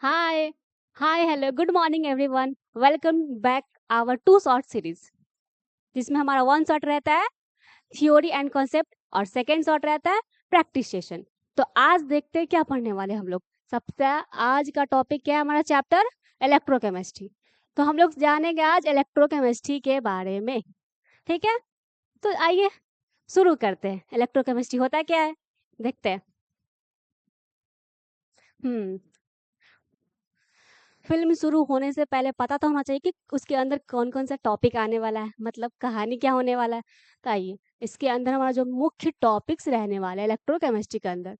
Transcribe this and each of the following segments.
Hi, hi, hello, good morning everyone. Welcome back our two shot series जिसमें हमारा one shot रहता है theory and concept और second shot रहता है प्रैक्टिस सेशन। तो आज देखते हैं क्या पढ़ने वाले हम लोग। सबसे आज का टॉपिक क्या है हमारा चैप्टर इलेक्ट्रोकेमिस्ट्री। तो हम लोग जानेंगे आज इलेक्ट्रोकेमिस्ट्री के बारे में। ठीक है, तो आइए शुरू करते हैं। इलेक्ट्रोकेमिस्ट्री होता क्या है देखते हैं। हम्म फिल्म शुरू होने से पहले पता तो होना चाहिए कि उसके अंदर कौन कौन सा टॉपिक आने वाला है, मतलब कहानी क्या होने वाला है। तो आइए, इसके अंदर हमारा जो मुख्य टॉपिक्स रहने वाला है इलेक्ट्रोकेमिस्ट्री के अंदर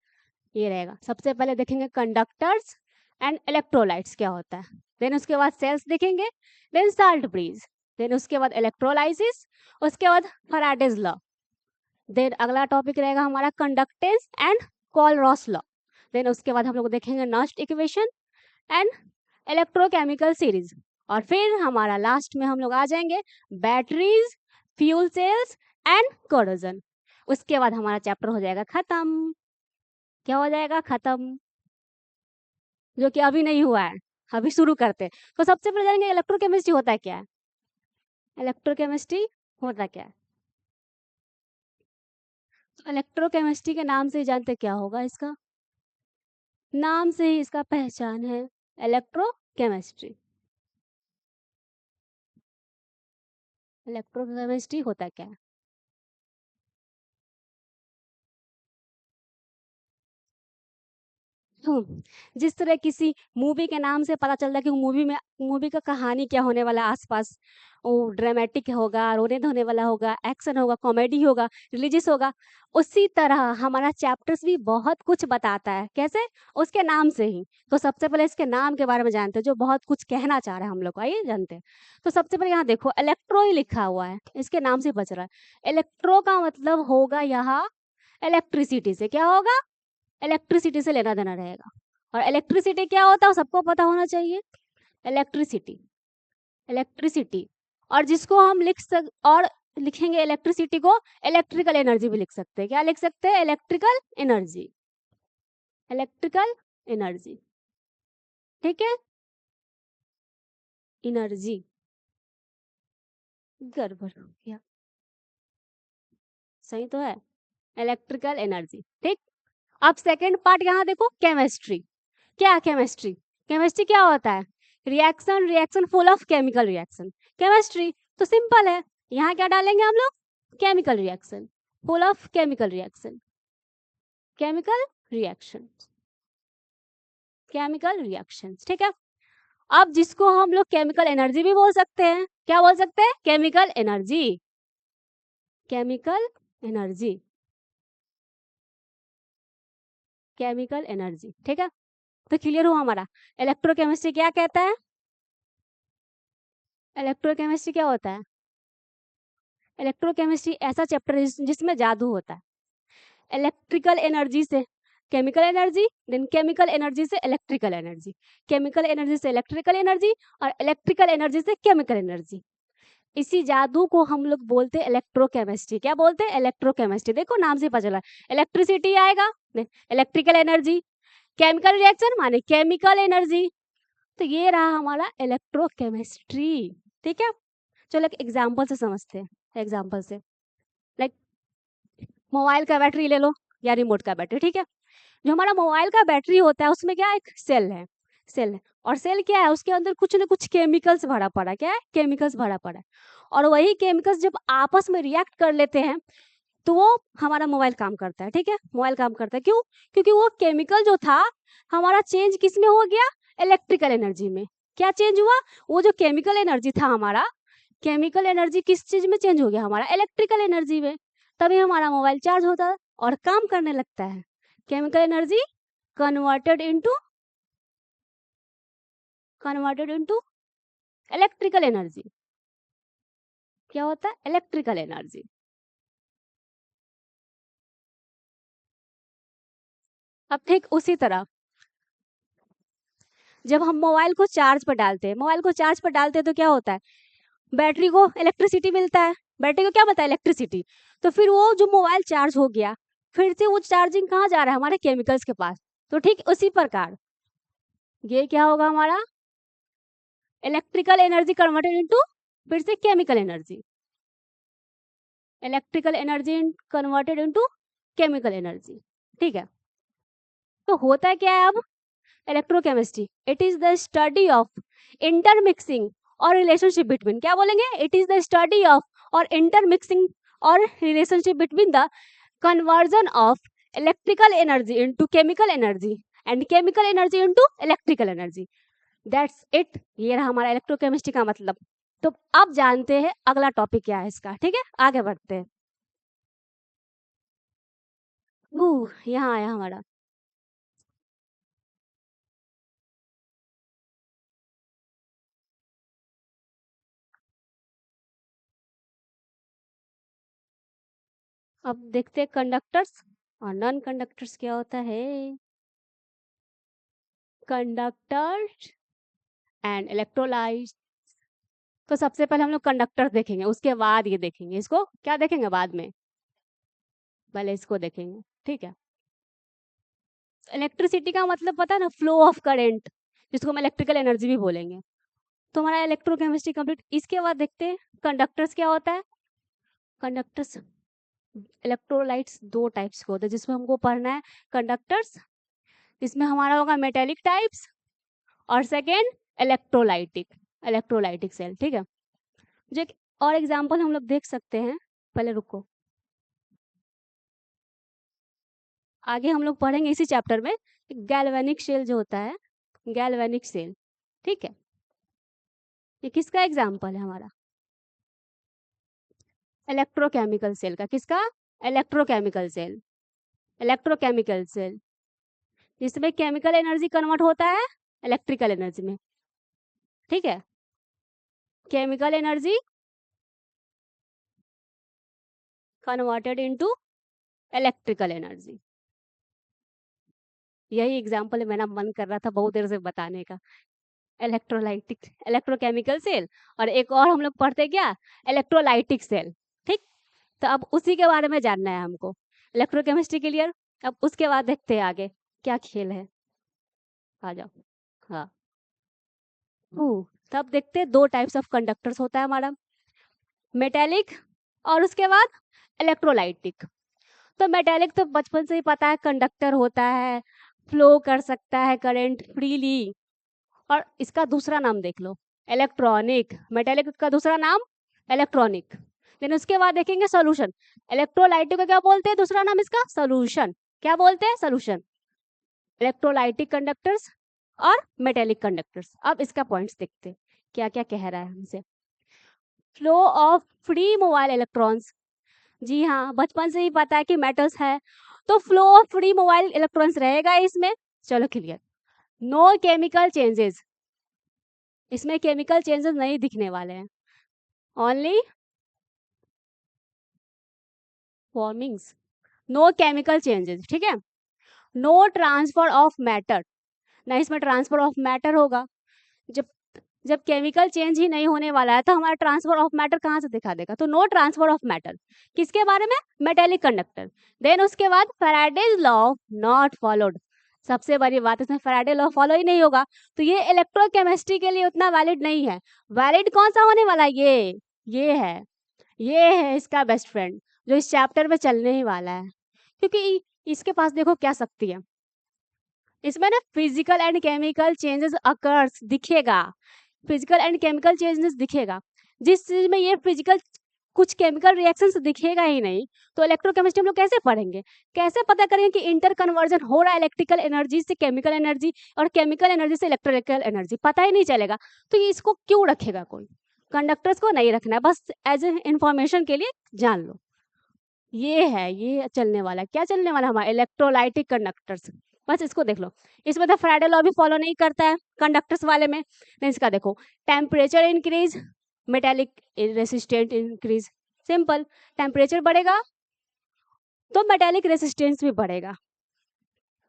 ये रहेगा। सबसे पहले देखेंगे कंडक्टर्स एंड इलेक्ट्रोलाइट्स क्या होता है। देन उसके बाद सेल्स देखेंगे। Then salt bridge. देन उसके बाद इलेक्ट्रोलाइसिस। उसके बाद फैराडेज लॉ। देन अगला टॉपिक रहेगा हमारा कंडक्टेंस एंड कॉलरॉस लॉ। देन उसके बाद हम लोग देखेंगे नॉस्ट इक्वेशन एंड इलेक्ट्रोकेमिकल सीरीज। और फिर हमारा लास्ट में हम लोग आ जाएंगे batteries, fuel cells and corrosion. उसके बाद हमारा चैप्टर हो जाएगा खत्म। क्या हो जाएगा खत्म, जो कि अभी नहीं हुआ है। अभी शुरू करते हैं। तो सबसे पहले जानेंगे इलेक्ट्रोकेमिस्ट्री होता है क्या है। इलेक्ट्रोकेमिस्ट्री होता क्या है। इलेक्ट्रोकेमिस्ट्री के नाम से ही जानते क्या होगा इसका। नाम से ही इसका पहचान है, इलेक्ट्रोकेमिस्ट्री। इलेक्ट्रोकेमिस्ट्री होता क्या है। जिस तरह किसी मूवी के नाम से पता चलता है कि मूवी का कहानी क्या होने वाला है आसपास, वो ड्रामेटिक होगा, रोने धोने वाला होगा, एक्शन होगा, कॉमेडी होगा, रिलीजियस होगा। उसी तरह हमारा चैप्टर्स भी बहुत कुछ बताता है। कैसे? उसके नाम से ही। तो सबसे पहले इसके नाम के बारे में जानते हैं, जो बहुत कुछ कहना चाह रहा है हम लोग को। आइए जानते हैं। तो सबसे पहले यहाँ देखो इलेक्ट्रो ही लिखा हुआ है, इसके नाम से बच रहा है। इलेक्ट्रो का मतलब होगा यहाँ इलेक्ट्रिसिटी से। क्या होगा? इलेक्ट्रिसिटी से लेना देना रहेगा। और इलेक्ट्रिसिटी क्या होता है वो सबको पता होना चाहिए। Electricity, electricity. और जिसको हम और लिखेंगे इलेक्ट्रिसिटी को इलेक्ट्रिकल एनर्जी भी लिख सकते हैं। क्या लिख सकते हैं? Electrical energy, electrical energy. ठीक है, एनर्जी। गड़बड़ हो गया, सही तो है, इलेक्ट्रिकल एनर्जी। ठीक। अब सेकंड पार्ट यहाँ देखो, केमिस्ट्री। क्या केमिस्ट्री? केमिस्ट्री क्या होता है? Reaction, reaction full of chemical reaction, chemistry. तो सिंपल है, यहाँ क्या डालेंगे हम लोग? Chemical reaction, full of chemical reaction, chemical reaction, chemical reaction. ठीक है। अब जिसको हम लोग केमिकल एनर्जी भी बोल सकते हैं। क्या बोल सकते हैं? Chemical energy, chemical energy, chemical energy. ठीक है, तो क्लियर हुआ हमारा इलेक्ट्रोकेमिस्ट्री क्या कहता है। इलेक्ट्रोकेमिस्ट्री क्या होता है? इलेक्ट्रोकेमिस्ट्री ऐसा चैप्टर है जिसमें जादू होता है। इलेक्ट्रिकल एनर्जी से chemical energy, then chemical energy से इलेक्ट्रिकल एनर्जी, केमिकल एनर्जी से इलेक्ट्रिकल एनर्जी, और इलेक्ट्रिकल एनर्जी से केमिकल एनर्जी। इसी जादू को हम लोग बोलते हैं इलेक्ट्रोकेमिस्ट्री। क्या बोलते हैं? इलेक्ट्रोकेमिस्ट्री। देखो नाम से पता चला, इलेक्ट्रिसिटी आएगा, इलेक्ट्रिकल एनर्जी, केमिकल रिएक्शन माने केमिकल एनर्जी। तो ये रहा हमारा इलेक्ट्रोकेमिस्ट्री। ठीक है, चलो एक एग्जाम्पल से समझते हैं। एग्जाम्पल से, लाइक मोबाइल का बैटरी ले लो या रिमोट का बैटरी। ठीक है, जो हमारा मोबाइल का बैटरी होता है उसमें क्या है? एक सेल है, सेल है। और सेल क्या है? उसके अंदर कुछ ना कुछ केमिकल्स भरा पड़ा है। क्या है? केमिकल्स भरा पड़ा है। और वही केमिकल्स जब आपस में रिएक्ट कर लेते हैं तो वो हमारा मोबाइल काम करता है। ठीक है, मोबाइल काम करता है। क्यों? क्योंकि वो केमिकल जो था हमारा चेंज किस में हो गया? इलेक्ट्रिकल एनर्जी में। क्या चेंज हुआ? वो जो केमिकल एनर्जी था हमारा, केमिकल एनर्जी किस चीज में चेंज हो गया? हमारा इलेक्ट्रिकल एनर्जी में। तभी हमारा मोबाइल चार्ज होता है और काम करने लगता है। Chemical energy converted into, converted into electrical energy. क्या होता है? Electrical energy. अब ठीक उसी तरह जब हम मोबाइल को चार्ज पर डालते हैं, मोबाइल को चार्ज पर डालते हैं तो क्या होता है? बैटरी को इलेक्ट्रिसिटी मिलता है। बैटरी को क्या मिलता है? इलेक्ट्रिसिटी। तो फिर वो जो मोबाइल चार्ज हो गया, फिर से वो चार्जिंग कहाँ जा रहा है? हमारे केमिकल्स के पास। तो ठीक उसी प्रकार ये क्या होगा हमारा, इलेक्ट्रिकल एनर्जी कन्वर्टेड इनटू, फिर से chemical energy, electrical energy converted into chemical energy, ठीक है। तो होता क्या है अब, electrochemistry it is the study of intermixing और रिलेशनशिप बिटवीन, क्या बोलेंगे, it is the study of और इंटरमिक्सिंग और relationship between the conversion of electrical energy into chemical energy and chemical energy into electrical energy, that's it. ये रहा हमारा electrochemistry का मतलब। तो अब जानते हैं अगला टॉपिक क्या है इसका, ठीक है, आगे बढ़ते हैं। यहाँ आया हमारा, अब देखते हैं कंडक्टर्स और नॉन कंडक्टर्स क्या होता है। कंडक्टर्स एंड इलेक्ट्रोलाइट्स, तो सबसे पहले हम लोग कंडक्टर देखेंगे, उसके बाद ये देखेंगे, इसको क्या देखेंगे बाद में, पहले इसको देखेंगे, ठीक है। इलेक्ट्रिसिटी का मतलब पता है ना, फ्लो ऑफ करंट, जिसको हम इलेक्ट्रिकल एनर्जी भी बोलेंगे। तो हमारा इलेक्ट्रोकेमिस्ट्री कंप्लीट। इसके बाद देखते हैं कंडक्टर्स क्या होता है। कंडक्टर्स, इलेक्ट्रोलाइट्स दो टाइप्स के होते हैं जिसमें हमको पढ़ना है कंडक्टर्स, इसमें हमारा होगा मेटेलिक टाइप्स और सेकेंड इलेक्ट्रोलाइटिक, इलेक्ट्रोलाइटिक सेल, ठीक है। जो एक और एग्जांपल हम लोग देख सकते हैं, पहले रुको, आगे हम लोग पढ़ेंगे इसी चैप्टर में गैल्वेनिक सेल जो होता है, गैल्वेनिक सेल, ठीक है। ये किसका एग्जांपल है हमारा, इलेक्ट्रोकेमिकल सेल का, किसका, इलेक्ट्रोकेमिकल सेल, इलेक्ट्रोकेमिकल सेल जिसमें केमिकल एनर्जी कन्वर्ट होता है इलेक्ट्रिकल एनर्जी में, ठीक है। Chemical energy converted into electrical energy, यही एग्जांपल मेरा मन कर रहा था बहुत देर से बताने का, इलेक्ट्रोलाइटिक, इलेक्ट्रोकेमिकल सेल, और एक और हम लोग पढ़ते क्या, इलेक्ट्रोलाइटिक सेल, ठीक। तो अब उसी के बारे में जानना है हमको, इलेक्ट्रोकेमिस्ट्री क्लियर। अब उसके बाद देखते हैं आगे क्या खेल है, आ जाओ, हाँ। तब देखते हैं दो टाइप्स ऑफ कंडक्टर्स होता है हमारा, मेटेलिक और उसके बाद इलेक्ट्रोलाइटिक। तो मेटेलिक तो बचपन से ही पता है, कंडक्टर होता है, फ्लो कर सकता है करंट फ्रीली, और इसका दूसरा नाम देख लो, इलेक्ट्रॉनिक, मेटेलिक का दूसरा नाम इलेक्ट्रॉनिक। देन उसके बाद देखेंगे सोल्यूशन, इलेक्ट्रोलाइटिक को क्या बोलते हैं, दूसरा नाम इसका सोल्यूशन, क्या बोलते हैं, सोल्यूशन। इलेक्ट्रोलाइटिक कंडक्टर्स और मेटेलिक कंडक्टर्स। अब इसका पॉइंट्स देखते हैं क्या क्या कह रहा है हमसे। Flow of free mobile electrons, जी हाँ, बचपन से ही पता है कि मेटल्स है तो flow of free mobile electrons रहेगा इसमें, चलो क्लियर। नो केमिकल चेंजेस, इसमें केमिकल चेंजेस नहीं दिखने वाले हैं, ओनली फॉर्मिंग्स, नो केमिकल चेंजेस, ठीक है। नो ट्रांसफर ऑफ मैटर, ना इसमें ट्रांसफर ऑफ मैटर होगा, जब जब केमिकल चेंज ही नहीं होने वाला है तो हमारा ट्रांसफर ऑफ मैटर कहाँ से दिखा देगा, तो नो ट्रांसफर ऑफ मैटर, किसके बारे में, मेटेलिक कंडक्टर। देन उसके बाद फैराडेज लॉ नॉट फॉलोड, सबसे बड़ी बात इसमें फैराडे लॉ फॉलो ही नहीं होगा, तो ये इलेक्ट्रोकेमिस्ट्री के लिए उतना वैलिड नहीं है। वैलिड कौन सा होने वाला है, ये है, ये है इसका बेस्ट फ्रेंड जो इस चैप्टर में चलने ही वाला है, क्योंकि इसके पास देखो क्या शक्ति है, इसमें ना physical and chemical changes occurs दिखेगा, फिजिकल एंड केमिकल चेंजेस दिखेगा, जिस चीज में ये फिजिकल कुछ केमिकल रिएक्शंस दिखेगा ही नहीं, तो इलेक्ट्रोकेमिस्ट्री हम लोग कैसे पढ़ेंगे, कैसे पता करेंगे कि इंटर कन्वर्जन हो रहा है इलेक्ट्रिकल एनर्जी से केमिकल एनर्जी और केमिकल एनर्जी से इलेक्ट्रिकल एनर्जी, पता ही नहीं चलेगा। तो ये इसको क्यों रखेगा कोई, कंडक्टर्स को नहीं रखना है, बस एज ए इंफॉर्मेशन के लिए जान लो। ये है, ये चलने वाला, क्या चलने वाला हमारा इलेक्ट्रोलाइटिक कंडक्टर्स, बस इसको देख लो। इसमें तो फैराडे लॉ भी फॉलो नहीं करता है कंडक्टर्स वाले में। इसका देखो, temperature increase, metallic resistant increase, simple, temperature बढ़ेगा तो मेटेलिक रेसिस्टेंस भी बढ़ेगा।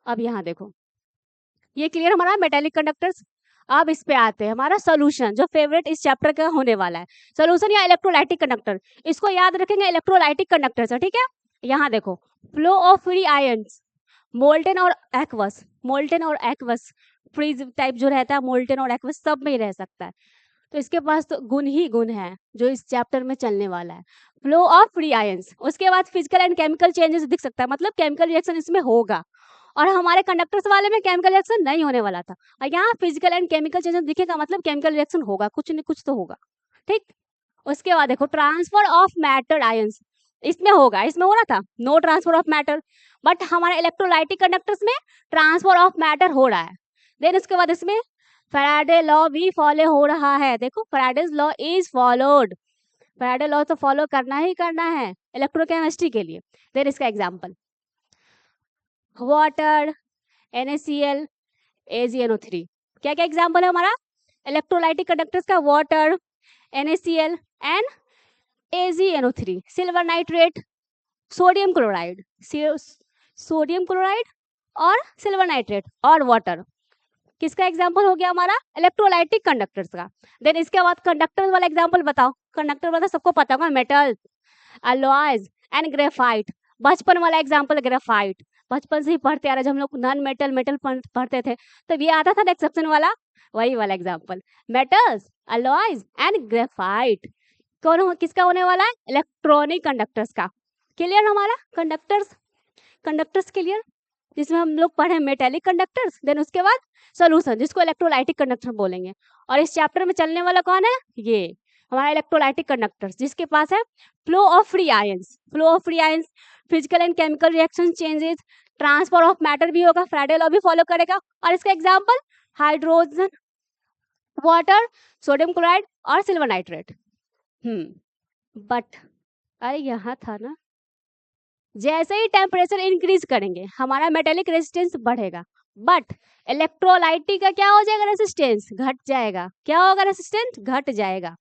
अब यहाँ देखो, ये क्लियर हमारा मेटेलिक कंडक्टर्स। अब इस पे आते हैं हमारा सोल्यूशन, जो फेवरेट इस चैप्टर का होने वाला है, सोल्यूशन या इलेक्ट्रोलाइटिक कंडक्टर, इसको याद रखेंगे इलेक्ट्रोलाइटिक कंडक्टर से, ठीक है। यहाँ देखो, flow of free ions, molten और एक्वस, मोल्टेन और एक्वस फ्रीज टाइप जो रहता है मोल्टेन और एक्वस सब में ही रह सकता है। तो इसके पास तो गुण ही गुण है जो इस चैप्टर में चलने वाला है। फ्लो ऑफ फ्री आयंस, उसके बाद फिजिकल एंड केमिकल चेंजेस दिख सकता है, मतलब केमिकल रिएक्शन इसमें होगा। और हमारे कंडक्टर्स वाले में केमिकल रिएक्शन नहीं होने वाला था, और यहाँ फिजिकल एंड केमिकल चेंजेस दिखेगा, मतलब केमिकल रिएक्शन होगा, कुछ न कुछ तो होगा। ठीक, उसके बाद देखो ट्रांसफर ऑफ मैटर आयंस, इसमें होगा, इसमें हो रहा था no transfer of matter, but हमारे इलेक्ट्रोलाइटिक कंडक्टर्स में ट्रांसफर ऑफ मैटर हो रहा है। देन उसके बाद इसमें फैराडे लॉ भी फॉलो हो रहा है। देखो Faraday's law is followed, Faraday law तो फॉलो करना ही करना है इलेक्ट्रोकेमिस्ट्री के लिए। देन इसका एग्जांपल वाटर, NaCl, AgNO3, क्या क्या एग्जांपल है हमारा इलेक्ट्रोलाइटिक कंडक्टर्स का, water, NaCl and AgNO3, silver nitrate, sodium chloride, sodium chloride और सिल्वर नाइट्रेट और वाटर, किसका एग्जांपल हो गया हमारा इलेक्ट्रोलाइटिक कंडक्टर्स का। देन इसके बाद कंडक्टर वाला एग्जांपल बताओ, कंडक्टर वाला सबको पता होगा, मेटल, अलॉयज एंड ग्रेफाइट। बचपन वाला एग्जांपल ग्रेफाइट, बचपन से ही पढ़ते आ रहे, जब हम लोग नॉन मेटल मेटल पढ़ते थे तब ये आता था ना एक्सेप्शन वाला, वही वाला example, metals, alloys and graphite. कौन किसका होने वाला है इलेक्ट्रॉनिक कंडक्टर्स का। क्लियर हमारा कंडक्टर्स, कंडक्टर्स क्लियर, जिसमें हम लोग पढ़े मेटेलिक कंडक्टर्स। देन उसके बाद सोल्यूशन जिसको इलेक्ट्रोलाइटिक कंडक्टर बोलेंगे, और इस चैप्टर में चलने वाला कौन है ये हमारा इलेक्ट्रोलाइटिक कंडक्टर्स, जिसके पास है flow of free ions, flow of free ions, physical and chemical reaction changes, transfer of matter भी होगा, फैराडे लॉ भी फॉलो करेगा। और इसका example hydrogen, water, sodium chloride और सिल्वर नाइट्रेट। बट अरे यहाँ था ना, जैसे ही टेम्परेचर इंक्रीज करेंगे हमारा मेटेलिक रेजिस्टेंस बढ़ेगा, बट इलेक्ट्रोलाइटिक का क्या हो जाएगा रेजिस्टेंस घट जाएगा। क्या होगा रेजिस्टेंस घट जाएगा।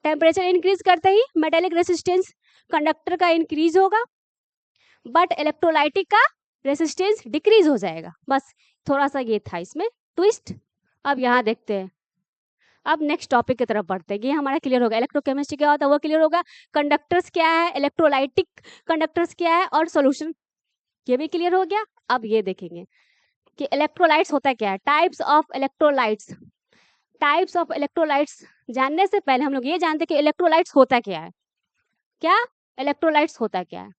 टेम्परेचर इंक्रीज करते ही मेटेलिक रेजिस्टेंस कंडक्टर का इंक्रीज होगा, बट इलेक्ट्रोलाइटिक का रेजिस्टेंस डिक्रीज हो जाएगा। बस थोड़ा सा ये था इसमें ट्विस्ट। अब यहाँ देखते हैं, अब नेक्स्ट टॉपिक की तरफ बढ़ते हैं। ये हमारा क्लियर होगा इलेक्ट्रोकेमिस्ट्री क्या होता है वो क्लियर होगा, कंडक्टर्स क्या है, इलेक्ट्रोलाइटिक कंडक्टर्स क्या है और सॉल्यूशन ये भी क्लियर हो गया। अब ये देखेंगे कि इलेक्ट्रोलाइट्स होता क्या है, types of electrolytes. Types of electrolytes जानने से पहले हम लोग ये जानते हैं कि इलेक्ट्रोलाइट्स होता क्या है। क्या इलेक्ट्रोलाइट्स होता क्या है,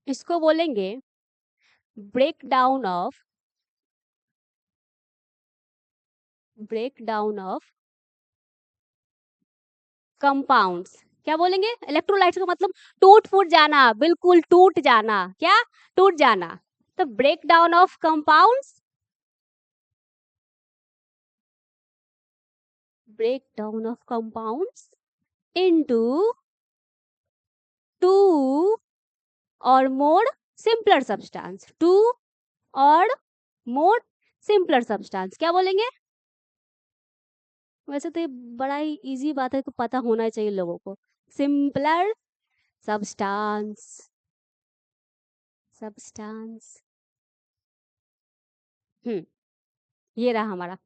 इसको बोलेंगे ब्रेक डाउन ऑफ कंपाउंड्स। क्या बोलेंगे इलेक्ट्रोलाइट्स का मतलब टूट फूट जाना, बिल्कुल टूट जाना, क्या टूट जाना। तो break down of compounds, break down of compounds into two or more simpler substance, two or more simpler substance। क्या बोलेंगे, वैसे तो ये बड़ा ही इजी बात है, तो पता होना चाहिए लोगों को। Simpler substance, substance. ये रहा हमारा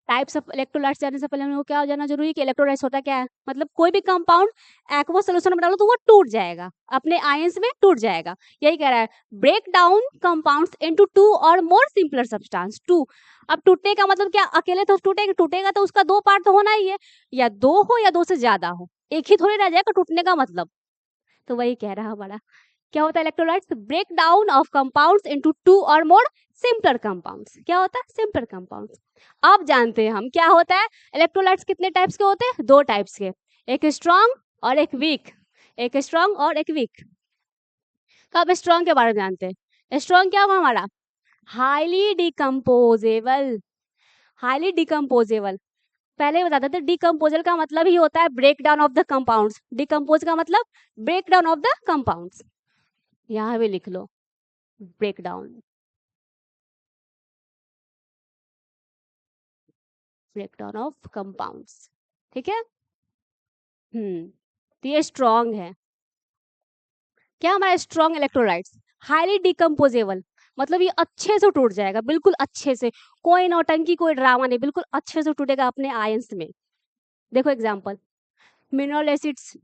टाइप्स ऑफ इलेक्ट्रोलाइट्स। जाने से पहले हम लोग को क्या हो जाना जरूरी है कि इलेक्ट्रोलाइट्स होता क्या है, मतलब कोई भी कंपाउंड एक्वस सॉल्यूशन में डालो तो वो टूट जाएगा, अपने आयंस में टूट जाएगा। यही कह रहा है break down compounds into two और मोर सिंपलर सब्सटेंस। टू, अब टूटने का मतलब क्या, अकेले तो टूटेगा, टूटेगा तो उसका दो पार्ट तो होना ही है, या दो हो या दो से ज्यादा हो, एक ही थोड़ी रह जाएगा टूटने का मतलब। तो वही कह रहा हमारा क्या होता है electrolytes, break down of compounds into two और मोर सिंपलर कंपाउंड्स। क्या होता है सिंपलर कंपाउंड्स। अब जानते हैं हम क्या होता है इलेक्ट्रोलाइट्स कितने टाइप्स के होते हैं, दो टाइप्स के, एक स्ट्रॉन्ग और एक वीक, एक स्ट्रॉन्ग और एक वीक। तो अब स्ट्रॉन्ग के बारे में जानते हैं। स्ट्रॉन्ग क्या हुआ हमारा, हाईली डिकम्पोजेबल, हाईली डिकम्पोजेबल। पहले ही बताते थे डिकम्पोजल का मतलब ही होता है break down of the compounds, decompose का मतलब break down of the compounds. यहाँ भी लिख लो break down, break down of compounds. ठीक है, तो ये स्ट्रॉन्ग है। क्या हमारा स्ट्रॉन्ग इलेक्ट्रोलाइट्स, हाईली डिकम्पोजेबल, मतलब ये अच्छे से टूट जाएगा, बिल्कुल अच्छे से, कोई नौटंकी कोई ड्रामा नहीं, बिल्कुल अच्छे से टूटेगा अपने आयंस में। देखो एग्जांपल मिनरल एसिड्स।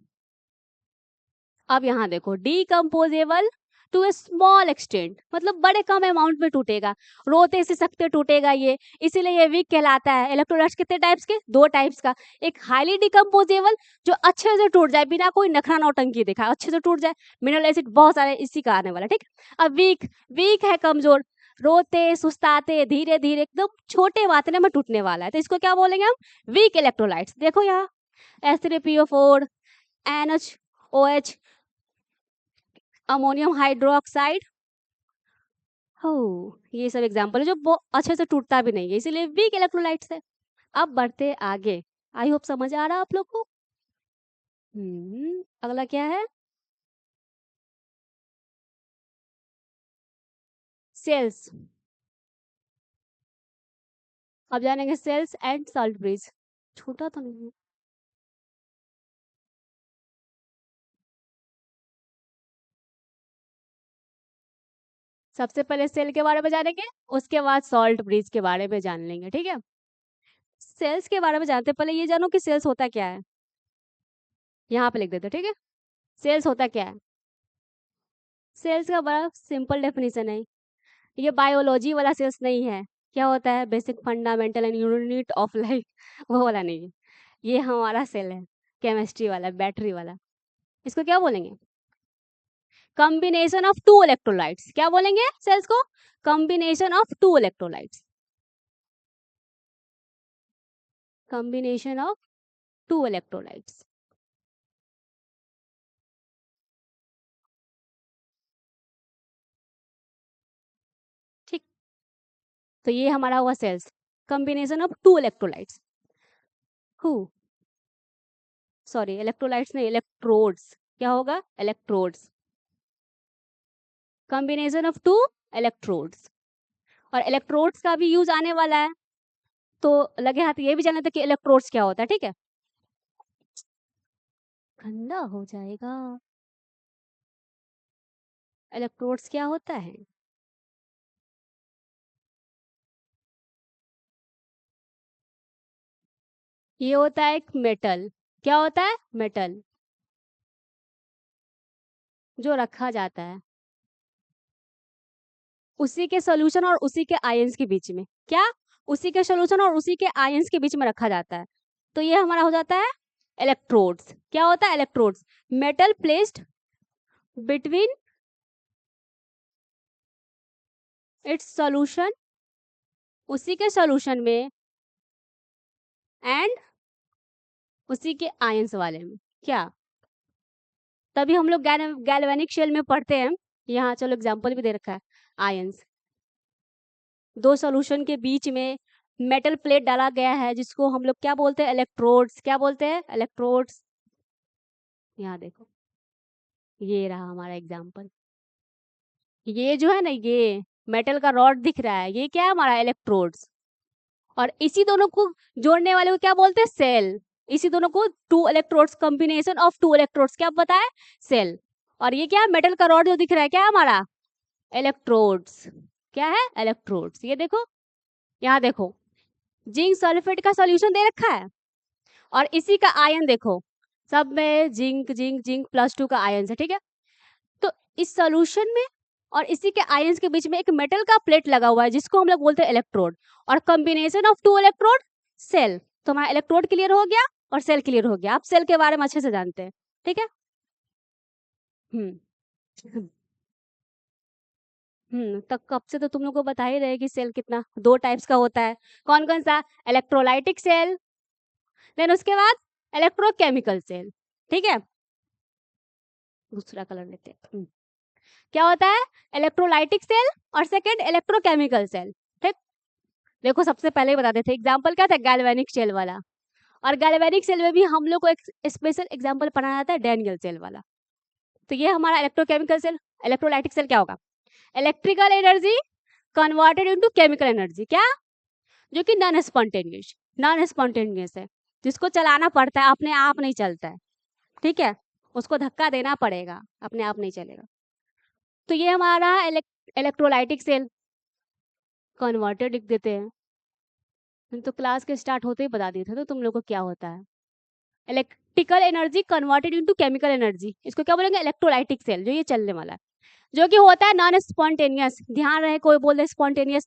अब यहाँ देखो decomposable to a small extent, मतलब बड़े कम अमाउंट में टूटेगा, रोते से सकते टूटेगा ये, इसीलिए ये वीक कहलाता है। इलेक्ट्रोलाइट्स कितने टाइप्स के? 2 टाइप्स का, एक हाईली डिकम्पोजेबल जो अच्छे से टूट जाए बिना कोई नखरा नौटंकी दिखा, अच्छे से टूट जाए, मिनरल एसिड बहुत सारे इसी का आने वाला, ठीक। अब वीक, वीक है कमजोर, रोते सुस्ताते धीरे धीरे एकदम छोटे मात्रा में टूटने वाला है, तो इसको क्या बोलेंगे हम? Weak electrolytes. देखो यहाँ H3PO4, NaOH, अमोनियम हाइड्रोक्साइड, हो, ये सब एग्जाम्पल है जो बहुत अच्छे से टूटता भी नहीं है, इसीलिए वीक इलेक्ट्रोलाइट्स है। अब बढ़ते आगे, आई होप समझ आ रहा आप लोग को। अगला क्या है? सेल्स। अब जानेंगे सेल्स एंड सॉल्ट ब्रिज। छोटा तो नहीं है। सबसे पहले सेल के बारे में जानेंगे, उसके बाद सॉल्ट ब्रिज के बारे में जान लेंगे, ठीक है। सेल्स के बारे में जानते पहले ये जानो कि सेल्स होता क्या है। यहाँ पे लिख देते, ठीक है। सेल्स होता क्या है? सेल्स का बड़ा सिंपल डेफिनेशन है, ये बायोलॉजी वाला सेल्स नहीं है। क्या होता है? Basic fundamental and unit of life, वो वाला नहीं है। ये हमारा सेल है, केमिस्ट्री वाला, बैटरी वाला। इसको क्या बोलेंगे? Combination of two electrolytes. क्या बोलेंगे सेल्स को? Combination of two electrolytes, combination of two electrolytes. ठीक, तो ये हमारा हुआ cells, combination of two electrolytes. हु, सॉरी इलेक्ट्रोलाइट्स नहीं, इलेक्ट्रोड्स। क्या होगा? Electrodes, combination of two electrodes. और इलेक्ट्रोड्स का भी यूज आने वाला है, तो लगे हाथ ये भी जानते थे कि इलेक्ट्रोड्स क्या होता है, ठीक है। ठंडा हो जाएगा। इलेक्ट्रोड्स क्या होता है? ये होता है एक मेटल। क्या होता है? मेटल, जो रखा जाता है उसी के सोल्यूशन और उसी के आयंस के बीच में। क्या? उसी के सोल्यूशन और उसी के आयंस के बीच में रखा जाता है, तो ये हमारा हो जाता है इलेक्ट्रोड्स। क्या होता है? Electrodes, metal placed between its solution, उसी के सॉल्यूशन में, एंड उसी के आयंस वाले में। क्या? तभी हम लोग गैल्वेनिक शेल में पढ़ते हैं, यहाँ चलो एग्जांपल भी दे रखा है, आयंस, दो सॉल्यूशन के बीच में मेटल प्लेट डाला गया है जिसको हम लोग क्या बोलते हैं? इलेक्ट्रोड्स। क्या बोलते हैं? इलेक्ट्रोड्स। यहाँ देखो, ये रहा हमारा एग्जांपल। ये जो है ना, ये मेटल का रॉड दिख रहा है, ये क्या है? हमारा इलेक्ट्रोड्स। और इसी दोनों को जोड़ने वाले को क्या बोलते हैं? सेल। इसी दोनों को two electrodes, combination of two electrodes, क्या बताया? सेल। और ये क्या है? मेटल का रॉड जो दिख रहा है, क्या है हमारा? इलेक्ट्रोड्स। क्या है? इलेक्ट्रोड्स। ये देखो, यहाँ देखो, जिंक सल्फेट का सॉल्यूशन दे रखा है, और इसी का आयन देखो, सब में जिंक जिंक जिंक +2 का आयन है, ठीक है। तो इस सॉल्यूशन में और इसी के आयंस के बीच में एक मेटल का प्लेट लगा हुआ है जिसको हम लोग बोलते हैं इलेक्ट्रोड, और combination of two electrode, cell. तो हमारा इलेक्ट्रोड क्लियर हो गया और सेल क्लियर हो गया। आप सेल के बारे में अच्छे से जानते हैं, ठीक है। हम्म तो कब से तो तुम लोग को बता ही रहे कि सेल कितना 2 टाइप्स का होता है। कौन कौन सा? इलेक्ट्रोलाइटिक सेल, देन उसके बाद इलेक्ट्रोकेमिकल सेल, ठीक है। दूसरा कलर लेते हैं। क्या होता है? इलेक्ट्रोलाइटिक सेल और सेकंड इलेक्ट्रोकेमिकल सेल, ठीक। देखो सबसे पहले ही बता देते, एग्जांपल क्या था? गैल्वेनिक सेल वाला। और गैल्वेनिक सेल में भी हम लोग को एक स्पेशल एग्जांपल पढ़ाया जाता है, डैनियल सेल वाला। तो ये हमारा इलेक्ट्रोकेमिकल सेल। इलेक्ट्रोलाइटिक सेल क्या होगा? Electrical energy converted into chemical energy. क्या? जो कि नॉन स्पॉन्टेनियस है, जिसको चलाना पड़ता है, अपने आप नहीं चलता है, ठीक है। उसको धक्का देना पड़ेगा, अपने आप नहीं चलेगा। तो ये हमारा इलेक्ट्रोलाइटिक सेल। कन्वर्टेड लिख देते हैं, तो क्लास के स्टार्ट होते ही बता दिए थे तो तुम लोग को क्या होता है। Electrical energy converted into chemical energy, इसको क्या बोलेंगे? इलेक्ट्रोलाइटिक सेल, जो ये चलने वाला है। जो कि होता है नॉन स्पॉन्टेनियस। ध्यान रहे, कोई बोल दे स्पॉन्टेनियस,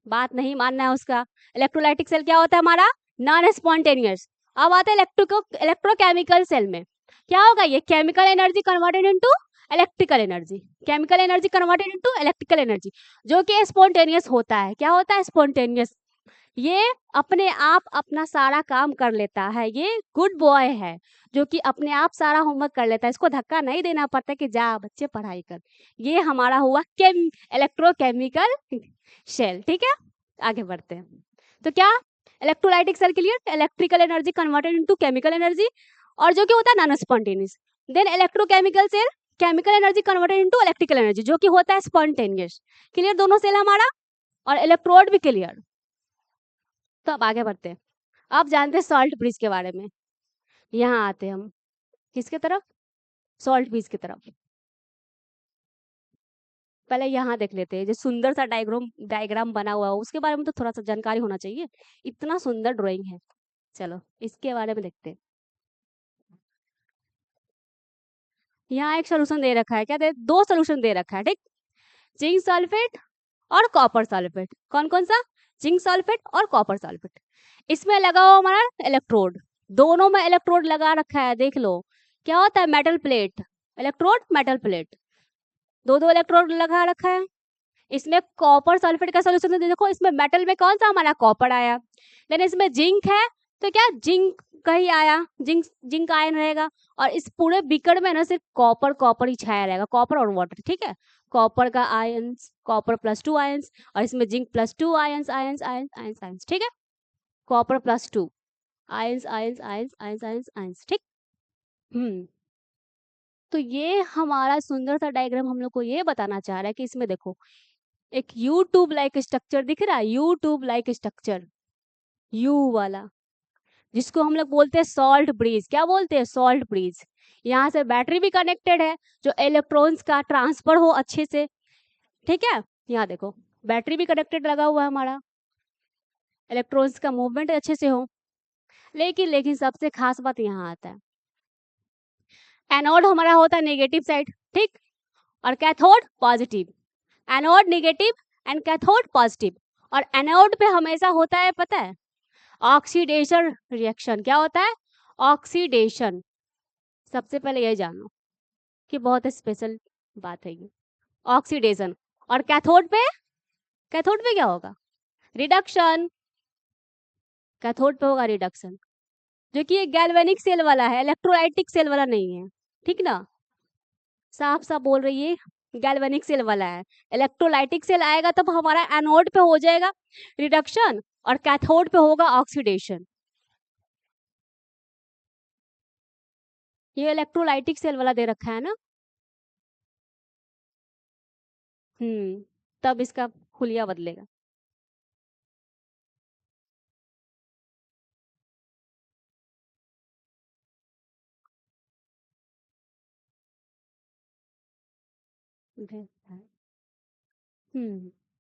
बात नहीं मानना है उसका। इलेक्ट्रोलाइटिक सेल क्या होता है हमारा? Non spontaneous. अब आता है इलेक्ट्रोकेमिकल सेल में। क्या होगा? ये chemical energy converted into electrical energy, chemical energy converted into electrical energy, जो कि स्पॉन्टेनियस होता है। क्या होता है? स्पॉन्टेनियस। ये अपने आप अपना सारा काम कर लेता है, ये गुड बॉय है जो कि अपने आप सारा होमवर्क कर लेता है, इसको धक्का नहीं देना पड़ता कि जा बच्चे पढ़ाई कर। ये हमारा हुआ इलेक्ट्रोकेमिकल शेल। ठीक है, आगे बढ़ते हैं। तो क्या इलेक्ट्रोलाइटिक सेल के लिए electrical energy converted into chemical energy, और जो कि होता है non spontaneous. Then electrochemical cell chemical energy converted into electrical energy, जो कि होता है स्पॉन्टेनियस। क्लियर दोनों सेल हमारा, और इलेक्ट्रोड भी क्लियर। तो अब आगे बढ़ते हैं। आप जानते हैं सॉल्ट ब्रिज के बारे में। यहाँ आते हैं हम किसके तरफ? सॉल्ट ब्रिज की तरफ। पहले यहाँ देख लेते हैं, जो सुंदर सा डायग्राम डायग्राम बना हुआ है उसके बारे में तो थोड़ा सा जानकारी होना चाहिए। इतना सुंदर ड्राइंग है। चलो इसके बारे में देखते हैं। यहाँ एक सोल्यूशन दे रखा है, क्या दे? दो सोल्यूशन दे रखा है, ठीक। जिंक सल्फेट और कॉपर सल्फेट। कौन कौन सा? जिंक सल्फेट और कॉपर सल्फेट। इसमें लगा हुआ हमारा इलेक्ट्रोड, दोनों में इलेक्ट्रोड लगा रखा है, देख लो। क्या होता है? Metal plate, electrode metal plate, दो दो इलेक्ट्रोड लगा रखा है। इसमें कॉपर सल्फेट का सोल्यूशन देखो, इसमें मेटल में कौन सा हमारा? कॉपर आया। देन इसमें जिंक है, तो क्या जिंक का ही आया, जिंक जिंक आयन रहेगा। और इस पूरे बीकर में ना सिर्फ कॉपर कॉपर ही छाया रहेगा, कॉपर और वाटर, ठीक है। कॉपर का आयंस, कॉपर +2 आयंस, और इसमें zinc +2 ions ions ions ions ions, ठीक है। Copper +2 ions ions ions ions ions ions, ठीक। तो ये हमारा सुंदर सा डायग्राम हम लोग को ये बताना चाह रहा है कि इसमें देखो एक यू ट्यूब लाइक स्ट्रक्चर दिख रहा है, you tube like structure, you वाला, जिसको हम लोग बोलते हैं सॉल्ट ब्रिज। क्या बोलते हैं? Salt bridge. यहाँ से बैटरी भी कनेक्टेड है, जो इलेक्ट्रॉन्स का ट्रांसफर हो अच्छे से, ठीक है। यहाँ देखो बैटरी भी कनेक्टेड लगा हुआ है हमारा, इलेक्ट्रॉन्स का मूवमेंट अच्छे से हो। लेकिन लेकिन सबसे खास बात यहाँ आता है, एनोड हमारा होता है नेगेटिव साइड, ठीक, और cathode positive. Anode negative and cathode positive. और एनोड पे हमेशा होता है, पता है, ऑक्सीडेशन रिएक्शन। क्या होता है? ऑक्सीडेशन। सबसे पहले यही जानो कि बहुत स्पेशल बात है ये, ऑक्सीडेशन। और कैथोड पे, कैथोड पे क्या होगा? रिडक्शन। कैथोड पे होगा रिडक्शन, जो कि ये गैल्वेनिक सेल वाला है, इलेक्ट्रोलाइटिक सेल वाला नहीं है, ठीक ना। साफ साफ बोल रही है, गैल्वेनिक सेल वाला है। इलेक्ट्रोलाइटिक सेल आएगा तब हमारा एनोड पे हो जाएगा रिडक्शन, और कैथोड पे होगा ऑक्सीडेशन। ये इलेक्ट्रोलाइटिक सेल वाला दे रखा है ना। तब इसका हुलिया बदलेगा।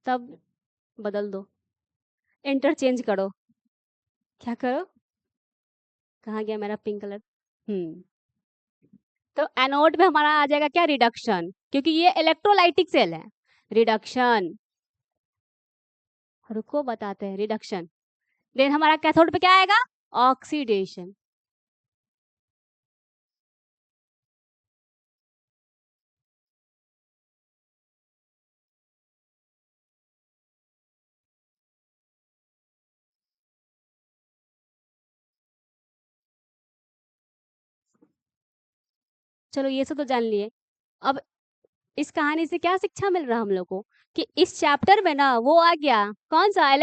तब बदल दो, इंटरचेंज करो। क्या करो? कहाँ गया मेरा पिंक कलर? हम्म तो एनोड में हमारा आ जाएगा क्या? रिडक्शन, क्योंकि ये इलेक्ट्रोलाइटिक सेल है। रिडक्शन, रुको बताते हैं, रिडक्शन। देन हमारा कैथोड पे क्या आएगा? ऑक्सीडेशन। चलो ये सब तो जान लिए। अब इस कहानी से क्या शिक्षा मिल रहा है हम लोग को? कि इस चैप्टर में ना वो आ गया, कौन सा?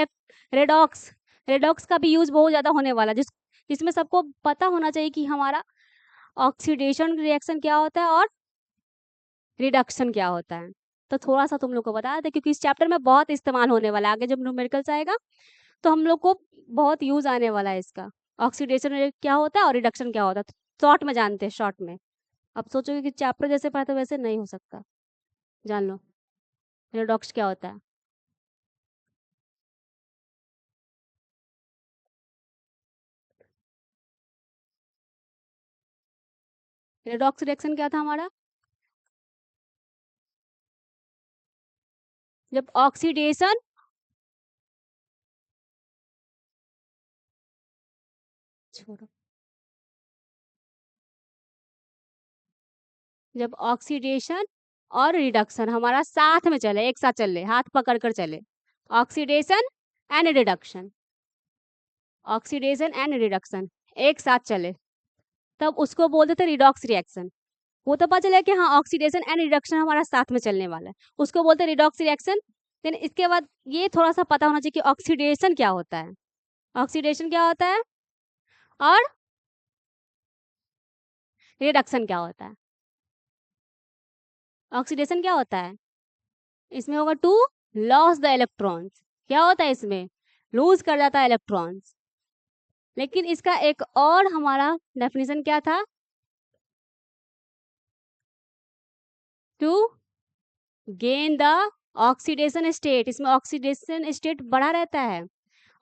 रेडॉक्स। रेडॉक्स का भी यूज बहुत ज्यादा होने वाला, जिसमें सबको पता होना चाहिए कि हमारा ऑक्सीडेशन रिएक्शन क्या होता है और रिडक्शन क्या होता है। तो थोड़ा सा तुम लोग को बता दें, क्योंकि इस चैप्टर में बहुत इस्तेमाल होने वाला है, आगे जब न्यूमेरिकल्स आएगा तो हम लोग को बहुत यूज आने वाला है इसका। ऑक्सीडेशन क्या होता है और रिडक्शन क्या होता है, शॉर्ट में जानते हैं, शॉर्ट में। अब सोचोगे कि चैप्टर जैसे पढ़ा था वैसे नहीं हो सकता, जान लो रेडॉक्स क्या होता है। रेडॉक्स रिएक्शन क्या था हमारा? जब ऑक्सीडेशन छोड़ो जब ऑक्सीडेशन और रिडक्शन हमारा साथ में चले, एक साथ चले, हाथ पकड़ कर चले, oxidation and reduction, oxidation and reduction एक साथ चले, तब उसको बोलते थे रिडॉक्स रिएक्शन। वो तो पता चला कि हाँ ऑक्सीडेशन एंड रिडक्शन हमारा साथ में चलने वाला है, उसको बोलते हैं रिडॉक्स रिएक्शन। देन इसके बाद ये थोड़ा सा पता होना चाहिए कि ऑक्सीडेशन क्या होता है, ऑक्सीडेशन क्या होता है और रिडक्शन क्या होता है। ऑक्सीडेशन क्या होता है, इसमें होगा टू लॉस द इलेक्ट्रॉन्स, क्या होता है इसमें, लूज कर जाता है इलेक्ट्रॉन्स। लेकिन इसका एक और हमारा डेफिनेशन क्या था, to gain the oxidation state, इसमें ऑक्सीडेशन स्टेट बढ़ा रहता है।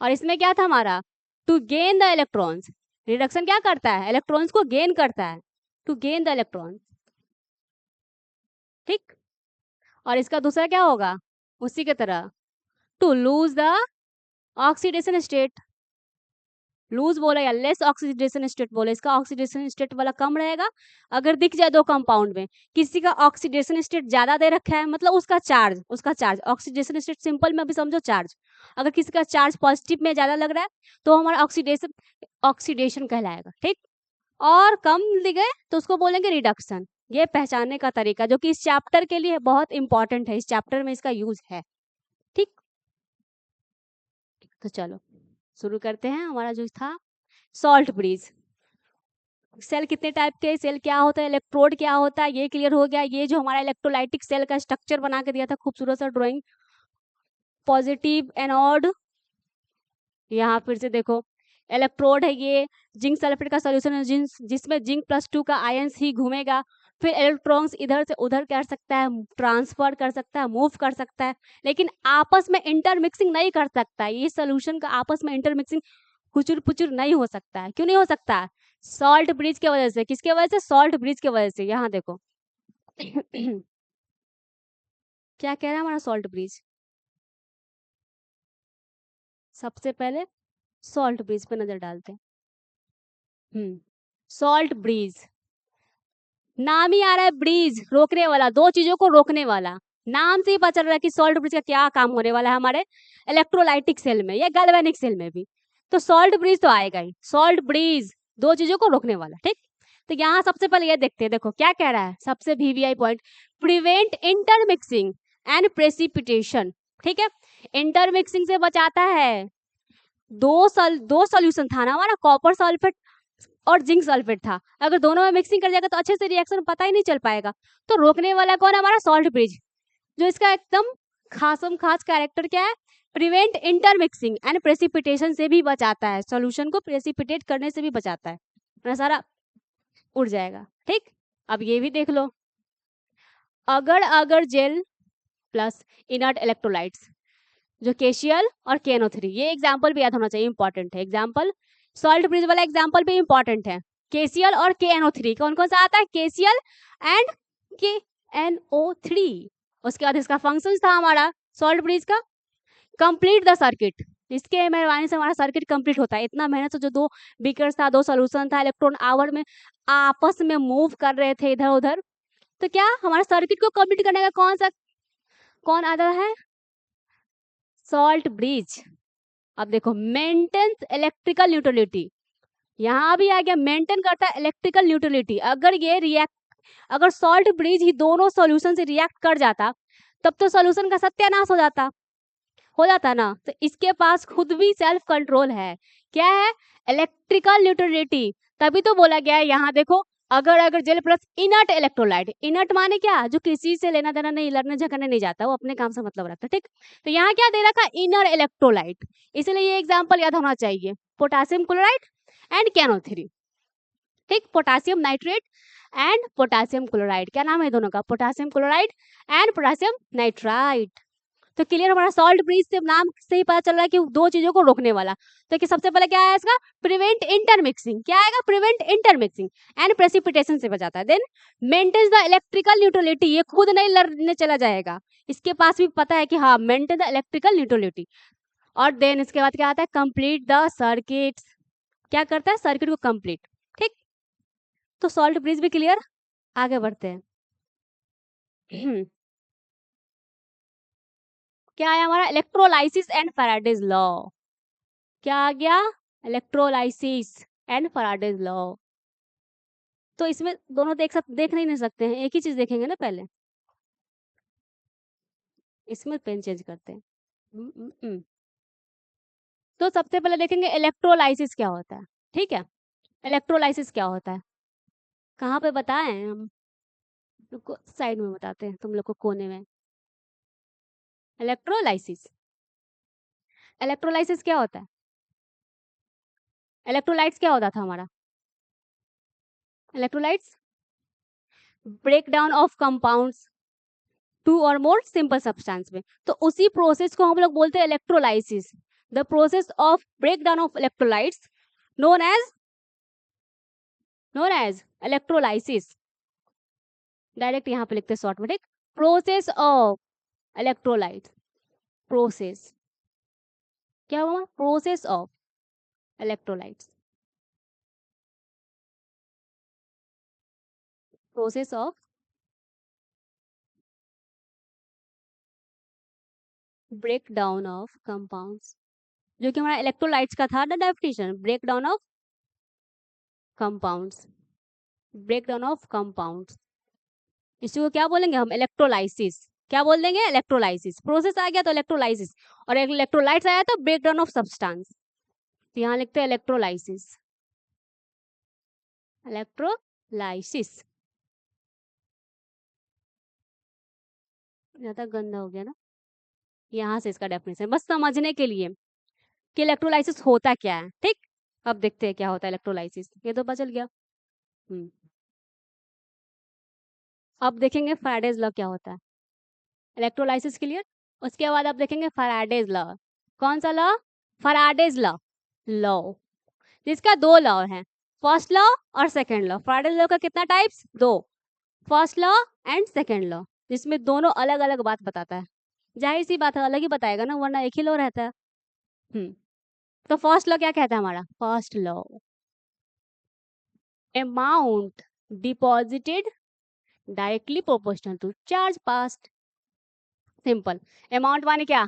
और इसमें क्या था हमारा, to gain the electrons, reduction क्या करता है, इलेक्ट्रॉन्स को गेन करता है, टू गेन द इलेक्ट्रॉन्स, ठीक। और इसका दूसरा क्या होगा, उसी के तरह, to lose the oxidation state, lose बोला या लेस ऑक्सीडेशन स्टेट बोले, इसका ऑक्सीडेशन स्टेट वाला कम रहेगा। अगर दिख जाए दो कंपाउंड में किसी का ऑक्सीडेशन स्टेट ज्यादा दे रखा है, मतलब उसका चार्ज ऑक्सीडेशन स्टेट सिंपल में अभी समझो चार्ज, अगर किसी का चार्ज पॉजिटिव में ज्यादा लग रहा है तो हमारा ऑक्सीडेशन ऑक्सीडेशन कहलाएगा, ठीक। और कम दिखे तो उसको बोलेंगे रिडक्शन। ये पहचानने का तरीका जो कि इस चैप्टर के लिए बहुत इंपॉर्टेंट है, इस चैप्टर में इसका यूज है, ठीक। तो चलो शुरू करते हैं। हमारा जो था सॉल्ट ब्रिज, सेल कितने टाइप के, सेल क्या होता है, इलेक्ट्रोड क्या होता है, ये क्लियर हो गया। ये जो हमारा इलेक्ट्रोलाइटिक सेल का स्ट्रक्चर बना के दिया था खूबसूरत सा ड्राइंग, पॉजिटिव एनोड, यहाँ फिर से देखो इलेक्ट्रोड है, ये जिंक सल्फेट का सॉल्यूशन है जिसमें जिंक +2 का आयंस ही घूमेगा, फिर इलेक्ट्रॉन्स इधर से उधर कर सकता है, ट्रांसफर कर सकता है, मूव कर सकता है, लेकिन आपस में इंटरमिक्सिंग नहीं कर सकता है। ये सोल्यूशन का आपस में इंटरमिक्सिंग खुचुर पुचुर नहीं हो सकता है। क्यों नहीं हो सकता है, सॉल्ट ब्रिज की वजह से। किसके वजह से, सॉल्ट ब्रिज की वजह से। यहाँ देखो क्या कह रहा है हमारा सॉल्ट ब्रिज, सबसे पहले सॉल्ट ब्रिज पे नजर डालते हैं। सॉल्ट ब्रिज, नाम ही आ रहा है ब्रिज, रोकने वाला, दो चीजों को रोकने वाला। नाम से ही पता चल रहा है कि सॉल्ट ब्रिज का क्या काम होने वाला है हमारे इलेक्ट्रोलाइटिक सेल में या गैल्वेनिक सेल में भी। तो सॉल्ट ब्रिज तो आएगा ही, सॉल्ट ब्रिज दो चीजों को रोकने वाला, ठीक। तो यहाँ सबसे पहले ये देखते हैं, देखो क्या कह रहा है, सबसे VVI point, prevent intermixing and precipitation, ठीक है। इंटरमिक्सिंग से बचाता है। दो सोल्यूशन था ना हमारा, कॉपर सल्फेट और जिंक सल्फेट था, अगर दोनों में मिक्सिंग कर जाएगा तो अच्छे से रिएक्शन पता ही नहीं चल पाएगा। तो रोकने वाला कौन है, हमारा सॉल्ट ब्रिज, जो इसका एकदम खासम खास कैरेक्टर क्या है, प्रिवेंट इंटरमिक्सिंग एंड प्रेसिपिटेशन से भी बचाता है, सॉल्यूशन को प्रेसिपिटेट करने से भी बचाता है, ना सारा उड़ जाएगा, ठीक। अब ये भी देख लो, अगर अगर जेल प्लस इनर्ट इलेक्ट्रोलाइट्स, जो केसीएल और KNO3, ये एग्जाम्पल भी याद होना चाहिए, इंपॉर्टेंट है एग्जाम्पल, सॉल्ट ब्रिज वाला एग्जाम्पल भी इंपॉर्टेंट है। KCl और KNO3, कौन कौन सा आता है, KCl एंड KNO3। उसके बाद इसका फंक्शन था हमारा सॉल्ट ब्रिज का, कंप्लीट द सर्किट, इसके मेहरबानी से हमारा सर्किट कंप्लीट होता है। इतना मेहनत से जो दो बीकर्स था, दो सोल्यूशन था, इलेक्ट्रॉन आवर में आपस में मूव कर रहे थे इधर उधर, तो क्या हमारा सर्किट को कंप्लीट करने का कौन आता है, सॉल्ट ब्रिज। अब देखो मेंटेन्स इलेक्ट्रिकल न्यूट्रलिटी, यहाँ भी आ गया, मेंटेन करता है इलेक्ट्रिकल न्यूट्रलिटी। अगर सॉल्ट ब्रिज ही दोनों सॉल्यूशन से रिएक्ट कर जाता तब तो सॉल्यूशन का सत्यानाश हो जाता ना। तो इसके पास खुद भी सेल्फ कंट्रोल है, क्या है, इलेक्ट्रिकल न्यूट्रलिटी। तभी तो बोला गया है, यहाँ देखो, अगर gel plus inert electrolyte, inert माने क्या, जो किसी से लेना देना नहीं, लड़ने झगड़ने नहीं जाता, वो अपने काम से मतलब रखता, ठीक। तो यहाँ क्या दे रखा, इनर इलेक्ट्रोलाइट, इसलिए ये एग्जाम्पल याद होना चाहिए, पोटासियम क्लोराइड एंड KNO3, ठीक। Potassium nitrate and potassium chloride, क्या नाम है दोनों का, potassium chloride and potassium nitrite. तो क्लियर, हमारा सॉल्ट ब्रिज से नाम से ही पता चल रहा है कि दो चीजों को रोकने वाला। तो कि सबसे पहले क्या है इसका, प्रिवेंट इंटरमिक्सिंग, क्या आएगा, प्रिवेंट इंटरमिक्सिंग एंड प्रेसिपिटेशन से बचाता है। Then maintains the electrical neutrality, ये खुद नहीं लड़ने चला जाएगा, इसके पास भी पता है कि हाँ मेंटेन द इलेक्ट्रिकल न्यूट्रलिटी। और देन इसके बाद क्या आता है, कंप्लीट द सर्किट, क्या करता है, सर्किट को कंप्लीट। ठीक, तो सॉल्ट ब्रिज भी क्लियर, आगे बढ़ते हैं। क्या है हमारा, इलेक्ट्रोलाइसिस एंड फैराडेज लॉ। क्या आ गया, इलेक्ट्रोलाइसिस एंड फैराडेज लॉ। तो इसमें दोनों देख नहीं सकते हैं, एक ही चीज देखेंगे ना पहले, इसमें पेन चेंज करते हैं। तो सबसे पहले देखेंगे इलेक्ट्रोलाइसिस क्या होता है। ठीक है, इलेक्ट्रोलाइसिस क्या होता है, कहाँ पे बताएं हम, रुको साइड में बताते हैं तुम लोग को, कोने में। इलेक्ट्रोलाइसिस, इलेक्ट्रोलाइसिस क्या होता है, इलेक्ट्रोलाइट्स क्या होता था हमारा, electrolytes break down of compounds two और मोर सिंपल सब्सटेंस में, तो उसी प्रोसेस को हम लोग बोलते हैं electrolysis. The process of break down of electrolytes known as electrolysis. Direct यहाँ पे लिखते हैं शॉर्ट में, ठीक, प्रोसेस ऑफ इलेक्ट्रोलाइट, प्रोसेस क्या हुआ, process of electrolytes, process of break down of compounds, जो कि हमारा इलेक्ट्रोलाइट्स का था ना definition, break down of compounds, break down of compounds, इसको क्या बोलेंगे हम, इलेक्ट्रोलाइसिस। क्या बोल देंगे, इलेक्ट्रोलाइसिस। प्रोसेस आ गया तो इलेक्ट्रोलाइसिस, और इलेक्ट्रोलाइट्स आया तो ब्रेक डाउन ऑफ सब्सटेंस, तो यहाँ लिखते हैं इलेक्ट्रोलाइसिस, इलेक्ट्रोलाइसिस। ज्यादा गंदा हो गया ना, यहाँ से इसका डेफिनेशन बस समझने के लिए कि इलेक्ट्रोलाइसिस होता क्या है। ठीक, अब देखते हैं क्या होता है इलेक्ट्रोलाइसिस, ये तो बचल गया। अब देखेंगे फैराडेज लॉ क्या होता है, इलेक्ट्रोलाइसिस क्लियर। उसके बाद आप देखेंगे फैराडेज लॉ, कौन सा लॉ, फैराडेज लॉ, लॉ जिसका दो लॉ है, फर्स्ट लॉ और सेकंड लॉ। फैराडेज लॉ का कितना टाइप्स, दो, first law and second law, जिसमें दोनों अलग अलग बात बताता है। जाहिर सी बात है अलग ही बताएगा ना, वरना एक ही लॉ रहता है। तो फर्स्ट लॉ क्या कहता है हमारा, first law, amount deposited directly proportional to charge passed. Simple, amount माने क्या,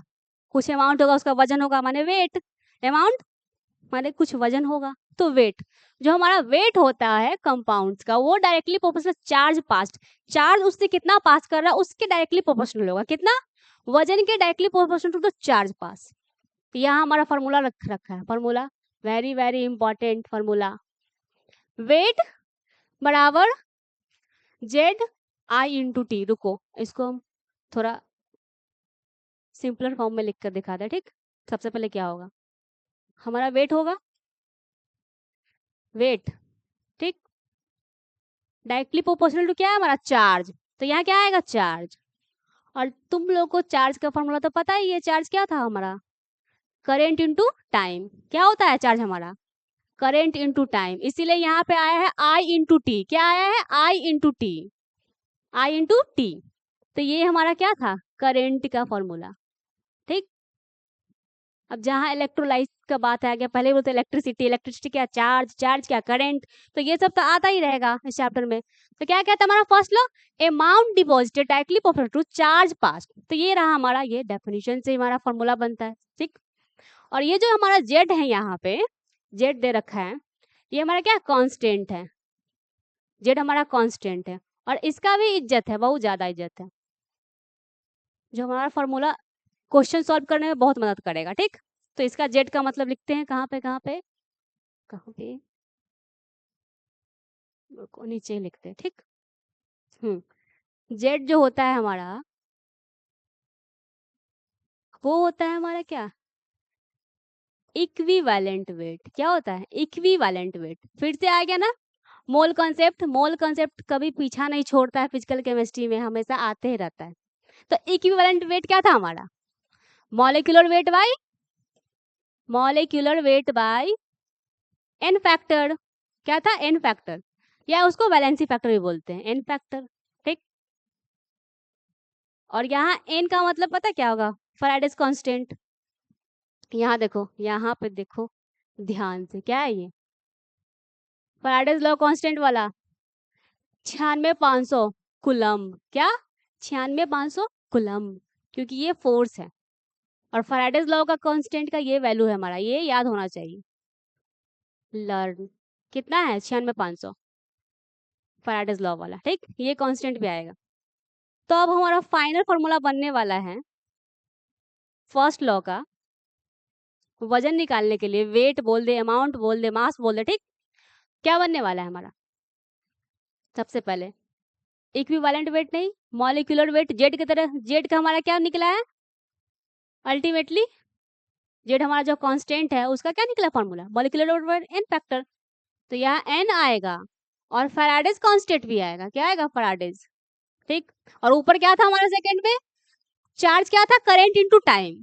कुछ अमाउंट होगा उसका वजन होगा, माने वेट, अमाउंट माने कुछ वजन होगा तो वेट। जो हमारा वेट होता है कंपाउंड्स का, वो directly proportional charge past, charge उससे कितना पास कर रहा है उसके डायरेक्टली प्रोपोर्शनल होगा, कितना, वजन के directly proportional to the charge pass. यहाँ हमारा फॉर्मूला रखा है, formula very very important formula, weight बराबर जेड आई इंटू टी। रुको इसको हम थोड़ा सिंपलर फॉर्म में लिख कर दिखा दे। ठीक, सबसे पहले क्या होगा, हमारा वेट होगा, वेट, ठीक, डायरेक्टली प्रोपोर्शनल टू क्या है हमारा, चार्ज, तो यहाँ क्या आएगा, चार्ज। और तुम लोग को चार्ज का फॉर्मूला तो पता ही है, चार्ज क्या था हमारा, करेंट इनटू टाइम। क्या होता है चार्ज हमारा, करेंट इनटू टाइम, इसीलिए यहाँ पे आया है आई इंटू टी। क्या आया है, आई इंटू टी, आई इंटू टी। तो ये हमारा क्या था, करेंट का फॉर्मूला। ठीक, अब जहाँ इलेक्ट्रोलाइट का बात आ गया, पहले बोलते इलेक्ट्रिसिटी, इलेक्ट्रिसिटी क्या, चार्ज, चार्ज क्या, करंट, तो ये सब तो आता ही रहेगा इस चैप्टर में। तो क्या कहता है हमारा first law, amount deposited directly proportional to charge passed. तो ये रहा हमारा, ये डेफिनेशन से हमारा फॉर्मूला बनता है। ठीक, और ये जो हमारा जेड है, यहाँ पे जेड दे रखा है, ये हमारा क्या कांस्टेंट है, जेड हमारा कांस्टेंट है, और इसका भी इज्जत है, बहुत ज्यादा इज्जत है, जो हमारा फॉर्मूला क्वेश्चन सॉल्व करने में बहुत मदद करेगा। ठीक, तो इसका जेड का मतलब लिखते हैं, कहाँ पे कहाँ पे कहाँ पे, नीचे लिखते हैं। ठीक, जेड जो होता है हमारा, वो होता है हमारा क्या, इक्विवेलेंट वेट। क्या होता है, इक्विवेलेंट वेट। फिर से आ गया ना मोल कॉन्सेप्ट, मोल कॉन्सेप्ट कभी पीछा नहीं छोड़ता है, फिजिकल केमिस्ट्री में हमेशा आते ही रहता है। तो इक्विवेलेंट वेट क्या था हमारा, molecular weight by n factor. क्या था? एन फैक्टर, या उसको वैलेंसी फैक्टर भी बोलते हैं, एन फैक्टर। ठीक, और यहाँ एन का मतलब पता क्या होगा? Faraday's constant. यहाँ देखो, यहाँ पे देखो ध्यान से, क्या है ये? फैराडेज लॉ कांस्टेंट वाला 96,500 कूलम्ब। क्या? 96,500 कूलम्ब, क्योंकि ये फोर्स है। और फैराडेज लॉ का कांस्टेंट का ये वैल्यू है हमारा, ये याद होना चाहिए। लर्न कितना है? 96,500 फैराडेज लॉ वाला। ठीक, ये कांस्टेंट भी आएगा। तो अब हमारा फाइनल फॉर्मूला बनने वाला है फर्स्ट लॉ का, वजन निकालने के लिए। वेट बोल दे, अमाउंट बोल दे, मास बोल दे। ठीक, क्या बनने वाला है हमारा? सबसे पहले इक्विवेलेंट वेट नहीं, मॉलिक्यूलर वेट जेड की तरह। जेड का हमारा क्या निकला है? अल्टीमेटली जेड हमारा जो कांस्टेंट है उसका क्या निकला formula? Molecular weight n factor. तो यहाँ एन आएगा और फैराडेज कांस्टेंट भी आएगा। क्या आएगा? फैराडेज। ठीक, और ऊपर क्या था हमारा सेकंड में? चार्ज क्या था? Current into time.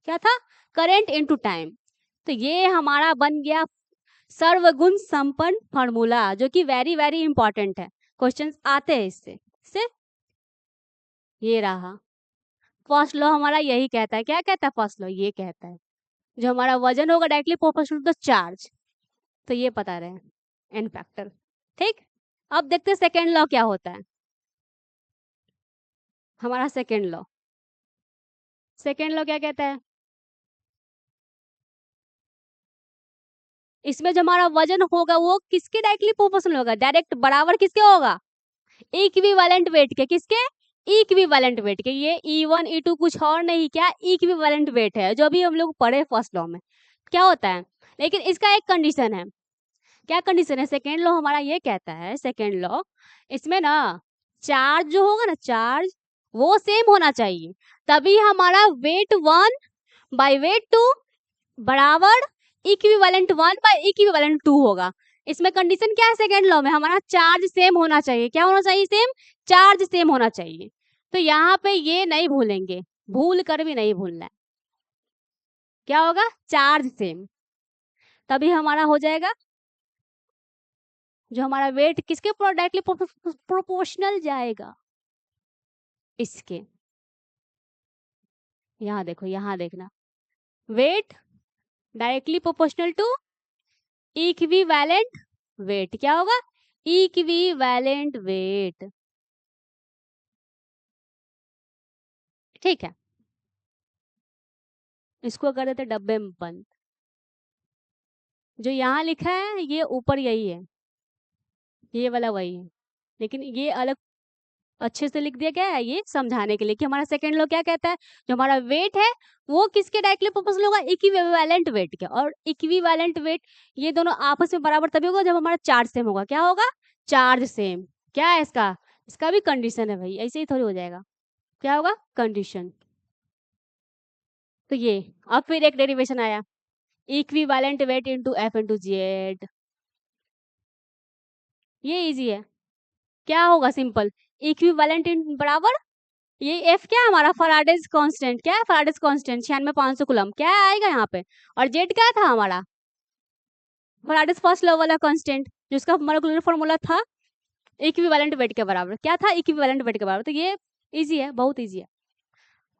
क्या था? Current into time. तो ये हमारा बन गया सर्वगुण संपन्न फॉर्मूला, जो कि वेरी वेरी इंपॉर्टेंट है, क्वेश्चंस आते हैं इससे। ये रहा फर्स्ट लॉ हमारा, यही कहता है। क्या कहता है फर्स्ट लॉ? ये कहता है जो हमारा वजन होगा डायरेक्टली प्रोपोर्शनल टू चार्ज। तो ये पता रहे, एन फैक्टर। ठीक, अब देखते हैं सेकेंड लॉ क्या होता है। हमारा सेकेंड लॉ क्या कहता है? इसमें जो हमारा वजन होगा वो किसके डायरेक्टली प्रोपोर्शनल होगा? डायरेक्ट बराबर किसके होगा? इक्विवेलेंट वेट के। किसके? इक्विवेलेंट वेट के। ये E1 E2 कुछ और नहीं, क्या? इक्विवेलेंट वेट है, जो भी हम लोग पढ़े फर्स्ट लॉ में। क्या होता है? लेकिन इसका एक कंडीशन है। क्या कंडीशन है? सेकेंड लॉ हमारा ये कहता है, सेकेंड लॉ इसमें ना चार्ज जो होगा ना, चार्ज वो सेम होना चाहिए, तभी हमारा वेट 1 बाय वेट 2 बराबर इक्विवेलेंट 1 बाय इक्विवेलेंट 2 होगा। इसमें कंडीशन क्या है? सेकेंड लॉ में हमारा चार्ज सेम होना चाहिए। क्या होना चाहिए? सेम, चार्ज सेम होना चाहिए। तो यहाँ पे ये नहीं भूलेंगे, भूल कर भी नहीं भूलना है। क्या होगा? चार्ज सेम, तभी हमारा हो जाएगा जो हमारा वेट किसके डायरेक्टली प्रोपोर्शनल जाएगा? इसके। यहाँ देखो, यहाँ देखना, weight directly proportional to equivalent weight. क्या होगा? Equivalent weight. ठीक है, इसको कर देते डब्बे में बंद। जो यहाँ लिखा है ये ऊपर यही है, ये वाला वही है, लेकिन ये अलग अच्छे से लिख दिया गया है ये समझाने के लिए कि हमारा सेकेंड लॉ क्या कहता है, जो हमारा वेट है वो किसके डायरेक्टली प्रोपोर्शनल होगा? इक्विवेलेंट वेट के। और इक्विवेलेंट वेट ये दोनों आपस में बराबर तभी होगा जब हमारा चार्ज सेम होगा। क्या होगा? Charge same. क्या है इसका? इसका भी कंडीशन है भाई, ऐसे ही थोड़ी हो जाएगा। क्या होगा? कंडीशन। तो ये अब फिर एक डेरिवेशन आया, equivalent weight into F into Z. ये इजी है। क्या होगा? सिंपल, इक्विवेलेंट बराबर ये एफ क्या है हमारा? Faraday's constant. क्या है? Faraday's constant 96,500 coulomb. क्या आएगा यहाँ पे? और जेड क्या था हमारा? फैराडेज फर्स्ट लॉ वाला कांस्टेंट, जिसका मॉलिक्यूलर फॉर्मूला था इक्विवेलेंट वेट के बराबर। क्या था? इक्विवेलेंट वेट के बराबर। तो ये इजी है, बहुत इजी है।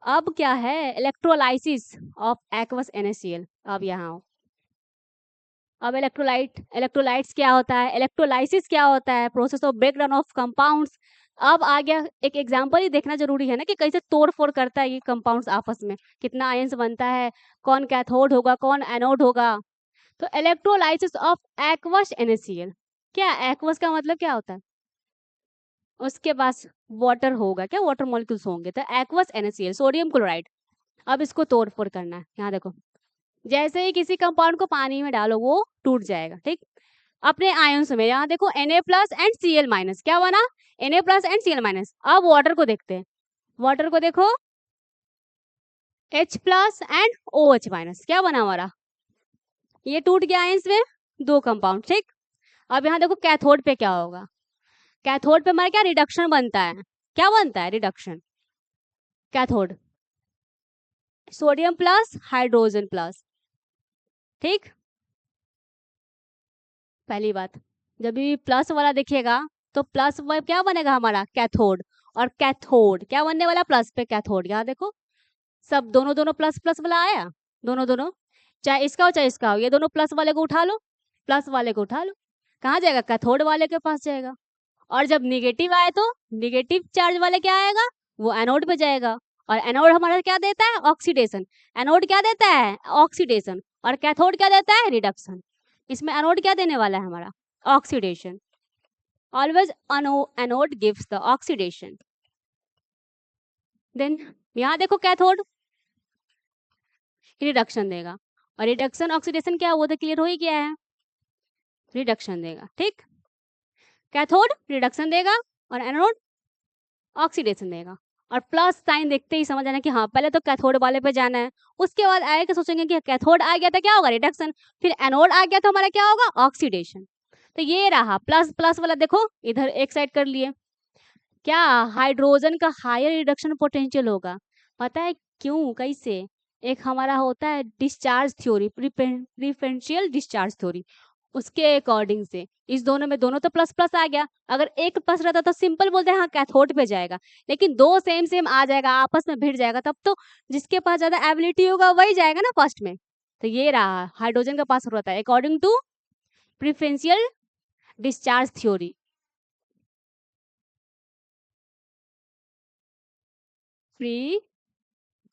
अब क्या है? Electrolysis of aqueous NaCl। अब यहाँ आओ। अब इलेक्ट्रोलाइट्स क्या होता है, इलेक्ट्रोलाइसिस क्या होता है, process of breakdown of compounds. अब आ गया एक एग्जांपल ही देखना जरूरी है ना, कि कैसे तोड़ फोड़ करता है ये कंपाउंड्स आपस में, कितना आयंस बनता है, कौन कैथोड होगा, कौन एनोड होगा। तो इलेक्ट्रोलाइसिस ऑफ एक्वस NaCl। क्या एक्वस का मतलब क्या होता है? उसके पास वाटर होगा। क्या? वाटर मॉलिक्यूल्स होंगे, तो एक्वस NaCl सोडियम क्लोराइड। अब इसको तोड़ फोड़ करना है। यहाँ देखो, जैसे ही किसी कंपाउंड को पानी में डालो वो टूट जाएगा। ठीक, अपने आयंस में यहाँ देखो Na+ एंड Cl-। क्या बना? Na+ and Cl-। अब वाटर को देखते हैं, वाटर को देखो H+ एंड OH-। क्या बना हमारा? ये टूट गया आयंस में, 2 कंपाउंड। ठीक, अब यहाँ देखो कैथोड पे क्या होगा? कैथोड पे हमारा क्या रिडक्शन बनता है? क्या बनता है? Reduction. Cathode sodium plus hydrogen plus. ठीक, पहली बात, जब भी प्लस वाला दिखेगा तो प्लस क्या बनेगा हमारा कैथोड, और कैथोड क्या बनने वाला प्लस पे कैथोड। यहाँ देखो सब दोनों दोनों प्लस प्लस वाला आया, दोनों दोनों, चाहे इसका हो चाहे इसका हो, ये दोनों प्लस वाले को उठा लो, प्लस वाले को उठा लो, कहाँ जाएगा, कैथोड वाले के पास जाएगा। और जब निगेटिव आए तो निगेटिव चार्ज वाले क्या आएगा, वो एनोड पे जाएगा। और एनोड हमारा क्या देता है, ऑक्सीडेशन। एनोड क्या देता है, ऑक्सीडेशन। और कैथोड क्या देता है, रिडक्शन। इसमें एनोड क्या देने वाला है हमारा, oxidation. Always anode gives the oxidation. Then यहाँ देखो कैथोड रिडक्शन देगा, और रिडक्शन ऑक्सीडेशन क्या, वो तो क्लियर हो ही गया है, रिडक्शन देगा। ठीक, कैथोड रिडक्शन देगा और एनोड ऑक्सीडेशन देगा। और प्लस साइन देखते ही समझ जाना कि हाँ पहले तो कैथोड वाले पे जाना है, उसके बाद आए कि सोचेंगे कि कैथोड आ गया था क्या होगा, रिडक्शन, फिर एनोड आ गया तो हमारा क्या होगा, ऑक्सीडेशन। तो ये रहा प्लस प्लस वाला, देखो इधर एक साइड कर लिए। क्या हाइड्रोजन का हायर रिडक्शन पोटेंशियल होगा, पता है क्यों, कैसे, एक हमारा होता है discharge theory, preferential discharge theory, उसके अकॉर्डिंग से इस दोनों में दोनों तो प्लस प्लस आ गया। अगर एक प्लस रहता तो सिंपल बोलते हैं हाँ कैथोड पे जाएगा, लेकिन दो सेम सेम आ जाएगा, आपस में भिड़ जाएगा, तब तो जिसके पास ज्यादा एबिलिटी होगा वही जाएगा ना फर्स्ट में। तो ये रहा हाइड्रोजन का पास होता है according to preferential discharge theory.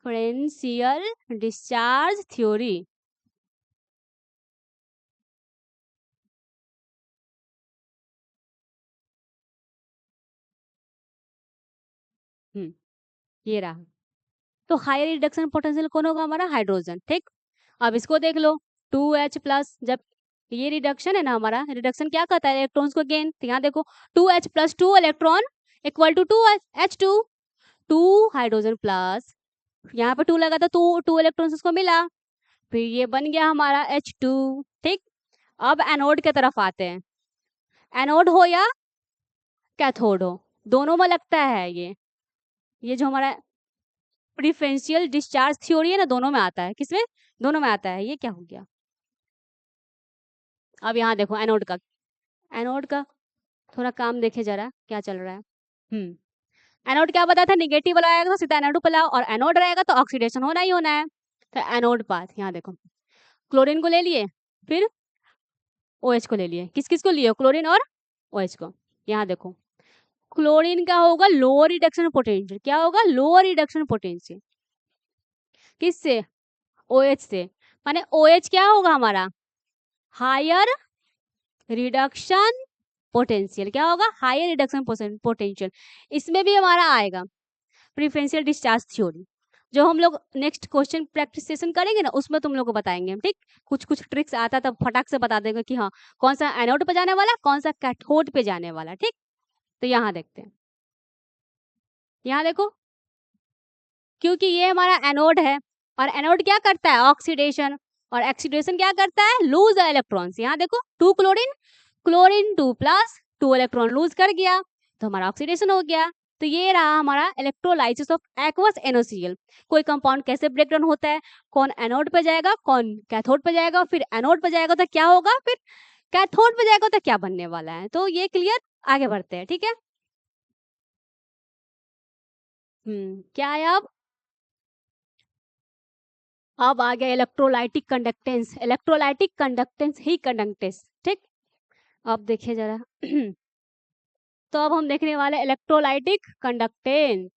Preferential discharge theory. ये रहा, तो हायर रिडक्शन पोटेंशियल कौन होगा हमारा, हाइड्रोजन। ठीक, अब इसको देख लो, 2H+, जब ये रिडक्शन है ना, हमारा रिडक्शन क्या करता है, इलेक्ट्रॉन्स को गेन। तो यहाँ देखो 2H+2 electron equal to 2H2, 2 hydrogen plus, यहाँ पे 2 लगा तो 2 इलेक्ट्रॉन्स उसको मिला, फिर ये बन गया हमारा H2। ठीक, अब एनोड के तरफ आते हैं, एनोड हो या कैथोड हो, दोनों में लगता है ये जो हमारा प्रिफरेंशियल डिस्चार्ज थ्योरी है ना, दोनों में आता है, किसमें, दोनों में आता है। ये क्या हो गया, अब यहाँ देखो एनोड का, एनोड का थोड़ा काम देखे जरा क्या चल रहा है। एनोड क्या बताया था, निगेटिव वाला आएगा तो सीधा एनोड पे लाओ, और एनोड रहेगा तो ऑक्सीडेशन होना ही होना है। तो एनोड पाथ यहाँ देखो, क्लोरीन को ले लिए, फिर OH को ले लिए, किस किस को लिए, क्लोरीन और OH को। यहाँ देखो क्लोरीन का होगा लोअर रिडक्शन पोटेंशियल, क्या होगा, लोअर रिडक्शन पोटेंशियल, किससे, OH से, माने OH क्या होगा हमारा, हायर रिडक्शन पोटेंशियल, क्या होगा, हायर रिडक्शन पोटेंशियल। इसमें भी हमारा आएगा प्रिफरेंशियल डिस्चार्ज थ्योरी, जो हम लोग नेक्स्ट क्वेश्चन प्रैक्टिस सेशन करेंगे ना, उसमें तुम लोग को बताएंगे हम। ठीक, कुछ कुछ ट्रिक्स आता तब फटाक से बता देंगे कि हाँ कौन सा एनोड पे जाने वाला, कौन सा कैथोड पे जाने वाला। ठीक, तो यहाँ देखते हैं, यहाँ देखो, क्योंकि ये हमारा एनोड है, और एनोड क्या करता है, ऑक्सीडेशन, और ऑक्सीडेशन क्या करता है, लूज इलेक्ट्रॉन्स। यहाँ देखो 2 क्लोरीन, क्लोरीन 2+, 2 इलेक्ट्रॉन लूज कर गया, तो हमारा ऑक्सीडेशन हो गया। तो ये रहा हमारा इलेक्ट्रोलाइसिस ऑफ एक्वस NaCl। कोई कंपाउंड कैसे ब्रेक डाउन होता है, कौन एनोड पे जाएगा, कौन कैथोड पे जाएगा, फिर एनोड पे जाएगा तो क्या होगा, फिर कैथोड पे जाएगा तो क्या बनने वाला है। तो ये क्लियर, आगे बढ़ते हैं। ठीक है, क्या है अब आ गया इलेक्ट्रोलाइटिक कंडक्टेंस, इलेक्ट्रोलाइटिक कंडक्टेंस ही कंडक्टेंस। ठीक, अब देखिए जरा तो अब हम देखने वाले इलेक्ट्रोलाइटिक कंडक्टेंस,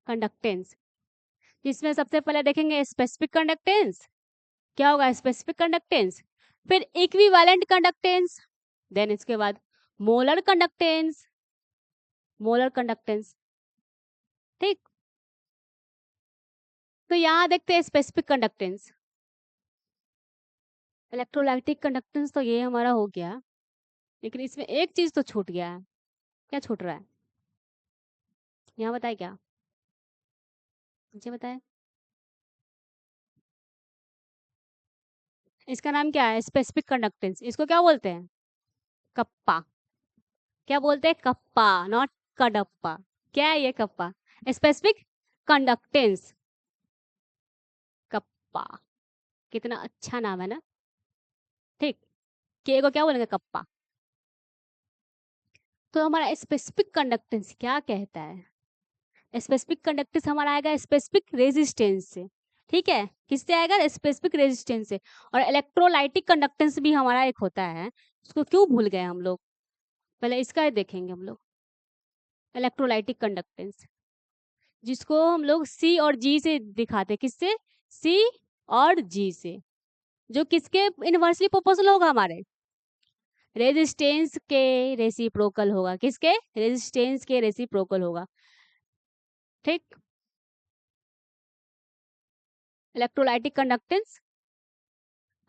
कंडक्टेंस, जिसमें सबसे पहले देखेंगे स्पेसिफिक कंडक्टेंस, क्या होगा स्पेसिफिक कंडक्टेंस, फिर इक्विवेलेंट कंडक्टेंस, देन इसके बाद मोलर कंडक्टेंस, मोलर कंडक्टेंस। ठीक, तो यहाँ देखते हैं स्पेसिफिक कंडक्टेंस, इलेक्ट्रोलाइटिक कंडक्टेंस तो ये हमारा हो गया, लेकिन इसमें एक चीज तो छूट गया है, क्या छूट रहा है, यहाँ बताए क्या, मुझे बताए, इसका नाम क्या है, स्पेसिफिक कंडक्टेंस, इसको क्या बोलते हैं, कप्पा, क्या बोलते हैं, कप्पा, नॉट कडप्पा। क्या है ये कप्पा, स्पेसिफिक कंडक्टेंस। कप्पा, कितना अच्छा नाम है ना। ठीक, के को क्या बोलेंगे, कप्पा। तो हमारा स्पेसिफिक कंडक्टेंस क्या कहता है, स्पेसिफिक कंडक्टेंस हमारा आएगा स्पेसिफिक रेजिस्टेंस से। ठीक है, किससे आएगा, स्पेसिफिक रेजिस्टेंस से। और इलेक्ट्रोलाइटिक कंडक्टेंस भी हमारा एक होता है, उसको क्यों भूल गए हम लोग, पहले इसका ही देखेंगे हम लोग। इलेक्ट्रोलाइटिक कंडक्टेंस जिसको हम लोग सी और जी से दिखाते, किससे, सी और जी से, जो किसके इनवर्सली प्रोपोर्शनल होगा, हमारे रेजिस्टेंस के रेसिप्रोकल होगा, किसके, रेजिस्टेंस के रेसिप्रोकल होगा। ठीक, इलेक्ट्रोलाइटिक कंडक्टेंस।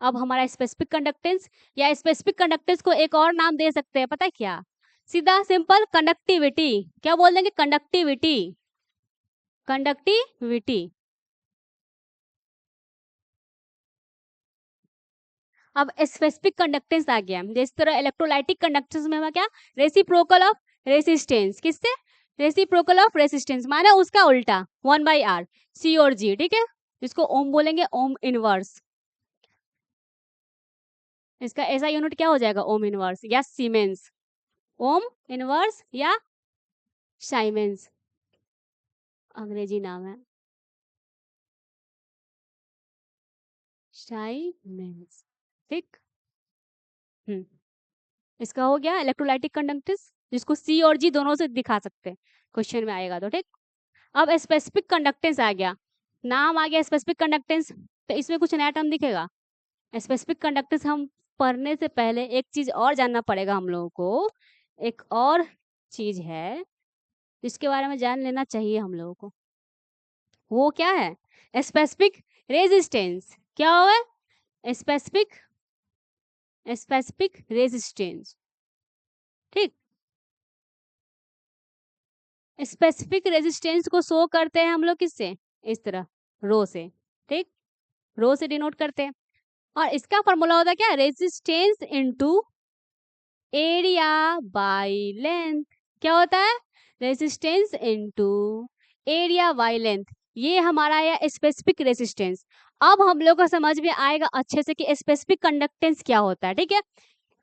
अब हमारा स्पेसिफिक कंडक्टेंस, या स्पेसिफिक कंडक्टेंस को एक और नाम दे सकते हैं, पता है क्या, सीधा सिंपल कंडक्टिविटी। क्या बोल देंगे, कंडक्टिविटी, कंडक्टिविटी। अब स्पेसिफिक कंडक्टेंस आ गया, जिस तरह इलेक्ट्रोलाइटिक कंडक्टेंस में हमारा क्या, रेसिप्रोकल ऑफ रेसिस्टेंस, किससे, रेसिप्रोकल ऑफ रेसिस्टेंस, माना उसका उल्टा 1/r, सी और जी। ठीक है, जिसको ओम बोलेंगे, ओम इनवर्स। इसका ऐसा यूनिट क्या हो जाएगा, ओम इनवर्स या सीमेंस, ओम इनवर्स या साइमेंस, अंग्रेजी नाम है, साइमेंस। ठीक, इसका हो गया इलेक्ट्रोलाइटिक कंडक्टेंस, जिसको सी और जी दोनों से दिखा सकते हैं, क्वेश्चन में आएगा तो। ठीक, अब स्पेसिफिक कंडक्टेंस आ गया, नाम आ गया स्पेसिफिक कंडक्टेंस, तो इसमें कुछ नया टर्म दिखेगा। स्पेसिफिक कंडक्टेंस हम पढ़ने से पहले एक चीज और जानना पड़ेगा हम लोगों को, एक और चीज है जिसके बारे में जान लेना चाहिए हम लोगों को, वो क्या है, स्पेसिफिक रेजिस्टेंस। क्या हुआ, स्पेसिफिक, स्पेसिफिक रेजिस्टेंस। ठीक, स्पेसिफिक रेजिस्टेंस को शो करते हैं हम लोग किससे, इस तरह, रो से। ठीक, रो से डिनोट करते हैं, और इसका फॉर्मूला होता है क्या, resistance into area by length. क्या होता है, resistance into area by length, ये हमारा है स्पेसिफिक रेजिस्टेंस। अब हम लोग को समझ में आएगा अच्छे से कि स्पेसिफिक कंडक्टेंस क्या होता है। ठीक है,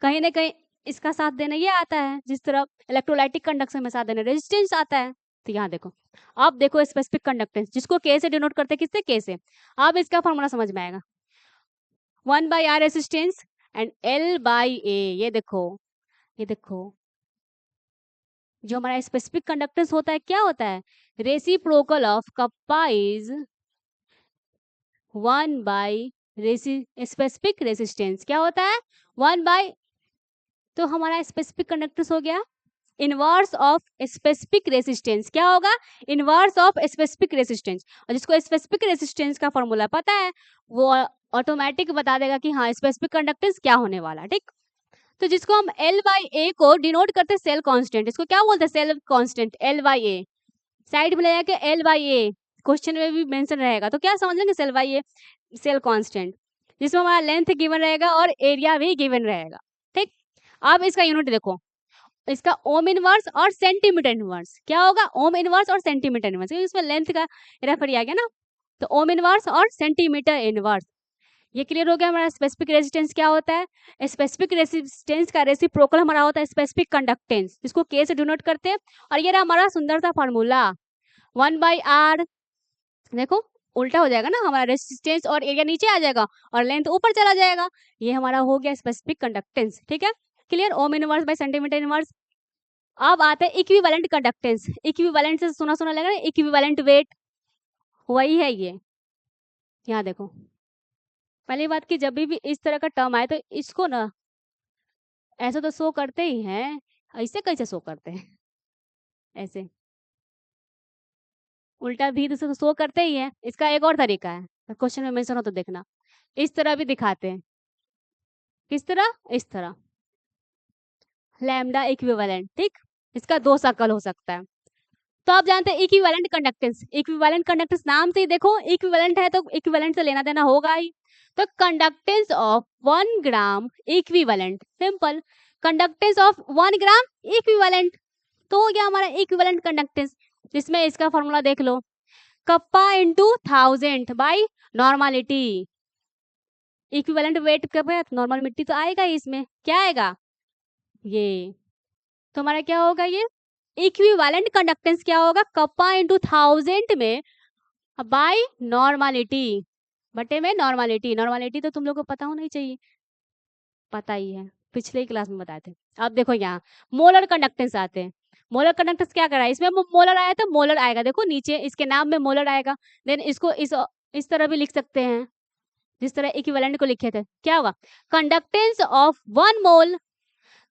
कहीं ना कहीं इसका साथ देना ये आता है, जिस तरह इलेक्ट्रोलाइटिक कंडक्शन में साथ देना रेजिस्टेंस आता है। तो यहाँ देखो, अब देखो स्पेसिफिक कंडक्टेंस, जिसको के से डिनोट करते हैं, किससे, के से। अब इसका फॉर्मूला समझ में आएगा, 1/r रेजिस्टेंस एंड L/A। ये देखो, ये देखो, जो हमारा स्पेसिफिक कंडक्टेंस होता है क्या होता है, reciprocal of kappa is 1 specific resistance. क्या होता है, 1 तो हमारा स्पेसिफिक कंडक्टेंस हो गया इनवर्स ऑफ स्पेसिफिक रेजिस्टेंस। क्या होगा, इनवर्स ऑफ स्पेसिफिक रेजिस्टेंस। और जिसको स्पेसिफिक रेजिस्टेंस का फॉर्मूला पता है, वो ऑटोमेटिक बता देगा कि हाँ स्पेसिफिक कंडक्टेंस क्या होने वाला। ठीक, तो जिसको हम L/A को डिनोट करते हैं सेल कांस्टेंट, इसको क्या बोलते हैं, सेल कांस्टेंट, L/A। साइड में ले जाके L/A, क्वेश्चन में भी मेंशन रहेगा, तो क्या समझ लेंगे, सेल/A, सेल कांस्टेंट, जिसमें हमारा लेंथ गिवन रहेगा और एरिया भी गिवन रहेगा। ठीक, अब इसका यूनिट देखो, इसका ओम इनवर्स और सेंटीमीटर इनवर्स। क्या होगा, ओम इनवर्स और सेंटीमीटर इनवर्स, इसमें लेंथ का रेफर आ गया ना, तो ओम इनवर्स और सेंटीमीटर इनवर्स। ये क्लियर हो गया हमारा स्पेसिफिक रेजिस्टेंस क्या होता है। स्पेसिफिक रेजिस्टेंस का रेसिप्रोकल हमारा होता है स्पेसिफिक कंडक्टेंस, जिसको के से डिनोट करते हैं। और ये रहा हमारा सुंदर सा फॉर्मूला, 1/r। देखो उल्टा हो जाएगा ना, हमारा रेजिस्टेंस और एरिया नीचे आ जाएगा और लेंथ ऊपर चला जाएगा, ये हमारा हो गया स्पेसिफिक कंडक्टेंस। ठीक है, clear, ohm inverse by centimetre inverse. अब आते हैं इक्विवेलेंट कंडक्टेंस। इक्विवेलेंट से सुना सुना लग रहा है, इक्विवेलेंट वेट, वही है ये। यहाँ देखो, पहली बात कि जब भी इस तरह का टर्म आए तो इसको ना ऐसा तो शो करते ही हैं, ऐसे कैसे शो करते हैं, ऐसे उल्टा भी तो शो करते ही हैं। इसका एक और तरीका है, क्वेश्चन में मेंशन हो तो देखना, इस तरह भी दिखाते हैं। किस तरह, इस तरह, लैम्डा इक्विवेलेंट। ठीक, इसका दो शक्ल हो सकता है। तो आप जानते हैं इक्विवेलेंट कंडक्टेंस, इक्विवेलेंट कंडक्टेंस नाम से ही देखो इक्विवेलेंट है, तो इक्विवेलेंट से लेना देना होगा ही। तो conductance of 1 gram equivalent, simple, conductance of 1 gram equivalent, तो हो गया हमारा इक्विवेलेंट कंडक्टेंस। जिसमें इसका फॉर्मूला देख लो, kappa into 1000 by normality, equivalent weight कब है, नॉर्मालिटी तो आएगा ही इसमें, क्या आएगा ये, तो हमारा क्या होगा ये इक्विवेलेंट कंडक्टेंस क्या होगा, कप्पा इंटू 1000 में बाय नॉर्मालिटी बटे में नॉर्मालिटी। नॉर्मालिटी तो तुम लोग को पता होना ही चाहिए, पता ही है, पिछले ही क्लास में बताए थे। अब देखो यहाँ मोलर कंडक्टेंस आते हैं। मोलर कंडक्टेंस क्या कर रहा है, इसमें मोलर आया तो मोलर आएगा, देखो नीचे इसके नाम में मोलर आएगा। देन इसको इस तरह भी लिख सकते हैं जिस तरह इक्विवेलेंट को लिखे थे। क्या होगा, कंडक्टेंस ऑफ 1 मोल,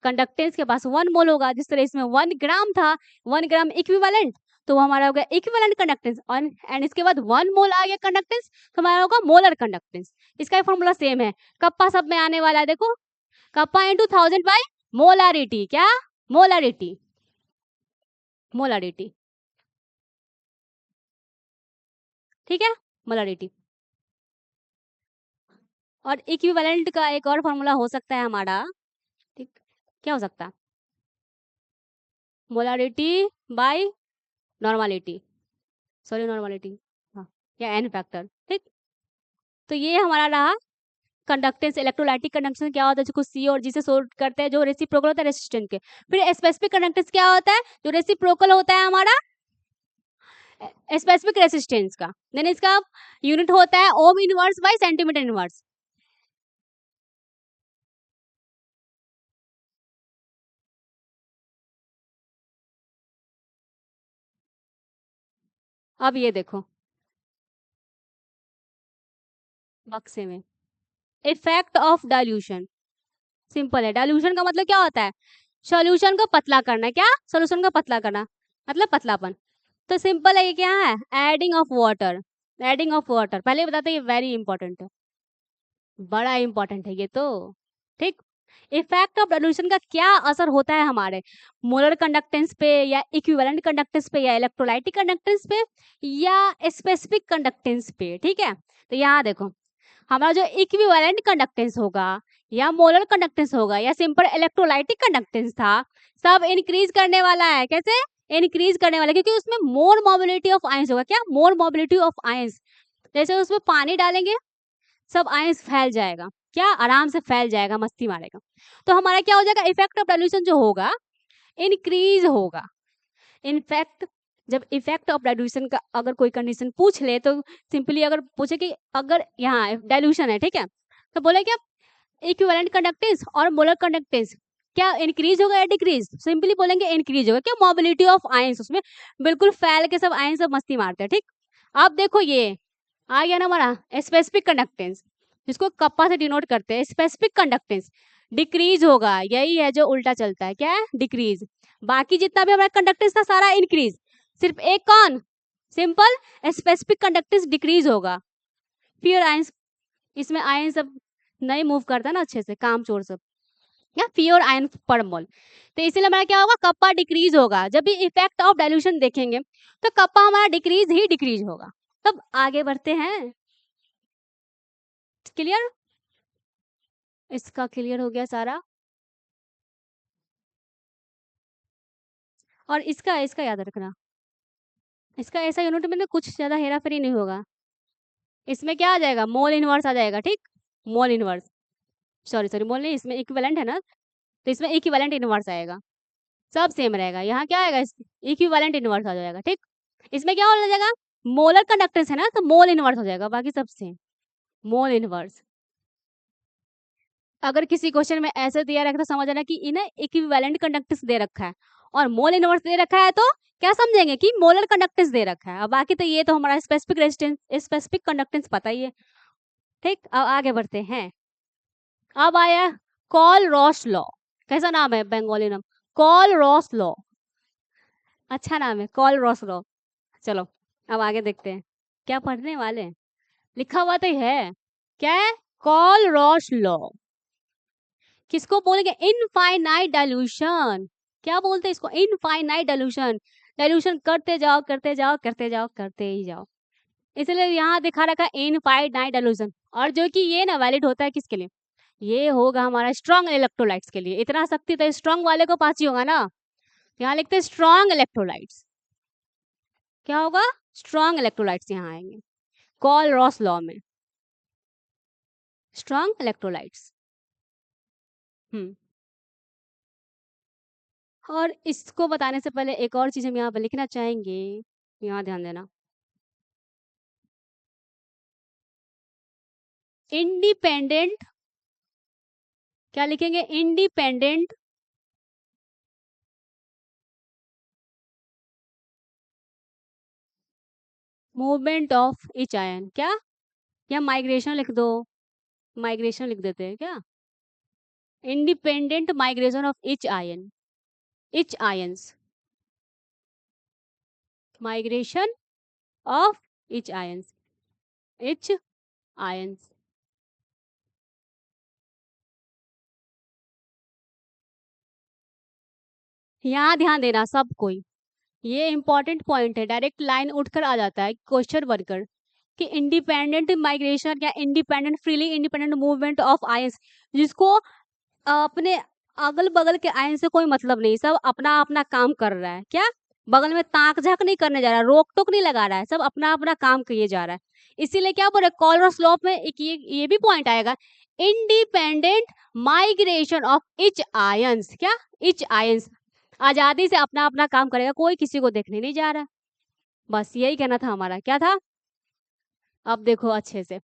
कंडक्टेंस के पास 1 मोल होगा, जिस तरह इसमें 1 ग्राम था, 1 ग्राम इक्विवेलेंट, तो वो हमारा हो गया इक्विवेलेंट कंडक्टेंस। और एंड इसके बाद 1 मोल आ गया कंडक्टेंस, तो हमारा होगा मोलर कंडक्टेंस। इसका फॉर्मूला सेम है, कप्पा सब में आने वाला है, देखो कप्पा इंटू 1000 बाय मोलारिटी, क्या मोलारिटी, मोलारिटी, ठीक है, मोलारिटी। और इक्विवेलेंट का एक और फॉर्मूला हो सकता है हमारा, ठीक, क्या हो सकता है, molarity by normality, sorry normality, हाँ, या एन फैक्टर, ठीक। तो ये हमारा रहा कंडक्टेंस। इलेक्ट्रोलाइटिक कंडक्टेंस क्या होता है, जो सी और जी से सोल्व करते हैं, जो रेसिप्रोकल होता है रेसिस्टेंट के। फिर स्पेसिफिक कंडक्टेंस क्या होता है, जो रेसिप्रोकल होता है हमारा स्पेसिफिक रेसिस्टेंस का। देन इसका यूनिट होता है ohm inverse by centimetre inverse. अब ये देखो बक्से में इफेक्ट ऑफ डाइल्यूशन, सिंपल है। डाइल्यूशन का मतलब क्या होता है, सॉल्यूशन को पतला करना, क्या सॉल्यूशन को पतला करना मतलब पतलापन। तो सिंपल है, ये क्या है, adding of water, adding of water. पहले बताते ये वेरी इंपॉर्टेंट है, बड़ा इंपॉर्टेंट है ये तो, ठीक। इफेक्ट ऑफ डाइल्यूशन का क्या असर होता है हमारे मोलर कंडक्टेंस पे, या इक्विवेलेंट कंडक्टेंस पे, या इलेक्ट्रोलाइटिक कंडक्टेंस पे, या स्पेसिफिक कंडक्टेंस पे, ठीक है। तो यहाँ देखो हमारा जो इक्विवेलेंट कंडक्टेंस होगा, या मोलर कंडक्टेंस होगा, या सिंपल इलेक्ट्रोलाइटिक कंडक्टेंस था, सब इंक्रीज करने वाला है। कैसे इंक्रीज करने वाला है, क्योंकि उसमें मोर मोबिलिटी ऑफ आयंस होगा, क्या मोर मोबिलिटी ऑफ आयंस। जैसे उसमें पानी डालेंगे सब आयंस फैल जाएगा, क्या आराम से फैल जाएगा, मस्ती मारेगा। तो हमारा क्या हो जाएगा, इफेक्ट ऑफ डाइल्यूशन जो होगा इंक्रीज होगा। इनफैक्ट जब इफेक्ट ऑफ डाइल्यूशन का अगर कोई कंडीशन पूछ ले, तो सिंपली अगर पूछे कि अगर यहाँ डाइल्यूशन है, ठीक है, तो बोले क्या इक्विवेलेंट कंडक्टेंस और मोलर कंडक्टेंस क्या इंक्रीज होगा या डिक्रीज, सिंपली बोलेंगे इंक्रीज होगा। क्या मोबिलिटी ऑफ आयंस, उसमें बिल्कुल फैल के सब आयंस सब मस्ती मारते हैं, ठीक। अब देखो ये आ गया ना हमारा स्पेसिफिक कंडक्टेंस, जिसको कप्पा से डिनोट करते हैं। स्पेसिफिक कंडक्टेंस डिक्रीज होगा, यही है जो उल्टा चलता है, क्या है डिक्रीज। बाकी जितना भी हमारा कंडक्टेंस था सारा इंक्रीज, सिर्फ एक कौन, सिंपल स्पेसिफिक कंडक्टेंस डिक्रीज होगा। फिर आयंस, इसमें आयन सब नहीं मूव करता ना अच्छे से, काम चोर सब, या प्योर आयन पर मोल। तो इसीलिए हमारा क्या होगा, कप्पा डिक्रीज होगा। जब भी इफेक्ट ऑफ डाइल्यूशन देखेंगे तो कप्पा हमारा डिक्रीज ही डिक्रीज होगा। तब आगे बढ़ते हैं, क्लियर, इसका क्लियर हो गया सारा। और इसका इसका याद रखना, इसका ऐसा यूनिट में कुछ ज्यादा हेरा फेरी नहीं होगा। इसमें क्या आ जाएगा, मोल इनवर्स आ जाएगा, ठीक, मोल इनवर्स, सॉरी सॉरी मोल नहीं, इसमें इक्विवेलेंट है ना, तो इसमें इक्विवेलेंट इनवर्स आएगा, सब सेम रहेगा। यहाँ क्या आएगा, इक्विवेलेंट इनवर्स आ जाएगा, ठीक। इसमें क्या हो जाएगा, मोलर कंडक्टेंस है ना, तो मोल इनवर्स हो जाएगा, बाकी सब सेम, मोल इनवर्स। अगर किसी क्वेश्चन में ऐसे दिया रखा तो समझ आना कि इन्हें इक्विवेलेंट कंडक्टेंस दे रखा है और मोल इनवर्स दे रखा है, तो क्या समझेंगे कि मोलर कंडक्टेंस दे रखा है। और बाकी तो ये तो हमारा स्पेसिफिक रेजिस्टेंस, स्पेसिफिक कंडक्टेंस पता ही है, ठीक। अब आगे बढ़ते हैं। अब आया कॉल रॉस लॉ, कैसा नाम है बंगाली नाम, कॉल रॉस लॉ, अच्छा नाम है कॉल रॉस लॉ। चलो अब आगे देखते हैं क्या पढ़ने वाले हैं, लिखा हुआ तो है, क्या है कॉल रॉस लॉ। किसको बोलेंगे, इनफाइनाइट डाइल्यूशन, क्या बोलते हैं इसको, इनफाइनाइट डाइल्यूशन। डाइल्यूशन करते जाओ करते जाओ करते जाओ करते ही जाओ, इसलिए यहाँ दिखा रखा है इनफाइनाइट डाइल्यूशन। और जो कि ये ना वैलिड होता है किसके लिए, ये होगा हमारा स्ट्रॉन्ग इलेक्ट्रोलाइट्स के लिए। इतना शक्ति तो स्ट्रॉन्ग वाले को पास ही होगा ना, यहाँ लिखते हैं स्ट्रॉन्ग इलेक्ट्रोलाइट्स, क्या होगा स्ट्रॉन्ग इलेक्ट्रोलाइट्स यहाँ आएंगे कॉल रॉस लॉ में। Strong electrolytes. और इसको बताने से पहले एक और चीज हम यहाँ पर लिखना चाहेंगे, यहाँ ध्यान देना। इंडिपेंडेंट, क्या लिखेंगे? Independent movement of each ion, क्या? या माइग्रेशन लिख दो, माइग्रेशन लिख देते हैं क्या? Independent migration of each ion, each ions, migration of each ions, each ions. यहाँ ध्यान देना सब कोई, ये इंपॉर्टेंट पॉइंट है, डायरेक्ट लाइन उठकर आ जाता है क्वेश्चन बनकर कि इंडिपेंडेंट माइग्रेशन या independent freely independent movement of ions, जिसको अपने अगल बगल के आयन से कोई मतलब नहीं, सब अपना अपना काम कर रहा है, क्या? बगल में ताक झाक नहीं करने जा रहा है, रोक टोक नहीं लगा रहा है, सब अपना अपना काम किए जा रहा है। इसीलिए क्या बोल रहे, कॉलरस लॉ में एक ये भी पॉइंट आएगा, independent migration of each ions, क्या? इच आयंस आजादी से अपना अपना काम करेगा, कोई किसी को देखने नहीं जा रहा। बस यही कहना था हमारा, क्या था? अब देखो अच्छे से,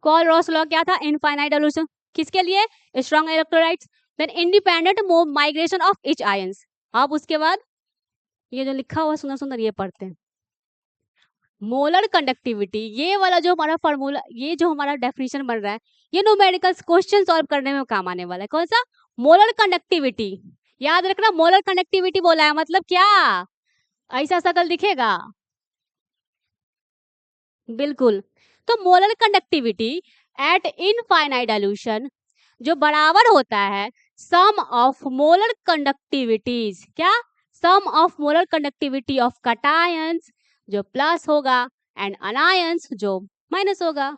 कॉलरस लॉ क्या था? इनफाइनाइट सॉल्यूशन, किसके लिए? Strong electrolytes, then independent migration of each ions. अब उसके बाद ये जो लिखा हुआ सुंदर सुंदर ये पढ़ते हैं, मोलर कंडक्टिविटी, ये वाला जो हमारा फॉर्मूला, ये जो हमारा डेफिनेशन बन रहा है, ये न्यूमेरिकल क्वेश्चन सॉल्व करने में काम आने वाला है। कौन सा? Molar conductivity. याद रखना, मोलर कंडक्टिविटी बोला है मतलब क्या? ऐसा शकल दिखेगा, बिल्कुल। तो molar conductivity at infinite dilution जो बराबर होता है सम ऑफ मोलर कंडक्टिविटीज, क्या? Sum of molar conductivity of cations जो प्लस होगा एंड अनायंस जो माइनस होगा।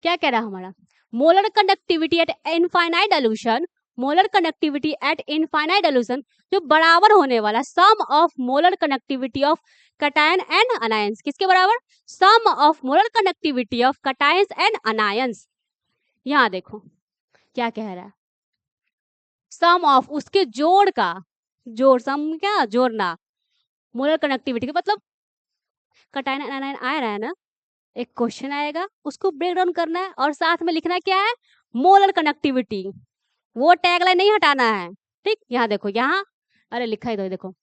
क्या कह रहा है हमारा? Molar conductivity at infinite dilution, molar conductivity at infinite dilution जो बराबर होने वाला sum of molar conductivity of cation and anions, किसके बराबर? Sum of molar conductivity of cations and anions. यहाँ देखो क्या कह रहा है, सम ऑफ उसके जोड़ का, जोड़, सम क्या? जोड़ना, मोलर कनेक्टिविटी का मतलब कटायन एनायन आ रहा है ना, एक क्वेश्चन आएगा उसको ब्रेक डाउन करना है और साथ में लिखना क्या है? मोलर कनेक्टिविटी, वो टैगलाइन नहीं हटाना है, ठीक? यहाँ देखो, यहाँ अरे लिखा ही तो देखो,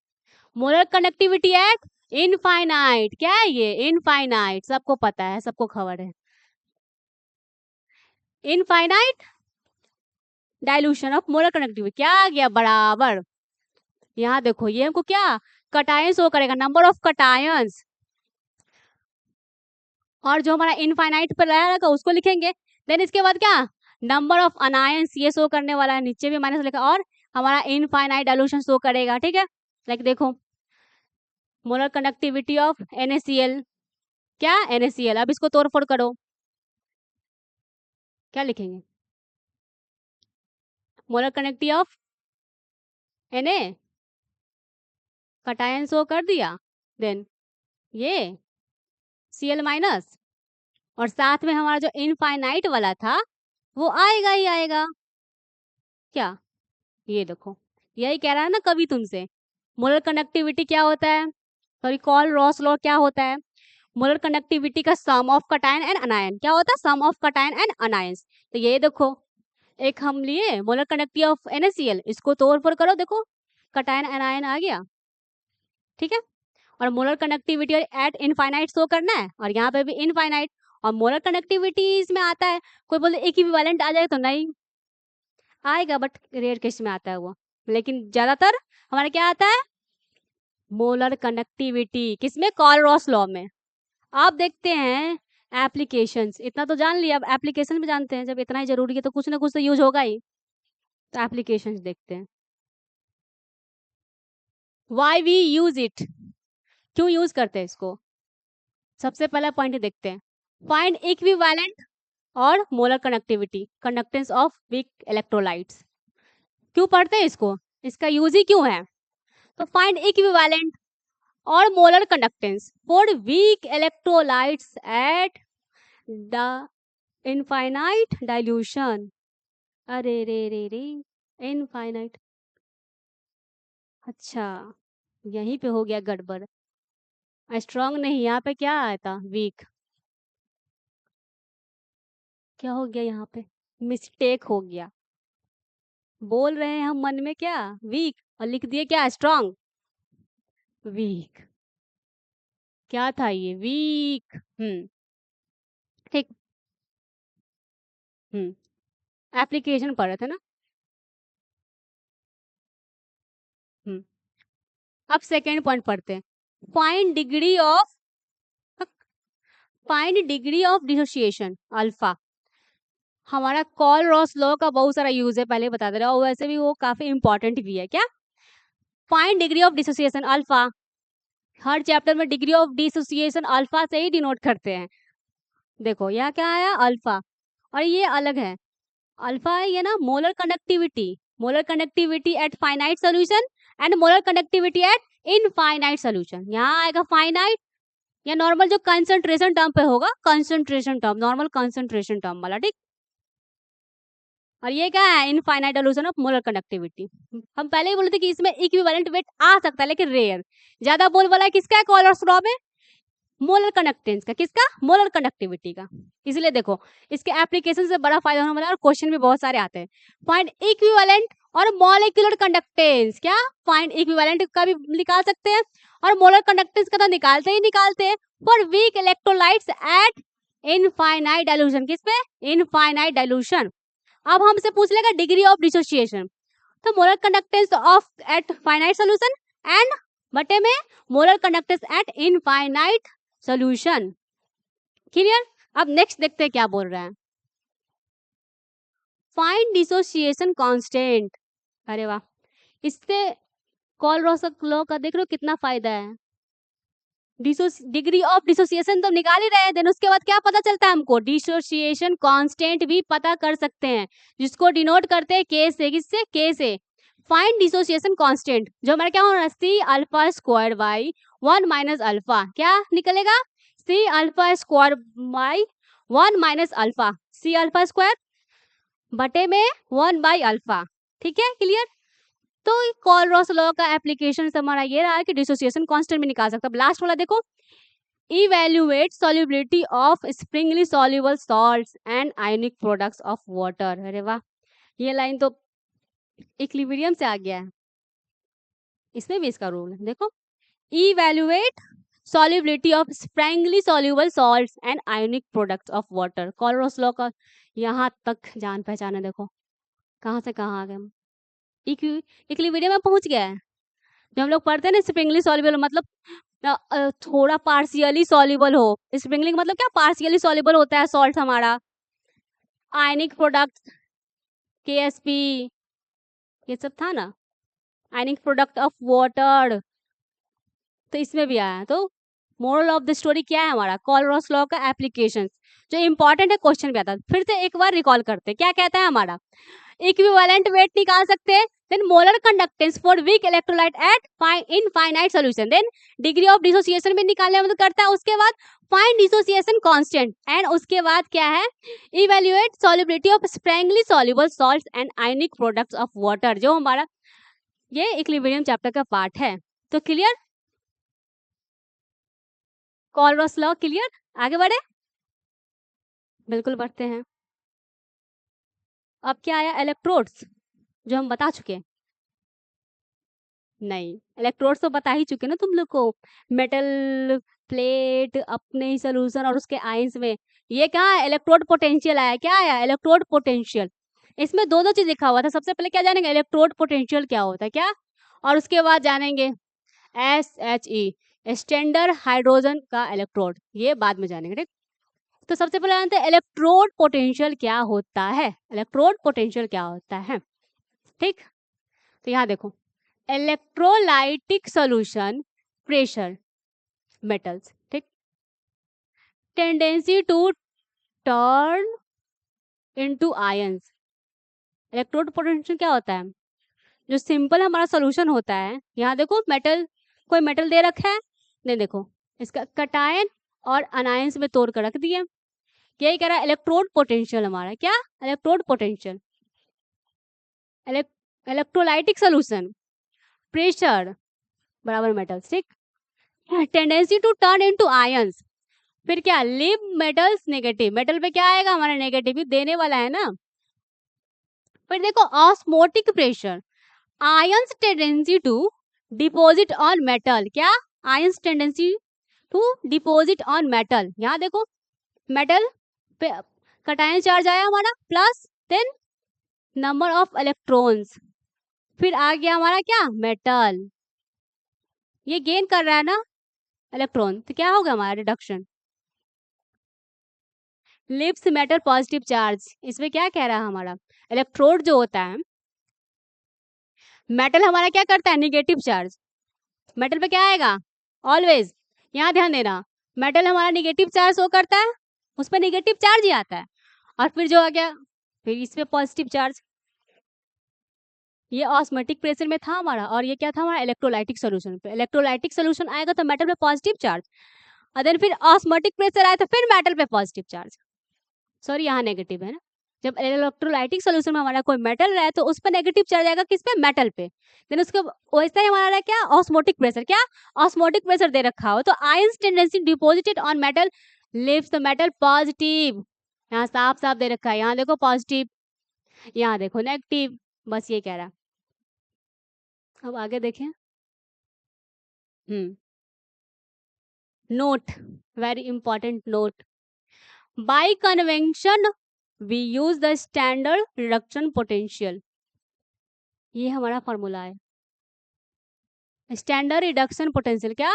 मोलर कनेक्टिविटी एट इनफाइनाइट, क्या है ये? इनफाइनाइट, सबको पता है, सबको खबर है, infinite dilution of molar connectivity क्या आ गया? बराबर। यहाँ देखो ये हमको क्या कटायंस शो करेगा, नंबर ऑफ कटायंस, और जो हमारा इनफाइनाइट पर रहेगा उसको लिखेंगे। देन इसके बाद क्या? नंबर ऑफ अनायंस ये शो करने वाला है, नीचे भी माइनस लिखा, और हमारा इनफाइनाइट डाइल्यूशन शो करेगा, ठीक है? लाइक देखो मोलर कंडक्टिविटी ऑफ NaCl, क्या? NaCl। अब इसको तोड़ फोड़ करो, क्या लिखेंगे? Molar conductivity of Na, cation show कर दिया, देन ये Cl माइनस, और साथ में हमारा जो इनफाइनाइट वाला था वो आएगा ही आएगा, क्या? ये देखो यही कह रहा है ना कभी तुमसे, मोलर कंडक्टिविटी क्या होता है, सॉरी कॉलरस लॉ क्या होता है? मोलर कंडक्टिविटी का सम ऑफ कटायन एंड अनायन, क्या होता है? Sum of cation and anions. तो ये देखो एक हम लिए मोलर कंडक्टिविटी ऑफ NaCl, इसको तोड़ फोड़ करो, देखो कटायन अनायन आ गया, ठीक है? और molar conductivity at infinite show करना है, और यहाँ पे भी इनफाइनाइट, और मोलर कंडक्टिविटीज में आता है, कोई बोले इक्विवेलेंट आ जाए तो नहीं आएगा, बट रेयर केस में आता है वो, लेकिन ज्यादातर हमारा क्या आता है? मोलर कंडक्टिविटी, किसमें? कॉलरस लॉ में। आप देखते हैं एप्लीकेशंस, इतना तो जान लिया, अब एप्लीकेशन भी जानते हैं, जब इतना ही जरूरी है तो कुछ ना कुछ तो यूज होगा ही, तो एप्लीकेशंस देखते हैं। वाई वी यूज इट, क्यों यूज करते हैं इसको? सबसे पहला पॉइंट देखते हैं, फाइंड इक्विवेलेंट और molar connectivity, conductance of weak electrolytes. क्यों पढ़ते हैं इसको? इसका यूज ही क्यों है? तो फाइंड इक्विवेलेंट और molar conductance for weak electrolytes at the infinite dilution, अरे रे रे रे, इनफाइनाइट, अच्छा यहीं पे हो गया गड़बड़। स्ट्रांग नहीं, यहाँ पे क्या आया था, वीक। क्या हो गया यहाँ पे, मिस्टेक हो गया। बोल रहे हैं हम मन में क्या, वीक, और लिख दिए क्या, स्ट्रांग। वीक, क्या था ये, वीक। ठीक। एप्लीकेशन पढ़ रहे थे ना। हम्म अब सेकेंड पॉइंट पढ़ते हैं। Find degree of, find degree of dissociation alpha. हमारा कॉल रॉस लॉ का बहुत सारा यूज है, पहले बता दे रहा हूँ, वैसे भी वो काफी इंपॉर्टेंट भी है। क्या, find degree of dissociation alpha. Her chapter में डिग्री ऑफ डिसोसिएशन अल्फा से ही डिनोट करते हैं। देखो यहाँ क्या आया, अल्फा, और ये अलग है। अल्फा है ये ना, molar conductivity eight finite solution and molar conductivity at infinite solution. यहाँ आएगा फाइनाइट, या नॉर्मल जो कंसंट्रेशन टर्म पे होगा, concentration term, normal concentration term वाला, ठीक। और ये क्या है, infinite solution of molar conductivity. हम पहले ही बोले थे कि इसमें इक्विवेलेंट वेट आ सकता है लेकिन रेयर। ज्यादा बोल वाला है किसका है, कॉलर्स लॉ में, मोलर कंडक्टेंस का, किसका, मोलर कंडक्टिविटी का। इसलिए देखो इसके एप्लीकेशन से बड़ा फायदा होने वाला है, और क्वेश्चन भी बहुत सारे आते हैं। फाइंड इक्विवेलेंट और मॉलिक्यूलर कंडक्टेंस, क्या, फाइंड इक्विवेलेंट का भी निकाल सकते हैं और मोलर कंडक्टेंस का तो निकालते ही निकालते हैं। For weak electrolytes at infinite dilution, किस पे, इनफाइनाइट डाइल्यूशन। अब हमसे पूछ लेगा डिग्री ऑफ डिसोसिएशन, तो molar conductance of at finite solution and बटे में molar conductance at infinite solution. Clear. अब नेक्स्ट देखते हैं क्या बोल रहा है, फाइंड डिसोसिएशन कांस्टेंट। अरे वाह, इससे कॉल रॉस लॉ का देख रहे हो कितना फायदा है। डिग्री ऑफ डिसोसिएशन तो निकाल ही रहे हैं, देन उसके बाद क्या पता चलता है हमको, डिसोसिएशन कांस्टेंट भी पता कर सकते हैं, जिसको डिनोट करते हैं के से, किससे, के से। फाइंड डिसोसिएशन कांस्टेंट, जो हमारा क्या होना, c alpha square by 1 minus alpha, क्या निकलेगा, c alpha square by 1 minus alpha, c alpha square बटे में 1 बाई अल्फा। ठीक है, क्लियर। तो कॉल रॉस लॉ का एप्लीकेशन हमारा ये रहा है कि डिसोसिएशन कांस्टेंट में निकाल सकता है। लास्ट वाला देखो, evaluate solubility of Sprüngli soluble salts and ionic products of water. अरे वाह, ये लाइन तो इक्विलिब्रियम से आ गया है, इसमें भी इसका रूल है। देखो, evaluate solubility of Sprüngli soluble salts and ionic products of water. Call Ross law का यहाँ तक जान पहचान है, देखो कहाँ से कहाँ आ गए हम, इक्विलिब्रियम में पहुंच गया है। जब हम लोग पढ़ते हैं ना स्प्रिंगली सॉल्युबल मतलब थोड़ा पार्शियली सॉल्युबल हो, स्प्रिंगली मतलब क्या, पार्शियली सॉल्युबल होता है सॉल्ट हमारा। आयनिक प्रोडक्ट, केएसपी, ये सब था ना, आयनिक प्रोडक्ट ऑफ वाटर, तो इसमें भी आया। तो मोरल ऑफ द स्टोरी क्या है हमारा, कॉल रॉस लॉ का एप्लीकेशन जो इंपॉर्टेंट है, क्वेश्चन भी आता है। फिर से एक बार रिकॉल करते हैं, क्या कहता है हमारा, इक्विवेलेंट वेट निकाल सकते हैं, then molar conductance for weak electrolyte at infinite solution, then degree of dissociation भी निकालने में मदद करता है। उसके बाद फाइंड डिसोसिएशन कांस्टेंट, एंड उसके बाद क्या है, evaluate solubility of Sprüngli soluble salts and ionic products of water, जो हमारा ये इक्विलिब्रियम चैप्टर का पार्ट है। तो clear, call Ross law clear. आगे बढ़े, बिल्कुल बढ़ते हैं। अब क्या आया, इलेक्ट्रोड्स, जो हम बता चुके हैं। नहीं, इलेक्ट्रोड्स तो बता ही चुके ना तुम लोग को, मेटल प्लेट अपने ही सोल्यूशन और उसके आयंस में। ये क्या है, इलेक्ट्रोड पोटेंशियल आया, क्या आया, इलेक्ट्रोड पोटेंशियल। इसमें दो दो चीज लिखा हुआ था, सबसे पहले क्या जानेंगे, इलेक्ट्रोड पोटेंशियल क्या होता है, क्या, और उसके बाद जानेंगे SHE, स्टैंडर्ड हाइड्रोजन का इलेक्ट्रोड, ये बाद में जानेंगे, ठीक। तो सबसे पहले जानते हैं इलेक्ट्रोड पोटेंशियल क्या होता है, इलेक्ट्रोड पोटेंशियल क्या होता है, ठीक। तो यहाँ देखो, इलेक्ट्रोलाइटिक सॉल्यूशन प्रेशर मेटल्स, ठीक, tendency to turn into ions. Electrode potential क्या होता है, जो सिंपल हमारा सॉल्यूशन होता है, यहाँ देखो मेटल, कोई मेटल दे रखा है, नहीं देखो इसका कटायन और अनायंस में तोड़ कर रख दिए, यही कह रहा है इलेक्ट्रोड पोटेंशियल हमारा, क्या electrode potential, electrolytic solution, pressure बराबर मेटल्स, ठीक, tendency to turn into ions, फिर क्या लिव मेटल्स नेगेटिव, मेटल पे क्या आएगा हमारा नेगेटिव ही देने वाला है ना। फिर देखो osmotic pressure, ions tendency to deposit on metal, क्या ions tendency to deposit on metal, यहाँ देखो मेटल पे कटायन चार्ज आया हमारा plus, then number of electrons, फिर आ गया हमारा क्या मेटल, ये गेन कर रहा है ना इलेक्ट्रॉन, तो क्या होगा हमारा reduction, leaves metal positive charge, इसमें क्या कह रहा है हमारा इलेक्ट्रोड जो होता है, मेटल हमारा क्या करता है नेगेटिव चार्ज, मेटल पे क्या आएगा ऑलवेज, यहाँ ध्यान देना, मेटल हमारा नेगेटिव चार्ज शो करता है, उस पर नेगेटिव चार्ज ही आता है, और फिर जो आ गया फिर इस पे पॉजिटिव चार्ज, ये ऑस्मोटिक प्रेशर में था हमारा, और ये क्या था हमारा इलेक्ट्रोलाइटिक सोल्यूशन पे, इलेक्ट्रोलाइटिक सोल्यूशन आएगा तो मेटल पे पॉजिटिव चार्ज, और देन फिर ऑस्मोटिक प्रेशर आया तो फिर मेटल पे पॉजिटिव चार्ज, सॉरी यहाँ नेगेटिव है ना, जब इलेक्ट्रोलाइटिक सोल्यूशन में हमारा कोई मेटल रहा है तो उस पर नेगेटिव चार्ज आएगा किस पे मेटल पे, देन उसके वैसे ही हमारा क्या ऑस्मोटिक प्रेशर, क्या ऑस्मोटिक प्रेशर दे रखा हो तो ions tendency deposited on metal leaves the metal positive, यहाँ साफ साफ दे रखा है, यहाँ देखो पॉजिटिव, यहाँ देखो नेगेटिव, बस ये कह रहा है। अब आगे देखें, note, very important note, by convention we use the standard reduction potential, ये हमारा फॉर्मूला है, स्टैंडर्ड रिडक्शन पोटेंशियल, क्या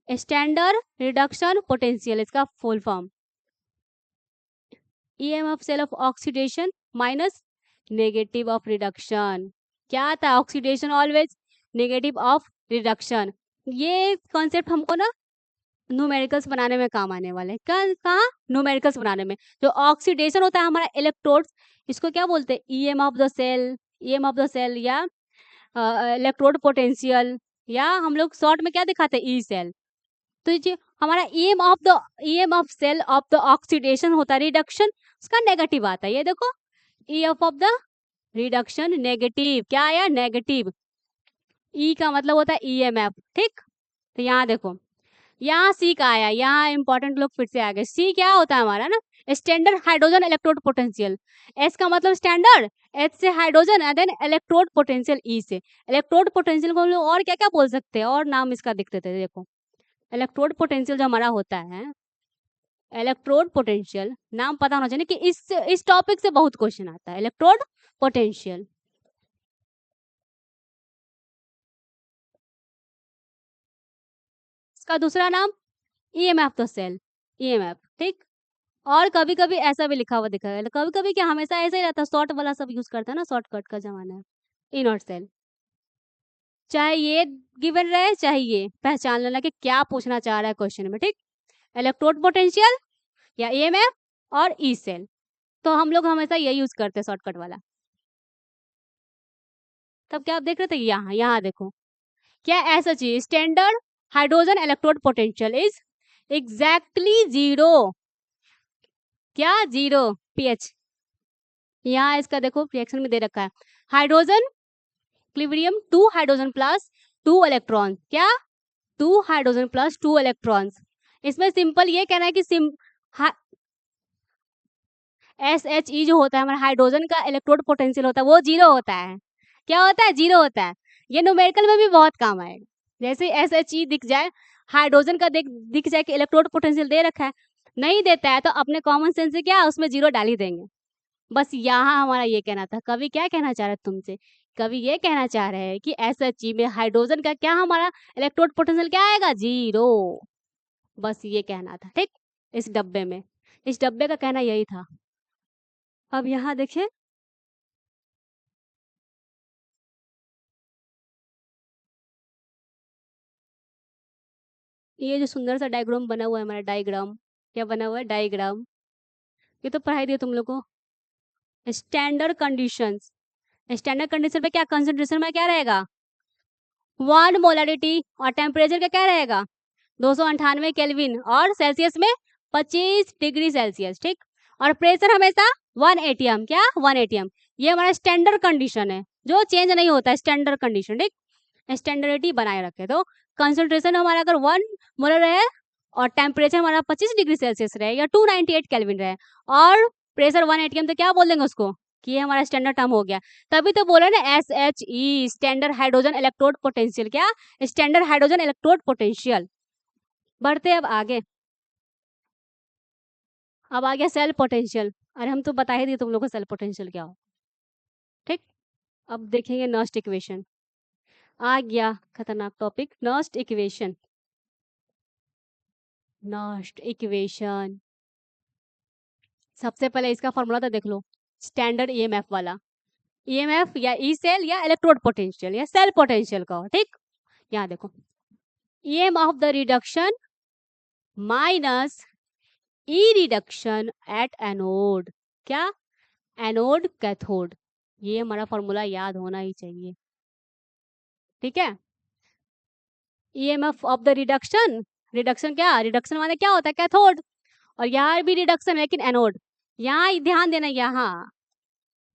स्टैंडर्ड रिडक्शन पोटेंशियल, इसका full form EMF cell of oxidation minus negative of reduction, क्या आता है oxidation always negative of reduction, ये concept हमको ना न्यूमेरिकल्स बनाने में काम आने वाले हैं, कहाँ न्यूमेरिकल्स बनाने में, जो ऑक्सीडेशन होता है हमारा इलेक्ट्रोड्स, इसको क्या बोलते हैं EM of the cell, EM of the cell या इलेक्ट्रोड पोटेंशियल, या हम लोग शॉर्ट में क्या दिखाते हैं ई सेल, तो ये हमारा EM of cell of the oxidation होता है रिडक्शन, उसका नेगेटिव आता है, ये देखो EF of the reduction negative, क्या आया नेगेटिव, ई का मतलब होता है ईएमएफ, ठीक, तो यहाँ देखो यहाँ सी का आया, यहाँ इंपॉर्टेंट लोग फिर से आ गए, सी क्या होता है हमारा ना standard hydrogen electrode potential, S का मतलब स्टैंडर्ड, एच से hydrogen and then electrode potential E से, इलेक्ट्रोड पोटेंशियल को हम लोग और क्या क्या बोल सकते हैं, और नाम इसका दिखते थे देखो, इलेक्ट्रोड पोटेंशियल जो हमारा होता है, इलेक्ट्रोड पोटेंशियल नाम पता होना चाहिए कि इस टॉपिक से बहुत क्वेश्चन आता है, इलेक्ट्रोड पोटेंशियल, इसका दूसरा नाम ईएमएफ तो सेल, ईएमएफ, ठीक, और कभी कभी ऐसा भी लिखा हुआ दिखा है, कभी कभी क्या हमेशा ऐसा ही रहता है, शॉर्ट वाला सब यूज करता है ना, शॉर्टकट का जमाना है, इन और सेल, चाहे ये गिवन रहे चाहे ये, पहचान लेना कि क्या पूछना चाह रहा है क्वेश्चन में, ठीक, इलेक्ट्रोड पोटेंशियल या ईएमएफ और ई सेल, तो हम लोग हमेशा यही यूज करते हैं शॉर्टकट वाला। तब क्या आप देख रहे थे, यहाँ यहाँ देखो क्या ऐसा चीज standard hydrogen electrode potential is exactly zero, क्या जीरो पीएच, यहाँ इसका देखो रिएक्शन में दे रखा है hydrogen equilibrium 2 hydrogen plus 2 electron, क्या 2 हाइड्रोजन प्लस 2 इलेक्ट्रॉन्स, इसमें सिंपल ये कहना है कि SHE जो होता है हमारा हाइड्रोजन का इलेक्ट्रोड पोटेंशियल होता है वो जीरो होता है, क्या होता है जीरो होता है, ये न्यूमेरिकल में भी बहुत काम आएगा, जैसे SHE दिख जाए हाइड्रोजन का दिख जाए कि इलेक्ट्रोड पोटेंशियल दे रखा है, नहीं देता है तो अपने कॉमन सेंस से क्या उसमें जीरो डाल ही देंगे, बस यहाँ हमारा ये कहना था, कवि क्या कहना चाह रहे हैं तुमसे, कवि ये कहना चाह रहे हैं कि SHE में हाइड्रोजन का क्या हमारा इलेक्ट्रोड पोटेंशियल क्या आएगा जीरो, बस ये कहना था, ठीक, इस डब्बे में, इस डब्बे का कहना यही था। अब यहाँ देखिए ये जो सुंदर सा डायग्राम बना हुआ है हमारा, डायग्राम क्या बना हुआ है डायग्राम, ये तो पढ़ाई दिया तुम लोग को, स्टैंडर्ड कंडीशंस, स्टैंडर्ड कंडीशन पे क्या कंसंट्रेशन में क्या रहेगा 1 मोलरिटी, और टेम्परेचर का क्या रहेगा 298 केल्विन, और सेल्सियस में 25 डिग्री सेल्सियस, ठीक। और प्रेशर हमेशा 1 एटीएम, क्या 1 एटीएम, ये हमारा स्टैंडर्ड कंडीशन है जो चेंज नहीं होता है, स्टैंडर्ड कंडीशन, ठीक। स्टैंडर्डिटी बनाए रखे। तो कंसंट्रेशन हमारा अगर 1 मोलर है और टेम्परेचर हमारा 25 डिग्री सेल्सियस रहे या 298 केल्विन रहे और प्रेशर 1 एटीएम, तो क्या बोल देंगे उसको कि ये हमारा स्टैंडर्ड टर्म हो गया। तभी तो बोले ना SHE, standard hydrogen electrode potential, क्या स्टैंडर्ड हाइड्रोजन इलेक्ट्रोड पोटेंशियल। बढ़ते अब आगे। अब आ गया सेल पोटेंशियल। अरे हम तो बता ही दिए तुम लोग को सेल पोटेंशियल क्या हो, ठीक। अब देखेंगे नर्स्ट इक्वेशन। आ गया खतरनाक topic, Nernst equation. Nernst equation, सबसे पहले इसका फॉर्मूला तो देख लो, स्टैंडर्ड ईएमएफ वाला। ईएमएफ या ई सेल या इलेक्ट्रोड पोटेंशियल या सेल पोटेंशियल का हो, ठीक। यहाँ देखो, EM of the reduction minus E reduction at anode, क्या एनोड कैथोड, ये हमारा फॉर्मूला याद होना ही चाहिए, ठीक है। EMF of the reduction, reduction क्या, रिडक्शन माने क्या होता है, कैथोड। और यहाँ भी रिडक्शन है लेकिन एनोड। यहाँ ध्यान देना, यहाँ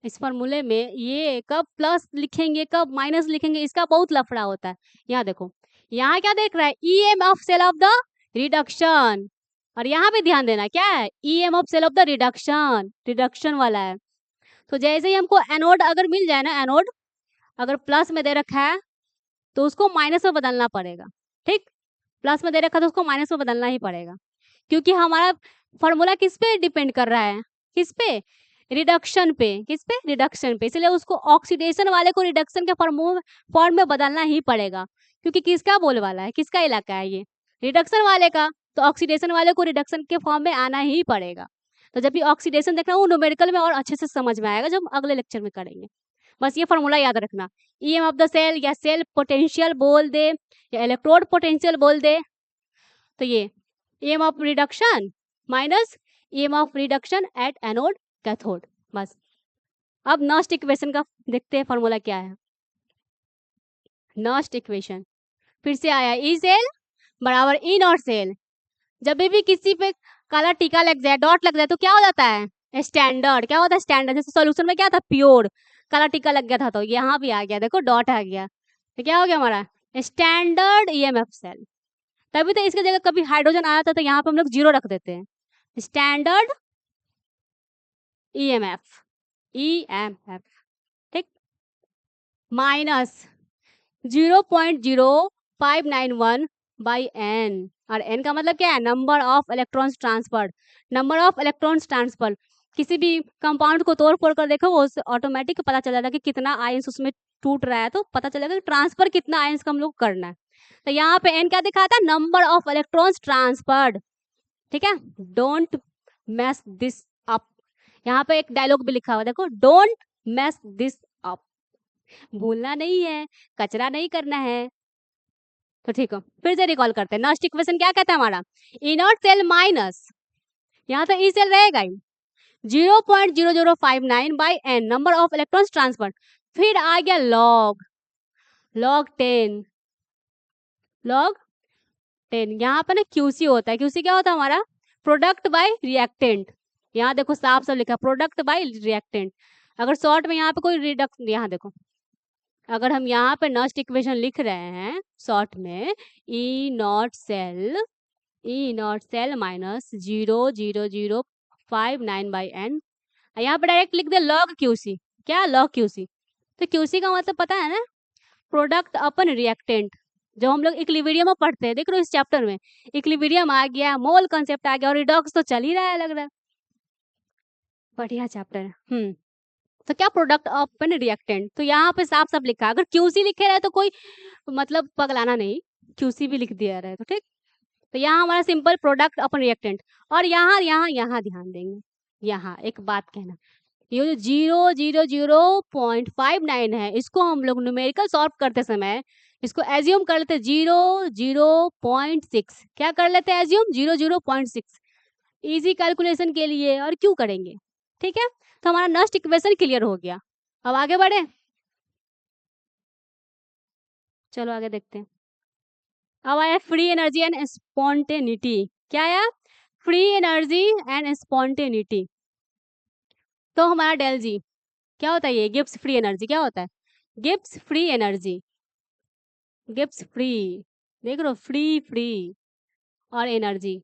इस फॉर्मूले में ये कब प्लस लिखेंगे कब माइनस लिखेंगे, इसका बहुत लफड़ा होता है। यहाँ देखो, यहाँ क्या देख रहा है, EM of cell of the reduction, और यहाँ पे ध्यान देना क्या है, EM of cell of the reduction, reduction वाला है। तो जैसे ही हमको एनोड अगर मिल जाए ना, एनोड अगर प्लस में दे रखा है तो उसको माइनस में बदलना पड़ेगा, ठीक। प्लस में दे रखा तो उसको माइनस में बदलना ही पड़ेगा, क्योंकि हमारा फॉर्मूला किस पे डिपेंड कर रहा है, किस पे, रिडक्शन पे, किस पे, रिडक्शन पे। इसलिए उसको ऑक्सीडेशन वाले को रिडक्शन के फॉर्म में बदलना ही पड़ेगा, क्योंकि किसका बोल वाला है, किसका इलाका है ये, रिडक्शन वाले का। तो ऑक्सीडेशन वाले को रिडक्शन के फॉर्म में आना ही पड़ेगा। तो जब भी ऑक्सीडेशन देखना वो न्यूमेरिकल में और अच्छे से समझ में आएगा, जब हम अगले लेक्चर में करेंगे। बस ये फॉर्मूला याद रखना, ईएम ऑफ द सेल या सेल पोटेंशियल बोल दे या इलेक्ट्रोड पोटेंशियल बोल दे, तो ये EM of reduction minus EM of reduction at anode cathode, बस। अब नर्स्ट इक्वेशन का देखते हैं फॉर्मूला क्या है। नर्स्ट इक्वेशन फिर से आया, ई सेल बराबर ई नॉट सेल। जब भी किसी पे काला टीका लग जाए, डॉट लग जाए, तो क्या हो जाता है, स्टैंडर्ड, क्या होता है स्टैंडर्ड। जैसे सॉल्यूशन में क्या था, प्योर, काला टीका लग गया था, तो यहाँ भी आ गया, देखो डॉट आ गया, तो क्या हो गया हमारा स्टैंडर्ड ईएमएफ सेल। तभी तो इसके जगह कभी हाइड्रोजन आया था तो यहाँ पे हम लोग 0 रख देते हैं, स्टैंडर्ड ईएमएफ, ईएमएफ, ठीक, माइनस 0.0591 बाई एन। और एन का मतलब क्या है, number of electrons transferred, number of electrons transfer. किसी भी कंपाउंड को तोड़ फोड़ कर देखो, उससे ऑटोमेटिक पता चल जाता है कि कितना आयंस उसमें टूट रहा है, तो पता चलेगा कि ट्रांसफर कितना आयंस का हम लोग करना है। तो यहाँ पे एन क्या दिखाता है, नंबर ऑफ इलेक्ट्रॉन्स ट्रांसफर्ड, ठीक है। डोंट मैस दिस अप, यहाँ पे एक डायलॉग भी लिखा हुआ देखो, डोंट मैस दिस अप, भूलना नहीं है, कचरा नहीं करना है। तो ठीक है, फिर से रिकॉल करते हैं। नर्स्ट इक्वेशन क्या कहता है हमारा, ई नॉट सेल माइनस, यहाँ तो ई सेल रहेगा ही, 0.0059 by n, number of electrons transfer. फिर आ गया लॉग, लॉग 10, लॉग 10। यहाँ पे ना क्यूसी होता है, क्यूसी क्या होता है हमारा, प्रोडक्ट बाय रिएक्टेंट। यहाँ देखो साफ साफ लिखा प्रोडक्ट बाय रिएक्टेंट। अगर शॉर्ट में यहाँ पे कोई रिडक्ट, यहाँ देखो, अगर हम यहाँ पे नर्स्ट इक्वेशन लिख रहे हैं शॉर्ट में, E naught cell, E naught cell minus 0.0059 by n, यहाँ पे डायरेक्ट लिख दे लॉग क्यूसी, क्या लॉग क्यूसी। तो क्यूसी का मतलब पता है ना, प्रोडक्ट अपन रिएक्टेंट। जब हम लोग इक्विलिब्रियम में पढ़ते हैं, देख रहे हो इस चैप्टर में इक्विलिब्रियम आ गया, मोल कंसेप्ट आ गया, और रिडॉक्स तो चल ही रहा है, लग रहा है बढ़िया चैप्टर है। तो क्या प्रोडक्ट ऑफ एन रिएक्टेंट, तो यहाँ पे साफ साफ लिखा है। अगर क्यूसी लिखे रहे तो कोई मतलब पगलाना नहीं, क्यूसी भी लिख दिया रहे तो ठीक। तो यहाँ हमारा simple product of n reactant. और यहाँ यहाँ यहाँ ध्यान देंगे, यहाँ एक बात कहना, ये जो 0.0059 है, इसको हम लोग न्यूमेरिकल सॉल्व करते समय इसको एज्यूम कर लेते 0.6, क्या कर लेते हैं एज्यूम 0.6, इजी कैलकुलेशन के लिए। और क्यों करेंगे, ठीक है। तो हमारा नर्स्ट इक्वेशन क्लियर हो गया। अब आगे बढ़े, चलो आगे देखते हैं। अब आया फ्री एनर्जी एंड स्पॉन्टेनिटी, क्या आया, फ्री एनर्जी एंड स्पॉन्टेनिटी। तो हमारा डेल जी क्या होता है, ये गिब्स फ्री एनर्जी क्या होता है, Gibbs free energy, Gibbs free, देख रहे हो, फ्री फ्री और एनर्जी।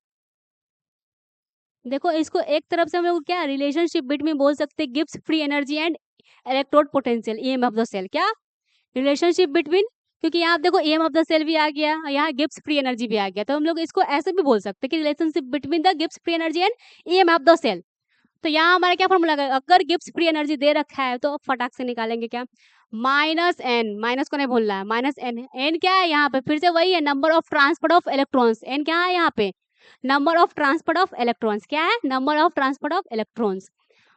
देखो इसको एक तरफ से हम लोग क्या रिलेशनशिप बिटवीन बोल सकते हैं, Gibbs free energy and electrode potential EM of the cell, क्या रिलेशनशिप बिटवीन, क्योंकि यहाँ आप देखो ईएम ऑफ द सेल भी आ गया, यहाँ गिब्स फ्री एनर्जी भी आ गया, तो हम लोग इसको ऐसे भी बोल सकते हैं कि relationship between the Gibbs free energy and EM of the cell. तो यहाँ हमारा क्या फॉर्मूला है, अगर गिब्स फ्री एनर्जी दे रखा है तो फटाक से निकालेंगे क्या, माइनस एन, माइनस को नहीं भूलना है, माइनस एन, एन क्या है यहाँ पे फिर से वही है, number of transport of electrons, n क्या है यहाँ पे, number of transport of electrons, क्या है, number of transport of electrons.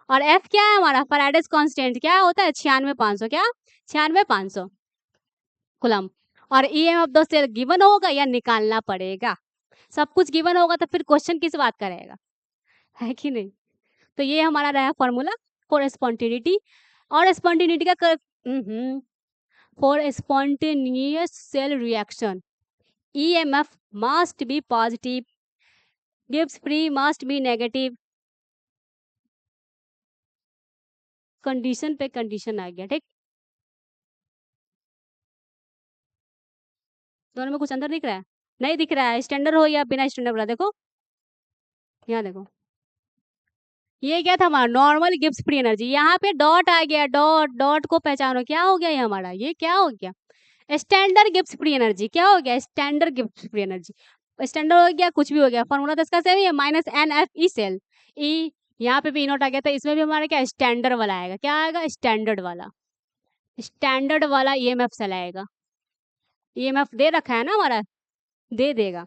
और एफ क्या है हमारा, फैराडेज कांस्टेंट क्या होता है, 96,500, क्या 96,500 कूलम। और EM of the cell given होगा या निकालना पड़ेगा, सब कुछ गिवन होगा तो फिर क्वेश्चन किस बात का रहेगा, है कि नहीं। तो ये हमारा रहा फॉर्मूला फॉर स्पॉन्टेनिटी। और स्पॉन्टेनिटी का for spontaneous cell reaction EMF must be positive, Gibbs free must be negative, condition पे कंडीशन आ गया, ठीक। दोनों में कुछ अंदर दिख रहा है, नहीं दिख रहा है, स्टैंडर्ड हो या बिना स्टैंडर्ड वाला, देखो यहाँ देखो, ये क्या था हमारा नॉर्मल गिब्स फ्री एनर्जी, यहाँ पे डॉट आ गया, डॉट डॉट को पहचानो क्या हो गया, ये हमारा ये क्या हो गया, स्टैंडर्ड गिब्स फ्री एनर्जी, क्या हो गया, standard Gibbs free energy, standard हो गया कुछ भी हो गया, फॉर्मूला तो इसका सेम ही है, minus n F E cell E, यहाँ पे भी नोट आ गया था, इसमें भी हमारा क्या स्टैंडर्ड वाला आएगा, क्या आएगा, स्टैंडर्ड वाला, स्टैंडर्ड वाला ईएमएफ सेल आएगा, ईएमएफ दे रखा है ना हमारा, दे देगा।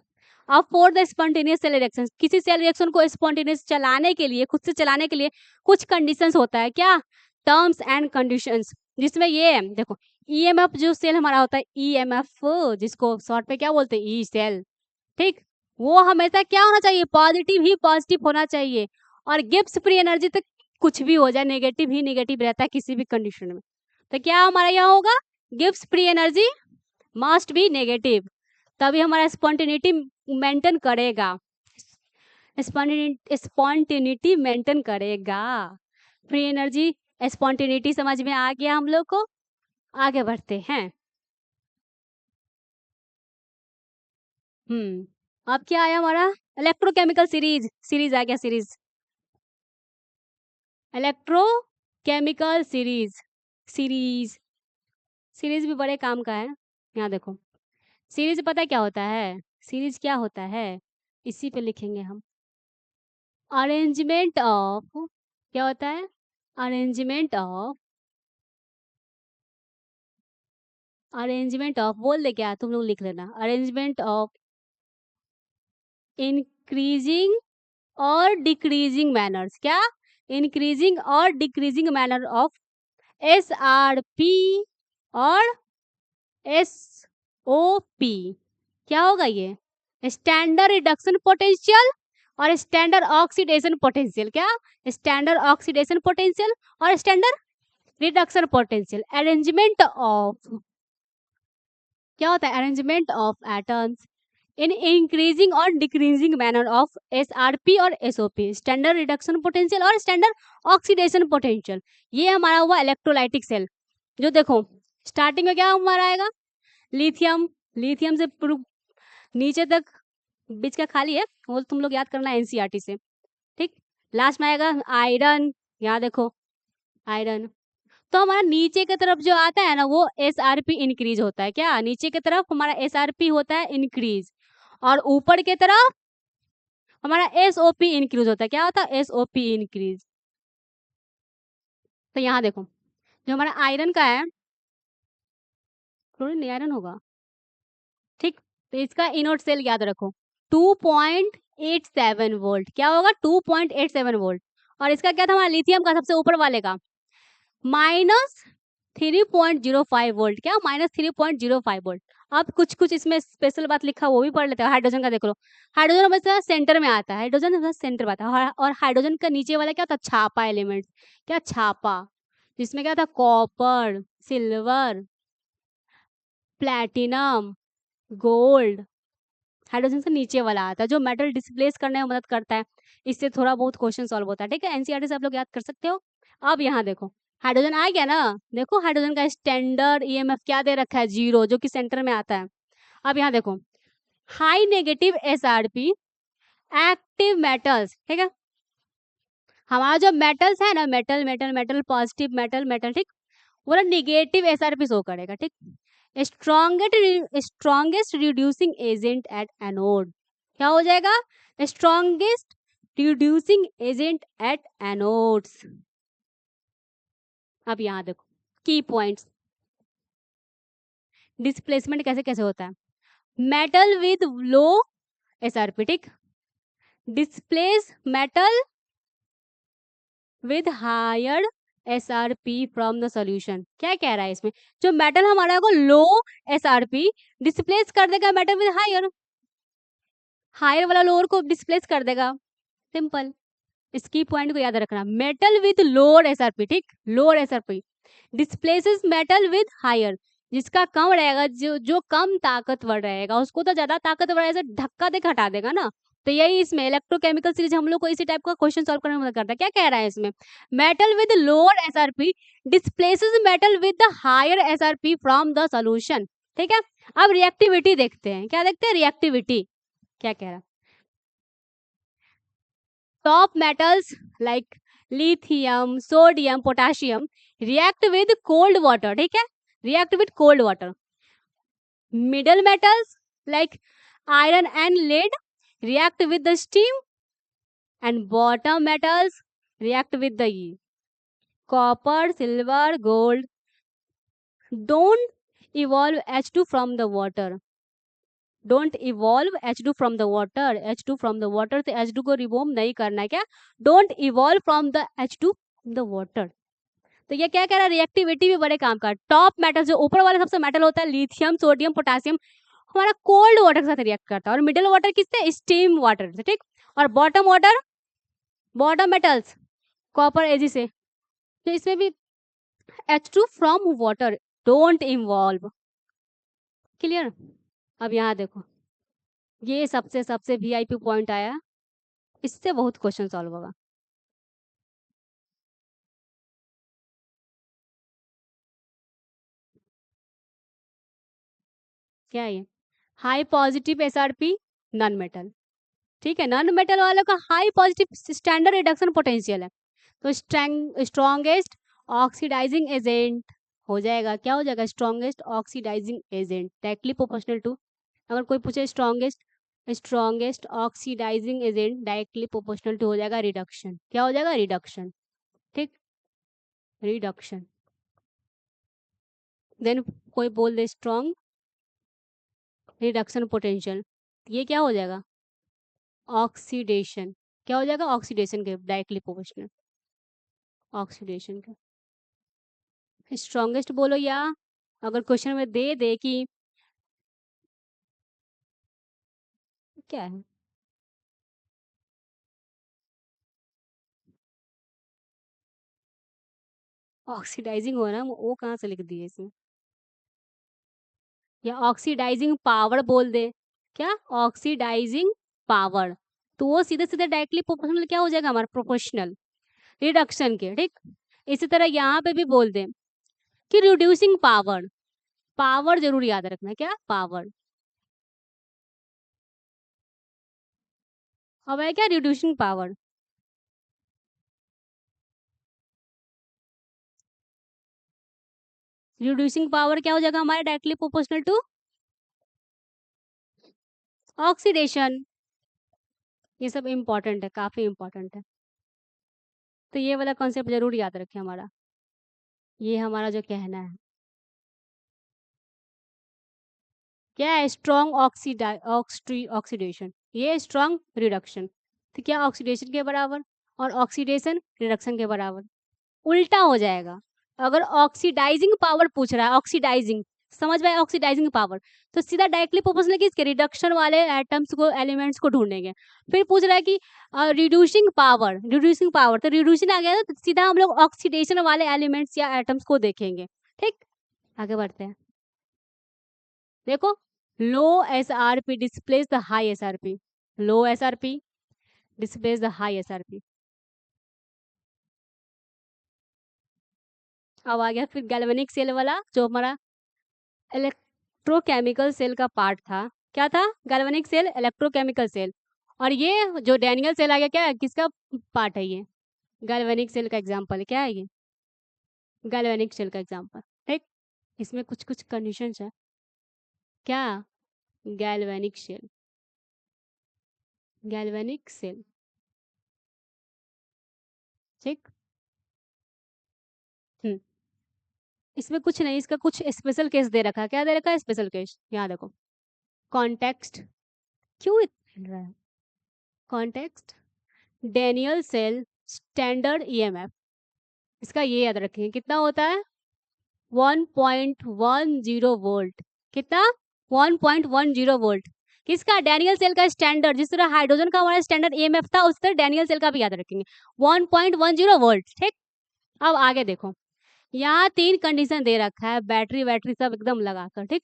अब for the spontaneous cell reaction, किसी सेल रिएक्शन को स्पॉन्टेनियस चलाने के लिए, खुद से चलाने के लिए कुछ कंडीशंस होता है, क्या टर्म्स एंड कंडीशंस, जिसमें ये है देखो, ईएमएफ जो सेल हमारा होता है, ईएमएफ जिसको शॉर्ट पे क्या बोलते हैं, ई सेल, ठीक, वो हमेशा क्या होना चाहिए, पॉजिटिव ही पॉजिटिव होना चाहिए, और गिब्स फ्री एनर्जी तक कुछ भी हो जाए नेगेटिव ही नेगेटिव रहता है किसी भी कंडीशन में। तो क्या हमारा यहाँ होगा, Gibbs free energy must be negative, तभी हमारा स्पॉन्टेनिटी मेंटेन करेगा, स्पॉन्टेनिटी मेंटेन करेगा, फ्री एनर्जी स्पॉन्टेनिटी समझ में आ गया हम लोग को, आगे बढ़ते हैं। अब क्या आया हमारा, इलेक्ट्रोकेमिकल सीरीज, सीरीज आ गया, series, electrochemical series, series, series भी बड़े काम का है। यहाँ देखो सीरीज पता है क्या होता है, सीरीज क्या होता है, इसी पे लिखेंगे हम, अरेंजमेंट ऑफ, क्या होता है, अरेंजमेंट ऑफ, अरेंजमेंट ऑफ बोल दे क्या, तुम लोग लिख लेना, अरेंजमेंट ऑफ इंक्रीजिंग और डिक्रीजिंग मैनर्स, क्या इंक्रीजिंग और decreasing manner of S R P और एस ओ पी, क्या होगा ये, स्टैंडर्ड रिडक्शन पोटेंशियल और स्टैंडर्ड ऑक्सीडेशन पोटेंशियल, क्या स्टैंडर्ड ऑक्सीडेशन पोटेंशियल और standard reduction potential, arrangement of, क्या होता है, arrangement of atoms in increasing और डिक्रीजिंग मैनर ऑफ एसआरपी और एसओपी, स्टैंडर्ड रिडक्शन पोटेंशियल और स्टैंडर्ड ऑक्सीडेशन पोटेंशियल। ये हमारा हुआ इलेक्ट्रोलाइटिक सेल, जो देखो स्टार्टिंग में क्या हमारा आएगा, लिथियम, लिथियम से नीचे तक बीच का खाली है, वो तुम लोग याद करना एनसीईआरटी से, ठीक। लास्ट में आएगा आयरन, यहाँ देखो आयरन, तो हमारा नीचे की तरफ जो आता है ना वो एसआरपी इंक्रीज होता है, क्या नीचे की तरफ हमारा एसआरपी होता है इंक्रीज, और ऊपर की तरफ हमारा एसओपी इंक्रीज होता है, क्या होता है, एसओपी इंक्रीज। तो यहाँ देखो जो हमारा आयरन का है, क्लोरीन आयरन होगा, ठीक, तो इसका इनोड सेल याद रखो 2.87 वोल्ट, क्या होगा 2.87 वोल्ट, और इसका क्या था हमारा लिथियम का सबसे ऊपर वाले का माइनस 3.05 वोल्ट, क्या माइनस 3.05 वोल्ट। अब कुछ कुछ इसमें स्पेशल बात लिखा वो भी पढ़ लेते हैं, हाइड्रोजन का देख लो, हाइड्रोजन हमेशा सेंटर में आता है, हाइड्रोजन हमेशा सेंटर में आता है, और हाइड्रोजन का नीचे वाला क्या होता है, छापा एलिमेंट, क्या छापा, जिसमें क्या था copper, silver, platinum, gold, hydrogen से नीचे वाला आता है जो मेटल डिस्प्लेस करने में मदद करता है। इससे थोड़ा बहुत क्वेश्चन सॉल्व होता है, ठीक है। एनसीईआरटी से आप लोग याद कर सकते हो। अब यहाँ देखो हाइड्रोजन आ गया ना, देखो हाइड्रोजन का स्टैंडर्ड ईएमएफ क्या दे रखा है, 0, जो कि सेंटर में आता है। अब यहाँ देखो high negative SRP active metals, ठीक है। हमारा जो मेटल्स है ना, metal metal metal positive metal metal, ठीक, वो ना निगेटिव एसआरपी शो करेगा, ठीक। Strongest reducing agent at anode, क्या हो जाएगा, strongest reducing agent at anodes. अब यहाँ देखो की पॉइंट्स, डिस्प्लेसमेंट कैसे कैसे होता है, मेटल विद लो एसआरपी, ठीक, displace metal with higher SRP from the solution. क्या कह रहा है इसमें, जो मेटल हमारा को लो एसआरपी डिस्प्लेस कर देगा मेटल विद हायर, हायर वाला लोअर को डिस्प्लेस कर देगा, सिंपल। इसकी पॉइंट को याद रखना, मेटल विद लोअर एसआरपी, ठीक, lower SRP displaces metal with higher, जिसका कम रहेगा, जो कम ताकतवर रहेगा उसको तो ज्यादा ताकतवर ऐसे धक्का दे हटा देगा ना। तो यही इसमें इलेक्ट्रोकेमिकल सीरीज हम लोग को इसी टाइप का क्वेश्चन सॉल्व करने में मदद करता है। क्या कह रहा है इसमें, metal with lower SRP displaces metal with the higher SRP from the solution, ठीक है। अब रिएक्टिविटी देखते हैं, क्या देखते हैं, रिएक्टिविटी क्या कह रहा है, top metals like lithium, sodium, potassium react with cold water, ठीक है, react with cold water. Middle metals like iron and lead react with the steam, and bottom metals react with the copper, silver, gold. Don't evolve H2 from the water. Don't evolve H2 from the water, H2 from the water से H2 को remove नहीं करना है, क्या, don't evolve from the H2 from the water. तो ये क्या कह रहा है, रिएक्टिविटी भी बड़े काम का। टॉप मेटल जो ऊपर वाला सबसे मेटल होता है, लिथियम, सोडियम, पोटेशियम, हमारा कोल्ड वाटर के साथ रिएक्ट करता है, और मिडिल वाटर किससे, स्टीम वाटर से, ठीक। और bottom water, bottom metals copper Ag से, तो इसमें भी H2 from water, don't involve, clear. अब यहाँ देखो ये सबसे सबसे वीआईपी पॉइंट आया, इससे बहुत क्वेश्चन सॉल्व होगा। क्या है ये, high positive SRP non metal, ठीक है, नॉन मेटल वालों का high positive standard reduction potential है, तो स्ट्रॉन्गेस्ट ऑक्सीडाइजिंग एजेंट हो जाएगा, क्या हो जाएगा, strongest oxidizing agent directly proportional to, अगर कोई पूछे strongest oxidizing agent directly proportional to हो जाएगा रिडक्शन, क्या हो जाएगा, रिडक्शन, ठीक, रिडक्शन। देन कोई बोल दे स्ट्रॉन्ग रिडक्शन पोटेंशियल, ये क्या हो जाएगा, ऑक्सीडेशन, क्या हो जाएगा, ऑक्सीडेशन के डायरेक्टली प्रोपोर्शनल, ऑक्सीडेशन के। स्ट्रॉन्गेस्ट बोलो, या अगर क्वेश्चन में दे दे कि क्या है, ऑक्सीडाइजिंग हो ना, वो कहाँ से लिख दिए इसमें, या ऑक्सीडाइजिंग पावर बोल दे, क्या, ऑक्सीडाइजिंग पावर, तो वो सीधे सीधे डायरेक्टली प्रोपोर्शनल क्या हो जाएगा हमारा, प्रोपोर्शनल रिडक्शन के, ठीक। इसी तरह यहाँ पे भी बोल दे कि रिड्यूसिंग पावर, पावर जरूर याद रखना, क्या, पावर, अब है क्या, रिड्यूसिंग पावर, रिड्यूसिंग पावर क्या हो जाएगा हमारे डायरेक्टली प्रोपोर्शनल टू ऑक्सीडेशन। ये सब इंपॉर्टेंट है, काफी इंपॉर्टेंट है, तो ये वाला कॉन्सेप्ट जरूर याद रखें हमारा, ये हमारा जो कहना है, क्या है, स्ट्रॉन्ग ऑक्सीडेशन, ये स्ट्रॉन्ग रिडक्शन, तो क्या ऑक्सीडेशन के बराबर, और ऑक्सीडेशन रिडक्शन के बराबर, उल्टा हो जाएगा। अगर ऑक्सीडाइजिंग पावर पूछ रहा है, ऑक्सीडाइजिंग, समझ में, ऑक्सीडाइजिंग पावर, तो सीधा डायरेक्टली प्रोपोर्शनल किसके, रिडक्शन वाले एटम्स को, एलिमेंट्स को ढूंढेंगे। फिर पूछ रहा है कि रिड्यूसिंग पावर, रिड्यूसिंग पावर, तो रिड्यूसिंग आ गया तो सीधा हम लोग ऑक्सीडेशन वाले एलिमेंट्स या एटम्स को देखेंगे, ठीक। आगे बढ़ते हैं, देखो लो SRP displace the high SRP, low SRP displace the high SRP। अब आ गया फिर गैल्वेनिक सेल वाला, जो हमारा इलेक्ट्रोकेमिकल सेल का पार्ट था। क्या था? Galvanic cell, electrochemical cell. और ये जो डैनियल सेल आ गया, क्या है, किसका पार्ट है ये? गैल्वेनिक सेल का एग्जाम्पल है। क्या है ये? गैल्वेनिक सेल का एग्जाम्पल। ठीक, इसमें कुछ कुछ कंडीशंस है। क्या? Galvanic cell, galvanic cell. ठीक। हम्म इसमें कुछ नहीं, इसका कुछ स्पेशल केस दे रखा है। क्या दे रखा है? Special case. यहाँ देखो, कॉन्टेक्स्ट। क्यों हिल रहा है? Context, Daniell cell, standard EMF. इसका ये याद रखेंगे, कितना होता है? 1.10 वोल्ट। कितना? 1.10 वोल्ट। किसका? डैनियल सेल का स्टैंडर्ड। जिस तरह हाइड्रोजन का हमारा स्टैंडर्ड ईएमएफ था, उस तरह डैनियल सेल का भी याद रखेंगे, 1.10 वोल्ट। ठीक। अब आगे देखो, यहाँ 3 कंडीशन दे रखा है, बैटरी वैटरी सब एकदम लगाकर। ठीक।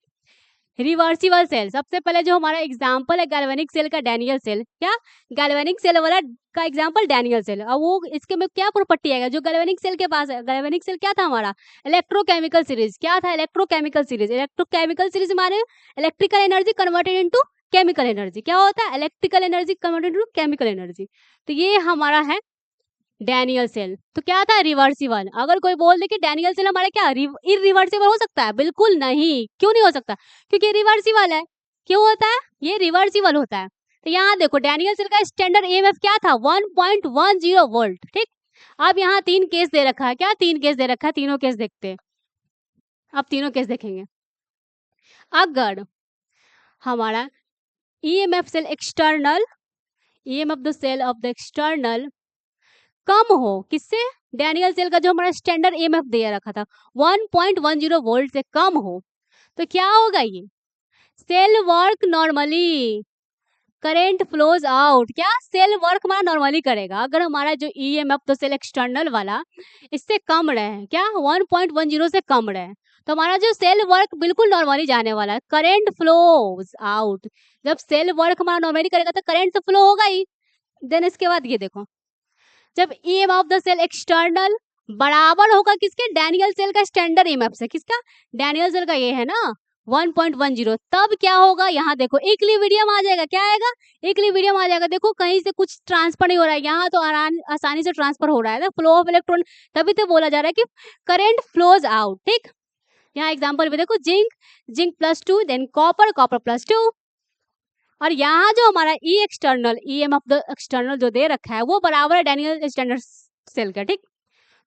रिवर्सिबल सेल, सबसे पहले जो हमारा एग्जाम्पल है गैल्वेनिक सेल का, डैनियल सेल। क्या? गैल्वेनिक सेल वाला का एग्जाम्पल डैनियल सेल। और वो इसके में क्या प्रॉपर्टी आएगा जो गैल्वेनिक सेल के पास है? गैल्वेनिक सेल क्या था हमारा? Electrochemical series. क्या था? Electrochemical series. इलेक्ट्रोकेमिकल सीरीज माने electrical energy converted into chemical energy. क्या होता है? Electrical energy converted into chemical energy. तो ये हमारा है डैनियल सेल। तो क्या था? रिवर्सिबल। अगर कोई बोल दे कि डैनियल सेल हमारा क्या इरिवर्सिबल हो सकता है? बिल्कुल नहीं। क्यों नहीं हो सकता? क्योंकि रिवर्सिबल है। क्यों होता है? ये रिवर्सिबल होता है। तो यहाँ देखो, डैनियल सेल का स्टैंडर्ड ईएमएफ क्या था? 1.10 वोल्ट। ठीक। अब यहाँ 3 केस दे रखा है। क्या 3 केस दे रखा है? तीनों केस देखते हैं। अब तीनों केस देखेंगे। अगर हमारा EMF cell external, EMF the cell of the external कम हो, किससे? डैनियल सेल का जो हमारा स्टैंडर्ड ईएमएफ दिया रखा था 1.10 वोल्ट से कम हो, तो क्या होगा? ये cell work normally, current flows out. क्या? सेल वर्क हमारा नॉर्मली करेगा। अगर हमारा जो ईएमएफ तो सेल एक्सटर्नल वाला इससे कम रहे, क्या 1.10 से कम रहे, तो हमारा जो सेल वर्क बिल्कुल नॉर्मली जाने वाला है, करंट फ्लोज आउट। जब सेल वर्क हमारा नॉर्मली करेगा तो करंट तो फ्लो होगा ही। देन इसके बाद ये देखो, जब EM of the cell external बराबर होगा किसके? डैनियल सेल का स्टैंडर्ड ईएमएफ से। किसका? डैनियल सेल का ये है ना 1.10। तब क्या होगा? यहाँ देखो, इक्विलिब्रियम आ जाएगा। क्या आएगा? इक्विलिब्रियम आ जाएगा। देखो, कहीं से कुछ ट्रांसफर नहीं हो रहा है, यहाँ तो आसानी से ट्रांसफर हो रहा है ना, फ्लो ऑफ इलेक्ट्रॉन। तभी तो बोला जा रहा है कि करंट फ्लोज आउट। ठीक। यहाँ एग्जाम्पल भी देखो, zinc, zinc +2, then copper, copper +2। और यहाँ जो हमारा E external, EM of the external जो दे रखा है वो बराबर है डैनियल स्टैंडर्ड सेल का। ठीक।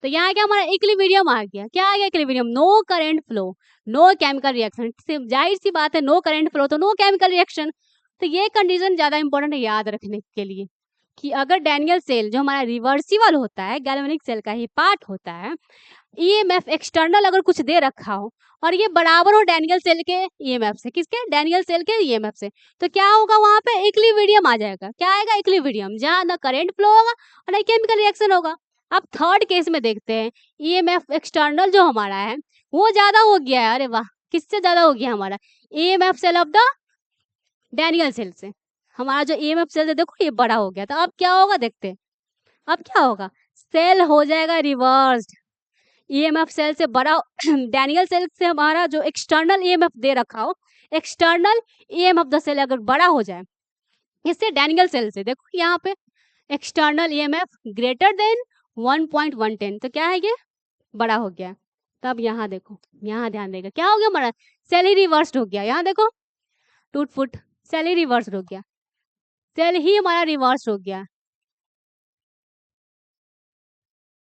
तो यहाँ क्या हमारा इक्विलिब्रियम आ गया। क्या आ गया? Equilibrium, no current flow, no chemical reaction. जाहिर सी बात है, नो करंट फ्लो तो नो केमिकल रिएक्शन। तो ये कंडीशन ज्यादा इंपॉर्टेंट है याद रखने के लिए, कि अगर डैनियल सेल जो हमारा रिवर्सिबल होता है, गैल्वेनिक सेल का ही पार्ट होता है, ईएमएफ एक्सटर्नल अगर कुछ दे रखा हो और ये बराबर हो डैनियल सेल के ईएमएफ से, किसके? डैनियल सेल के ईएमएफ से, तो क्या होगा? वहां पे इक्विलिब्रियम आ जाएगा। क्या आएगा? इक्विलिब्रियम, जहां ना करंट फ्लो होगा और ना केमिकल रिएक्शन होगा। अब थर्ड केस में देखते हैं, ईएमएफ एक्सटर्नल जो हमारा है वो ज्यादा हो गया है। अरे वाह, किससे ज्यादा हो गया हमारा? EMF cell of the Daniell cell से। हमारा जो ईएमएफ सेल है देखो, ये बड़ा हो गया। तो अब क्या होगा? देखते हैं। अब क्या होगा? सेल हो जाएगा रिवर्स्ड। ईएमएफ सेल से बड़ा डैनियल सेल से हमारा जो एक्सटर्नल ईएमएफ दे रखा हो, एक्सटर्नल ईएमएफ द सेल अगर बड़ा हो जाए इससे डैनियल सेल से, देखो यहाँ पे एक्सटर्नल ईएमएफ ग्रेटर देन 1.110, तो क्या है? ये बड़ा हो गया। तब यहाँ देखो, यहाँ ध्यान देगा, क्या हो गया हमारा? सेल ही रिवर्स्ड हो गया। यहाँ देखो, टूट फुट, सेल ही रिवर्स्ड हो गया, सेल ही हमारा रिवर्स हो गया।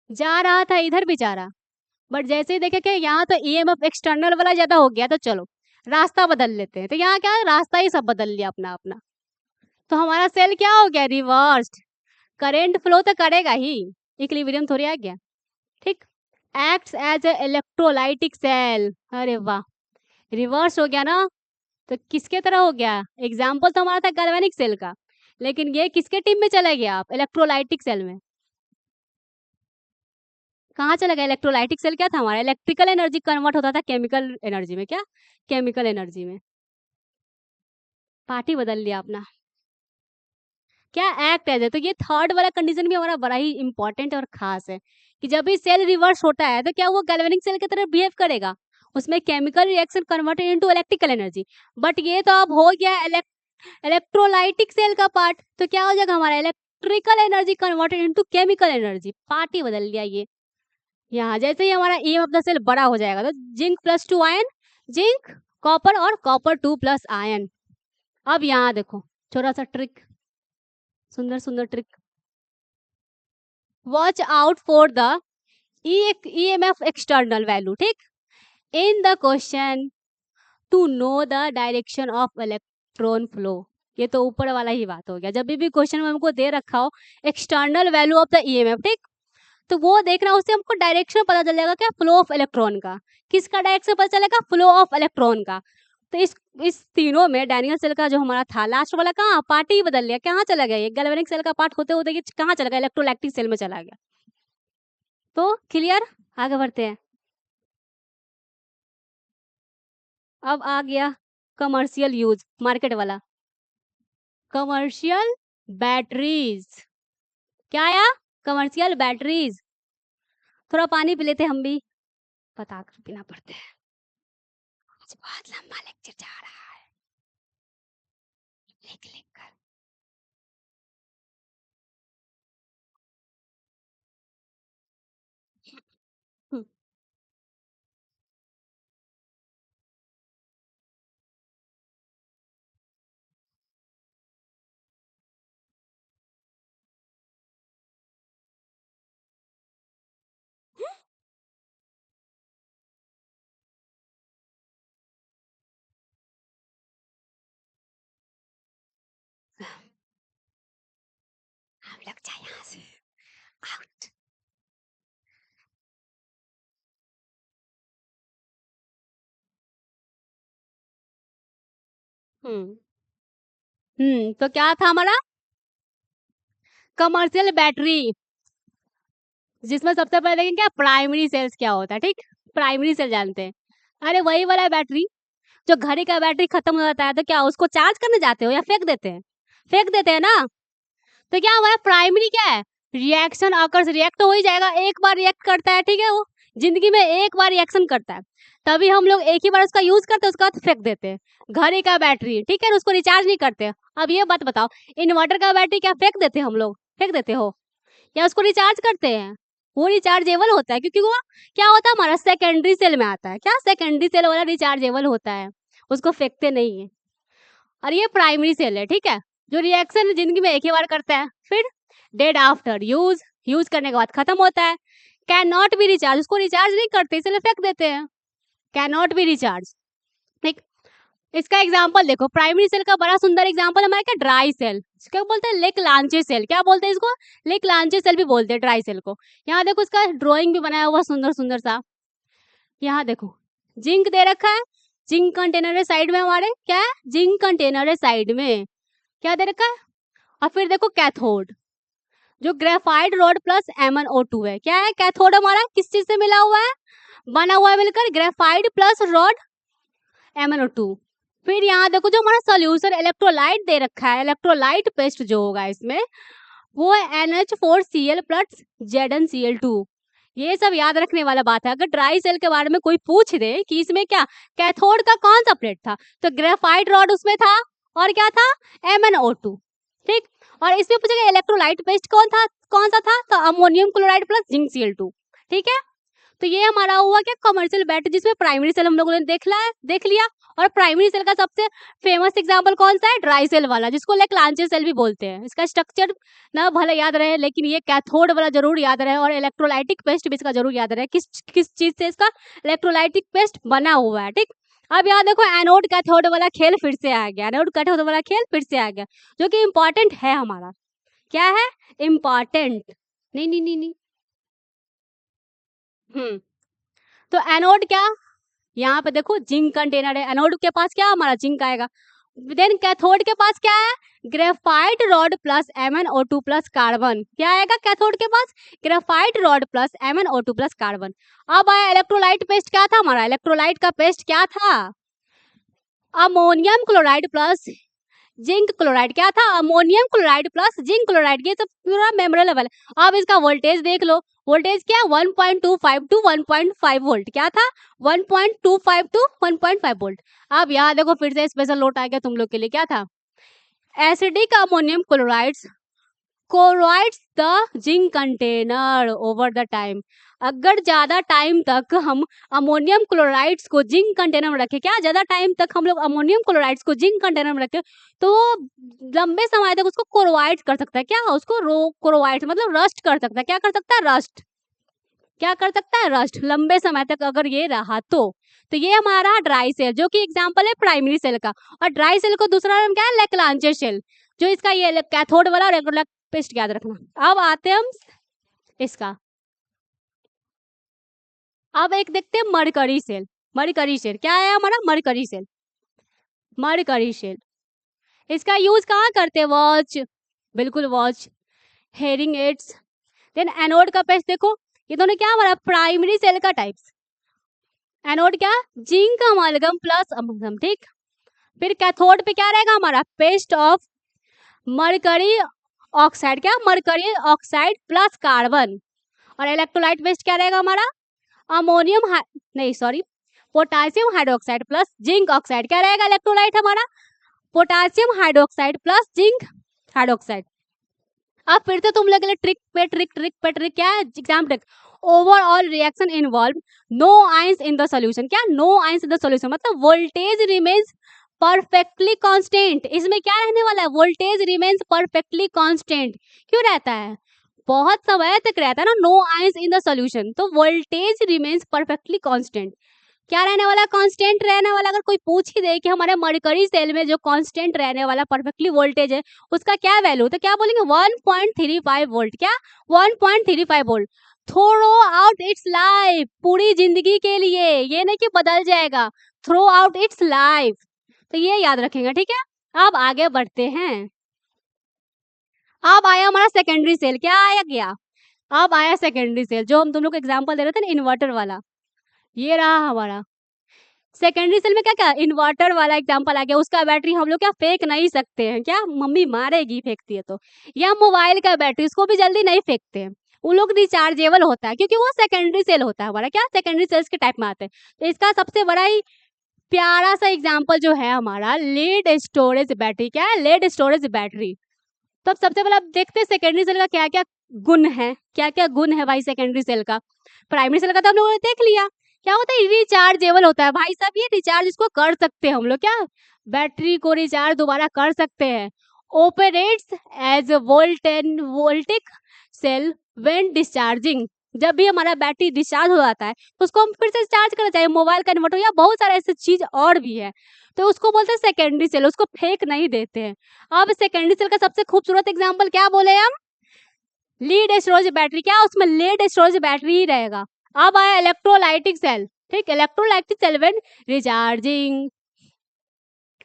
जा रहा था इधर भी जा रहा, बट जैसे ही देखे कि यहाँ तो ईएमएफ एक्सटर्नल वाला ज्यादा हो गया, तो चलो रास्ता बदल लेते हैं। तो यहाँ क्या है? रास्ता ही सब बदल लिया अपना अपना। तो हमारा सेल क्या हो गया? रिवर्स्ड। करंट फ्लो तो करेगा ही, इक्विलिब्रियम थोड़ी आ गया। ठीक। Acts as a electrolytic cell. अरे वाह, रिवर्स हो गया ना। तो किसके तरह हो गया? एग्जाम्पल तो हमारा था गैल्वेनिक सेल का, लेकिन ये किसके टीम में चला गया? आप इलेक्ट्रोलाइटिक सेल में। कहाँ चला गया? इलेक्ट्रोलाइटिक सेल क्या था हमारा? इलेक्ट्रिकल एनर्जी कन्वर्ट होता था केमिकल एनर्जी में। क्या? केमिकल एनर्जी में। पार्टी बदल लिया अपना। क्या एक्ट एज है, तो ये थर्ड वाला कंडीशन भी हमारा बड़ा ही इंपॉर्टेंट और खास है कि जब भी सेल रिवर्स होता है तो क्या वो गैल्वेनिक सेल की तरह बिहेव करेगा, उसमें chemical reaction converted into electrical energy. But ये तो अब हो गया इलेक्ट्रोलाइटिक सेल का पार्ट, तो क्या हो जाएगा हमारा electrical energy converted into chemical energy, part ही बदल लिया ये। यहाँ जैसे ही हमारा ई ऑफ द सेल बड़ा हो जाएगा तो zinc plus 2 ion, zinc copper और कॉपर 2 प्लस आयन। अब यहाँ देखो छोटा सा ट्रिक, सुंदर सुंदर trick. Watch out for the EMF external value, ठीक, in the question to know the direction of electron flow. ये तो ऊपर वाला ही बात हो गया, जब भी क्वेश्चन में हमको दे रखा हो external value of the EMF, ठीक, तो वो देखना, उससे हमको डायरेक्शन पता चल जाएगा, क्या, फ्लो ऑफ इलेक्ट्रॉन का। किसका डायरेक्शन पता चलेगा, फ्लो ऑफ इलेक्ट्रॉन का। तो इस तीनों में डैनियल सेल का जो हमारा था लास्ट वाला, कहाँ पार्ट ही बदल लिया, कहाँ चला गया, ये गैल्वेनिक सेल का पार्ट होते होते ये कहाँ चला गया, इलेक्ट्रोलैक्टिक सेल में चला गया। तो क्लियर, आगे बढ़ते हैं। अब आ गया कमर्शियल यूज, मार्केट वाला। कमर्शियल बैटरीज, क्या आया, कमर्शियल बैटरीज। थोड़ा पानी पी लेते हम भी, बता कर पीना पड़ता है, आज बहुत लंबा लेक्चर जा रहा है, लिख लिख कर। हम लग जाए यहाँ से, आउट। तो क्या था हमारा, कमर्शियल बैटरी, जिसमें सबसे पहले देखेंगे क्या, प्राइमरी सेल्स क्या होता है, ठीक, प्राइमरी सेल जानते हैं। अरे वही वाला बैटरी, जो घड़ी का बैटरी खत्म हो जाता है तो क्या उसको चार्ज करने जाते हो या फेंक देते हैं, फेंक देते हैं ना। तो क्या हमारा प्राइमरी क्या है, रिएक्शन अकर्स, रिएक्ट तो हो ही जाएगा, एक बार रिएक्ट करता है, ठीक है, वो जिंदगी में एक बार रिएक्शन करता है, तभी हम लोग एक ही बार उसका यूज करते हैं, उसका बाद फेंक देते हैं। घड़ी का बैटरी, ठीक है, उसको रिचार्ज नहीं करते। अब ये बात बताओ, इन्वर्टर का बैटरी क्या फेंक देते हैं हम लोग, फेंक देते हो या उसको रिचार्ज करते हैं। वो रिचार्जेबल होता है क्योंकि वो क्या होता है हमारा सेकेंडरी सेल में आता है, क्या सेकेंडरी सेल वाला रिचार्जेबल होता है, उसको फेंकते नहीं है। और ये प्राइमरी सेल है, ठीक है, जो रिएक्शन जिंदगी में एक ही बार करता है, फिर डेड आफ्टर यूज, यूज करने के बाद खत्म होता है। कैन नॉट बी रिचार्ज, उसको रिचार्ज नहीं करते इसलिए फेंक देते हैं, कैन नॉट बी रिचार्ज। ठीक, इसका एग्जांपल देखो, प्राइमरी सेल का बड़ा सुंदर एग्जांपल हमारा क्या, ड्राई सेल, क्या बोलते हैं, लेक लांचे सेल, क्या बोलते हैं इसको, लेक लांचे सेल भी बोलते हैं ड्राई सेल को। यहाँ देखो इसका ड्राइंग भी बनाया हुआ सुंदर सुंदर सा, यहाँ देखो जिंक दे रखा है, जिंक कंटेनर है साइड में हमारे, क्या है, जिंक कंटेनर है साइड में, क्या दे रखा है। और फिर देखो कैथोड, जो ग्रेफाइट रॉड प्लस MnO2 है, क्या है, कैथोड हमारा किस चीज से मिला हुआ है, बना हुआ है मिलकर ग्रेफाइट प्लस रॉड MnO2। फिर यहाँ देखो जो हमारा सोल्यूशन इलेक्ट्रोलाइट दे रखा है, इलेक्ट्रोलाइट पेस्ट जो होगा इसमें वो है NH4Cl प्लस ZnCl2। ये सब याद रखने वाला बात है, अगर ड्राई सेल के बारे में कोई पूछ दे कि इसमें क्या कैथोड का कौन सा प्लेट था, तो ग्रेफाइट रॉड उसमें था और क्या था, MnO2, ठीक। और इसमें पूछेगा इलेक्ट्रोलाइट पेस्ट कौन सा था, तो ammonium chloride plus zinc Cl2, ठीक है। तो ये हमारा हुआ क्या, कमर्शियल बैटरी, जिसमें प्राइमरी सेल हम लोगों ने देख लिया। और प्राइमरी सेल का सबसे फेमस एग्जांपल कौन सा है, ड्राई सेल वाला, जिसको लेक्लांचे सेल भी बोलते हैं। इसका स्ट्रक्चर ना भले याद रहे, लेकिन ये कैथोड वाला जरूर याद रहे, और इलेक्ट्रोलाइटिक पेस्ट भी इसका जरूर याद रहे, किस किस चीज से इसका इलेक्ट्रोलाइटिक पेस्ट बना हुआ है, ठीक। अब यहाँ देखो एनोड कैथोड वाला खेल फिर से आ गया, एनोड कैथोड वाला खेल फिर से आ गया, जो कि इम्पोर्टेंट है हमारा, क्या है, इम्पोर्टेंट, नहीं नहीं नहीं नहीं। तो एनोड क्या, यहाँ पे देखो जिंक कंटेनर है, एनोड के पास क्या हमारा जिंक आएगा। देन कैथोड के पास क्या है, graphite rod plus MnO2 plus carbon, क्या आएगा कैथोड के पास, graphite rod plus MnO2 plus carbon. अब आया इलेक्ट्रोलाइट पेस्ट, क्या था हमारा इलेक्ट्रोलाइट का पेस्ट, क्या था, ammonium chloride plus zinc chloride, क्या था ammonium chloride plus zinc chloride, ये सब पूरा मेमोरी लेवल। अब इसका वोल्टेज देख लो, वोल्टेज क्या 1.25 टू 1.5 वोल्ट, क्या था 1.25 टू 1.5 वोल्ट। अब यहाँ देखो फिर से स्पेशल नोट आ गया तुम लोग के लिए, क्या था acidic ammonium chlorides corrodes the zinc container over the time। अगर ज्यादा टाइम तक हम अमोनियम क्लोराइड्स को जिंक कंटेनर में रखें, क्या ज्यादा टाइम तक हम लोग अमोनियम क्लोराइड्स को जिंक कंटेनर में रखें तो लंबे समय तक उसको कोरोवाइड कर सकता है, क्या उसको कोरोवाइड मतलब रस्ट कर सकता है, क्या कर सकता है रस्ट, क्या कर सकता है रस्ट, लंबे समय तक अगर ये रहा तो ये हमारा ड्राई सेल जो कि एग्जांपल है प्राइमरी सेल का। और ड्राई सेल को दूसरा नाम क्या है लेक्लांचे सेल, जो इसका ये कैथोड वाला और पेस्ट याद रखना। अब आते हैं हम इसका, अब एक देखते हैं मरकरी सेल। मरकरी सेल क्या है हमारा मरकरी सेल, मरकरी सेल इसका यूज कहाँ करते हैं वॉच, बिल्कुल watch, hearing aids. Then anode का पेस्ट देखो, ये दोनों क्या हमारा प्राइमरी सेल का टाइप्स, एनोड क्या जिंक अमालगम प्लस अमालगम, ठीक। फिर कैथोड पे क्या रहेगा हमारा पेस्ट ऑफ मरकरी ऑक्साइड, क्या मरकरी ऑक्साइड प्लस कार्बन। और इलेक्ट्रोलाइट वेस्ट क्या रहेगा हमारा अमोनियम नहीं sorry potassium hydroxide plus zinc oxide, क्या रहेगा इलेक्ट्रोलाइट हमारा potassium hydroxide plus zinc hydroxide. अब फिर से तुम लोग के लिए ट्रिक पे ट्रिक क्या है exam trick, overall reaction involve no ions in the solution, क्या no ions in the solution मतलब वोल्टेज रिमेन्स परफेक्टली कांस्टेंट। इसमें क्या रहने वाला है वोल्टेज रिमेन्स परफेक्टली कांस्टेंट, क्यों रहता है बहुत समय तक रहता है ना no ions in the solution, तो वोल्टेज रिमेन्स परफेक्टली कांस्टेंट, क्या रहने वाला कांस्टेंट रहने वाला। अगर कोई पूछ ही दे कि हमारे मरकरी सेल में जो कांस्टेंट रहने वाला परफेक्टली वोल्टेज है उसका क्या वैल्यू, तो क्या बोलेंगे 1.35 वोल्ट, क्या 1.35 volt throughout its life, पूरी जिंदगी के लिए, ये नहीं कि बदल जाएगा, थ्रो आउट इट्स लाइफ, तो ये याद रखेंगे, ठीक है। अब आगे बढ़ते हैं, अब आया हमारा सेकेंडरी सेल, क्या आया गया अब आया सेकेंडरी सेल जो हम तुम लोग एग्जाम्पल दे रहे थे ना इन्वर्टर वाला, ये रहा हमारा सेकेंडरी सेल में क्या क्या इन्वर्टर वाला एग्जांपल आ गया, उसका बैटरी हम लोग क्या फेंक नहीं सकते हैं, क्या मम्मी मारेगी फेंकती है तो, या मोबाइल का बैटरी उसको भी जल्दी नहीं फेंकते हैं, वो लोग रिचार्जेबल होता है क्योंकि वो सेकेंडरी सेल होता है हमारा, क्या सेकेंडरी सेल्स के टाइप में आते हैं। तो इसका सबसे बड़ा ही प्यारा सा एग्जाम्पल जो है हमारा लेड स्टोरेज बैटरी, क्या है लेड स्टोरेज बैटरी। तो अब सबसे पहले आप देखते हैं सेकेंडरी सेल का क्या क्या गुण है, क्या क्या गुण है भाई सेकेंडरी सेल का। प्राइमरी सेल का तो हम लोगों ने देख लिया, क्या होता है रिचार्जेबल होता है भाई साहब, ये रिचार्ज इसको कर सकते हैं हम लोग, क्या बैटरी को रिचार्ज दोबारा कर सकते हैं। Operates as voltaic cell when discharging, जब भी हमारा बैटरी डिस्चार्ज हो जाता है तो उसको हम फिर से चार्ज करना चाहिए, मोबाइल का इन्वर्टर या बहुत सारे ऐसे चीज और भी है, तो उसको बोलते हैं सेकेंडरी सेल, उसको फेंक नहीं देते हैं। अब सेकेंडरी सेल का सबसे खूबसूरत एग्जाम्पल क्या बोले हम लीड स्टोरेज बैटरी, क्या उसमें लीड स्टोरेज बैटरी ही रहेगा। अब आया इलेक्ट्रोलाइटिक सेल, ठीक इलेक्ट्रोलाइटिक सेल व्हेन रिचार्जिंग।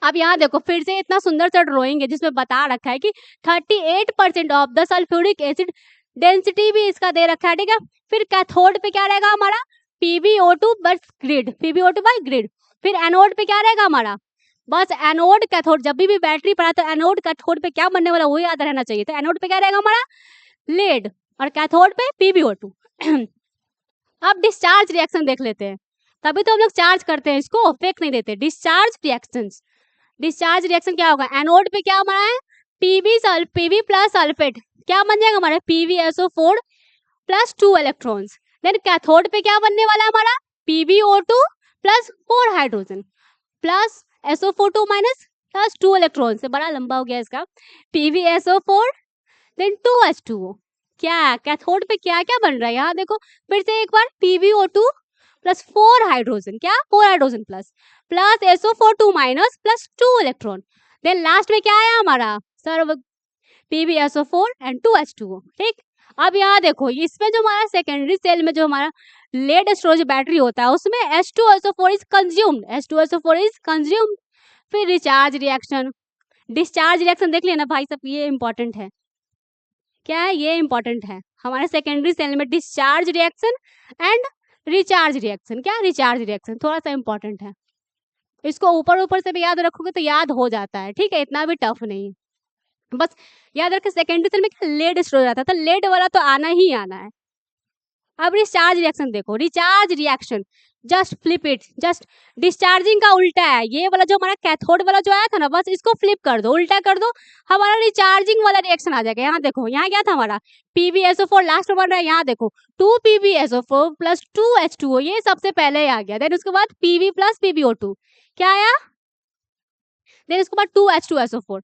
अब यहाँ देखो फिर से इतना सुंदर सा ड्राइंग है जिसमें बता रखा है कि 38% of the sulphuric acid density भी इसका दे रखा है, ठीक है। फिर कैथोड पे क्या रहेगा हमारा PbO2 बस ग्रिड, PbO2 बाय ग्रिड। फिर एनोड पे क्या रहेगा हमारा बस एनोड कैथोड, जब भी बैटरी पड़ा तो एनोड कैथोड पे क्या बनने वाला वो याद रहना चाहिए, तो एनोड पे क्या रहेगा हमारा लेड और कैथोड पे PbO2। अब डिस्चार्ज रिएक्शन देख लेते हैं, तभी तो हम लोग चार्ज करते हैं इसको, फेंक नहीं देते। डिस्चार्ज रिएक्शंस, डिस्चार्ज रिएक्शन क्या होगा एनोड पे क्या हमारा है पीवी प्लस सल्फेट, क्या बन जाएगा हमारा PbSO4 plus 2 electrons. Then cathode पे क्या बनने वाला है हमारा PbO2 plus 4 hydrogen plus SO42 minus plus 2 electron, से बड़ा लंबा हो गया इसका PbSO4 देन 2H2O। क्या कैथोड पे क्या क्या बन रहा है यहाँ देखो फिर से एक बार PbO2 प्लस 4 हाइड्रोजन, क्या 4 hydrogen plus plus SO42 minus plus 2 electron. Then last में क्या आया हमारा सर PbSO4 एंड 2H2O, ठीक। अब यहाँ देखो इसमें जो हमारा सेकेंडरी सेल में जो हमारा लेड स्टोरेज बैटरी होता है उसमें H2SO4 is consumed, H2SO4 is consumed. फिर रिचार्ज रिएक्शन, डिस्चार्ज रिएक्शन देख लेना भाई सब, ये इंपॉर्टेंट है, क्या है ये इंपॉर्टेंट है हमारे सेकेंडरी सेल में discharge reaction and recharge reaction, क्या रिचार्ज रिएक्शन थोड़ा सा इंपॉर्टेंट है। इसको ऊपर ऊपर से भी याद रखोगे तो याद हो जाता है, ठीक है, इतना भी टफ नहीं। बस याद रखें सेकेंडरी सेल में क्या लेड स्टोर रहता था, लेड वाला तो आना ही आना है। अब रिचार्ज रिएक्शन देखो, recharge reaction just flip it, just discharging का उल्टा है, ये वाला जो हमारा कैथोड वाला जो आया था ना, बस इसको फ्लिप कर दो, उल्टा कर दो, हमारा रिचार्जिंग वाला रिएक्शन आ जाएगा। यहाँ देखो, यहाँ क्या था हमारा PbSO4 लास्ट में बन रहा है, यहाँ देखो 2PbSO4 प्लस 2H2O, ये सबसे पहले आ गया। देन उसके बाद Pb प्लस PbO2 क्या आया, देन उसके बाद 2H2SO4।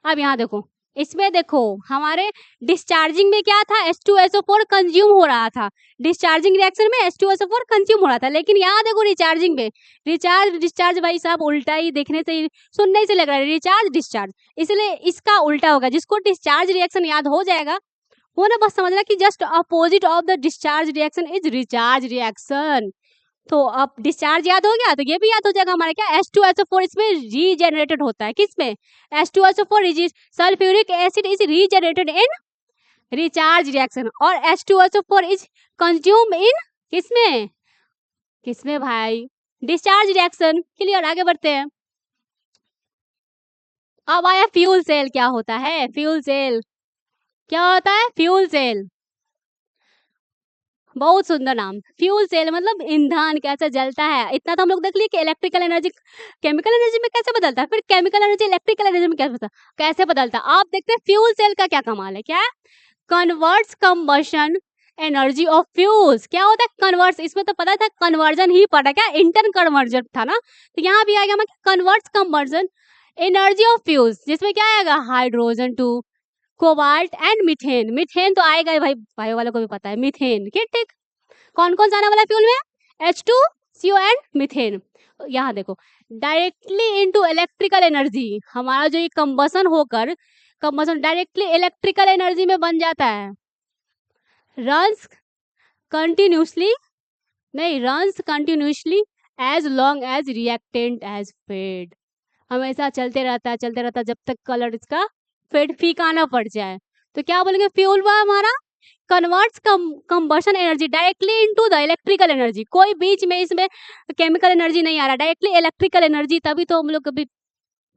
अब यहाँ देखो, इसमें देखो हमारे डिस्चार्जिंग में क्या था, H2SO4 कंज्यूम हो रहा था, डिस्चार्जिंग रिएक्शन में H2SO4 कंज्यूम हो रहा था। लेकिन यहाँ देखो रिचार्जिंग में रिचार्ज डिस्चार्ज भाई साहब उल्टा ही, देखने से ही सुनने से लग रहा है रिचार्ज डिस्चार्ज, इसलिए इसका उल्टा होगा। जिसको डिस्चार्ज रिएक्शन याद हो जाएगा वो ना बस समझना कि just opposite of the discharge reaction is recharge reaction. तो अब डिस्चार्ज याद हो गया तो ये भी याद हो जाएगा हमारा क्या, H2SO4 इसमें रीजेनरेटेड होता है, किसमें, H2SO4 sulphuric acid is regenerated in recharge reaction, और H2SO4 इज कंज्यूम इन किसमें, किसमें भाई, डिस्चार्ज रिएक्शन। क्लियर, आगे बढ़ते हैं। अब आया फ्यूल सेल, क्या होता है फ्यूल सेल, क्या होता है फ्यूल सेल, बहुत सुंदर नाम, फ्यूल सेल मतलब ईंधन कैसे जलता है। इतना तो हम लोग देख लिए कि इलेक्ट्रिकल एनर्जी केमिकल एनर्जी में कैसे बदलता है, फिर केमिकल एनर्जी इलेक्ट्रिकल एनर्जी में कैसे बदलता है। आप देखते हैं फ्यूल सेल का क्या कमाल है, क्या है, converts combustion energy of fuels. क्या होता है कन्वर्ट्स, इसमें तो पता था कन्वर्जन ही पड़ा, क्या इंटरन कन्वर्जन था ना, तो यहाँ भी आ गया converts combustion energy of fuels, जिसमें क्या आएगा hydrogen to cobalt and methane. Methane तो आएगा ही भाई, बायो वालों को भी पता है मीथेन, ठीक। कौन कौन सा आने वाला फ्यूल में, H2CO एंड मीथेन। यहाँ देखो डायरेक्टली इनटू इलेक्ट्रिकल एनर्जी, हमारा जो ये कंबसन डायरेक्टली इलेक्ट्रिकल एनर्जी में बन जाता है, रन्स कंटिन्यूसली, नहीं runs continuously as long as reactant as fed, हमेशा चलते रहता है जब तक कलर इसका फेड फीका ना पड़ जाए। तो क्या बोलेंगे फ्यूल हुआ हमारा converts combustion energy directly into the electrical energy, कोई बीच में इसमें केमिकल एनर्जी नहीं आ रहा, डायरेक्टली इलेक्ट्रिकल एनर्जी। तभी तो हम लोग कभी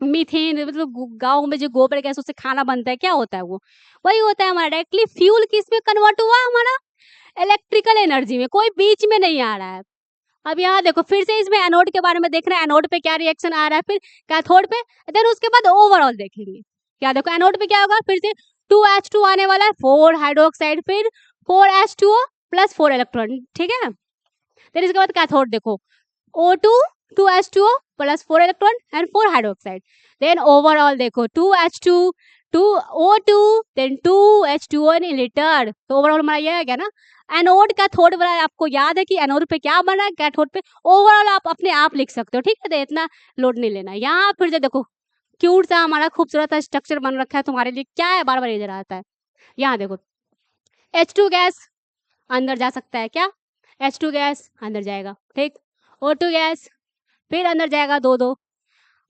मीथेन मतलब गांव में जो गोबर गैस उससे खाना बनता है, क्या होता है वो वही होता है हमारा, डायरेक्टली फ्यूल किस में कन्वर्ट हुआ हमारा इलेक्ट्रिकल एनर्जी में, कोई बीच में नहीं आ रहा है। अब यहाँ देखो फिर से इसमें एनोड के बारे में देखना है, एनोड पे क्या रिएक्शन आ रहा है, फिर कैथोड पे, देन उसके बाद ओवरऑल देखेंगे। क्या देखो एनोड पे क्या होगा, फिर से 2H2 आने वाला है, 4 हाइड्रोक्साइड, फिर 4H2O प्लस 4 इलेक्ट्रॉन, ठीक है। फिर इसके बाद कैथोड देखो O2 2H2O plus 4 electron and 4 hydroxide, then overall देखो 2H2 2O2 then 2H2O in liter. तो ओवरऑल हमारा ये है क्या ना, एनोड कैथोड वाला आपको याद है कि एनोड पे क्या बना है, कैथोड पे, ओवरऑल आप अपने आप लिख सकते हो, ठीक है, तो इतना लोड नहीं लेना। यहाँ फिर से देखो क्यूट सा हमारा खूबसूरत सा स्ट्रक्चर बन रखा है तुम्हारे लिए, क्या है बार बार इधर आता है। यहाँ देखो H2 गैस अंदर जा सकता है, क्या H2 गैस अंदर जाएगा, ठीक, O2 गैस फिर अंदर जाएगा 2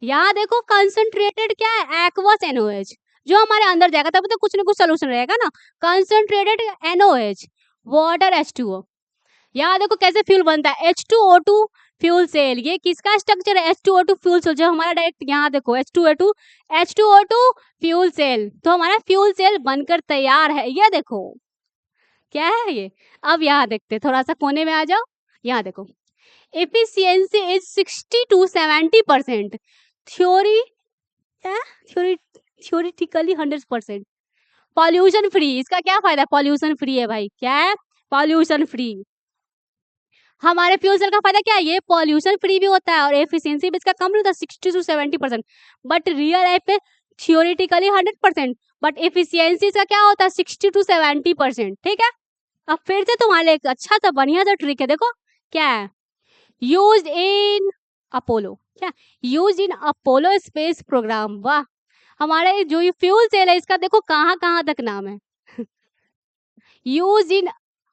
यहाँ देखो कंसंट्रेटेड क्या है एक्वस NOH, जो हमारे अंदर जाएगा तभी तो कुछ ना कुछ सोल्यूशन रहेगा ना, कंसंट्रेटेड NOH वाटर H2O। यहाँ देखो कैसे फ्यूल बनता है H2O2 फ्यूल सेल, ये किसका स्ट्रक्चर है H2O2 फ्यूल सेल, जो हमारा डायरेक्ट यहाँ देखो H2O2 फ्यूल सेल, तो हमारा फ्यूल सेल बनकर तैयार है। ये देखो क्या है ये। अब यहाँ देखते थोड़ा सा कोने में आ जाओ, यहाँ देखो efficiency is 60 to 70%, theory theoretically 100%, pollution free. इसका क्या फायदा, पॉल्यूशन फ्री है भाई, क्या है पॉल्यूशन फ्री। हमारे फ्यूल सेल का फायदा क्या है, ये पॉल्यूशन फ्री भी होता है और एफिशिएंसी भी इसका कम नहीं होता 60 to 70%, बट रियल लाइफ पे थ्योरिटिकली 100%, बट एफिशिएंसी इसका क्या होता है 60 to 70%, ठीक है। अब फिर से तुम्हारे लिए एक अच्छा सा बढ़िया सा ट्रिक है, देखो क्या है, यूज इन अपोलो, क्या use in Apollo space program. वाह, हमारे जो ये फ्यूल सेल है इसका देखो कहाँ कहाँ तक नाम है use in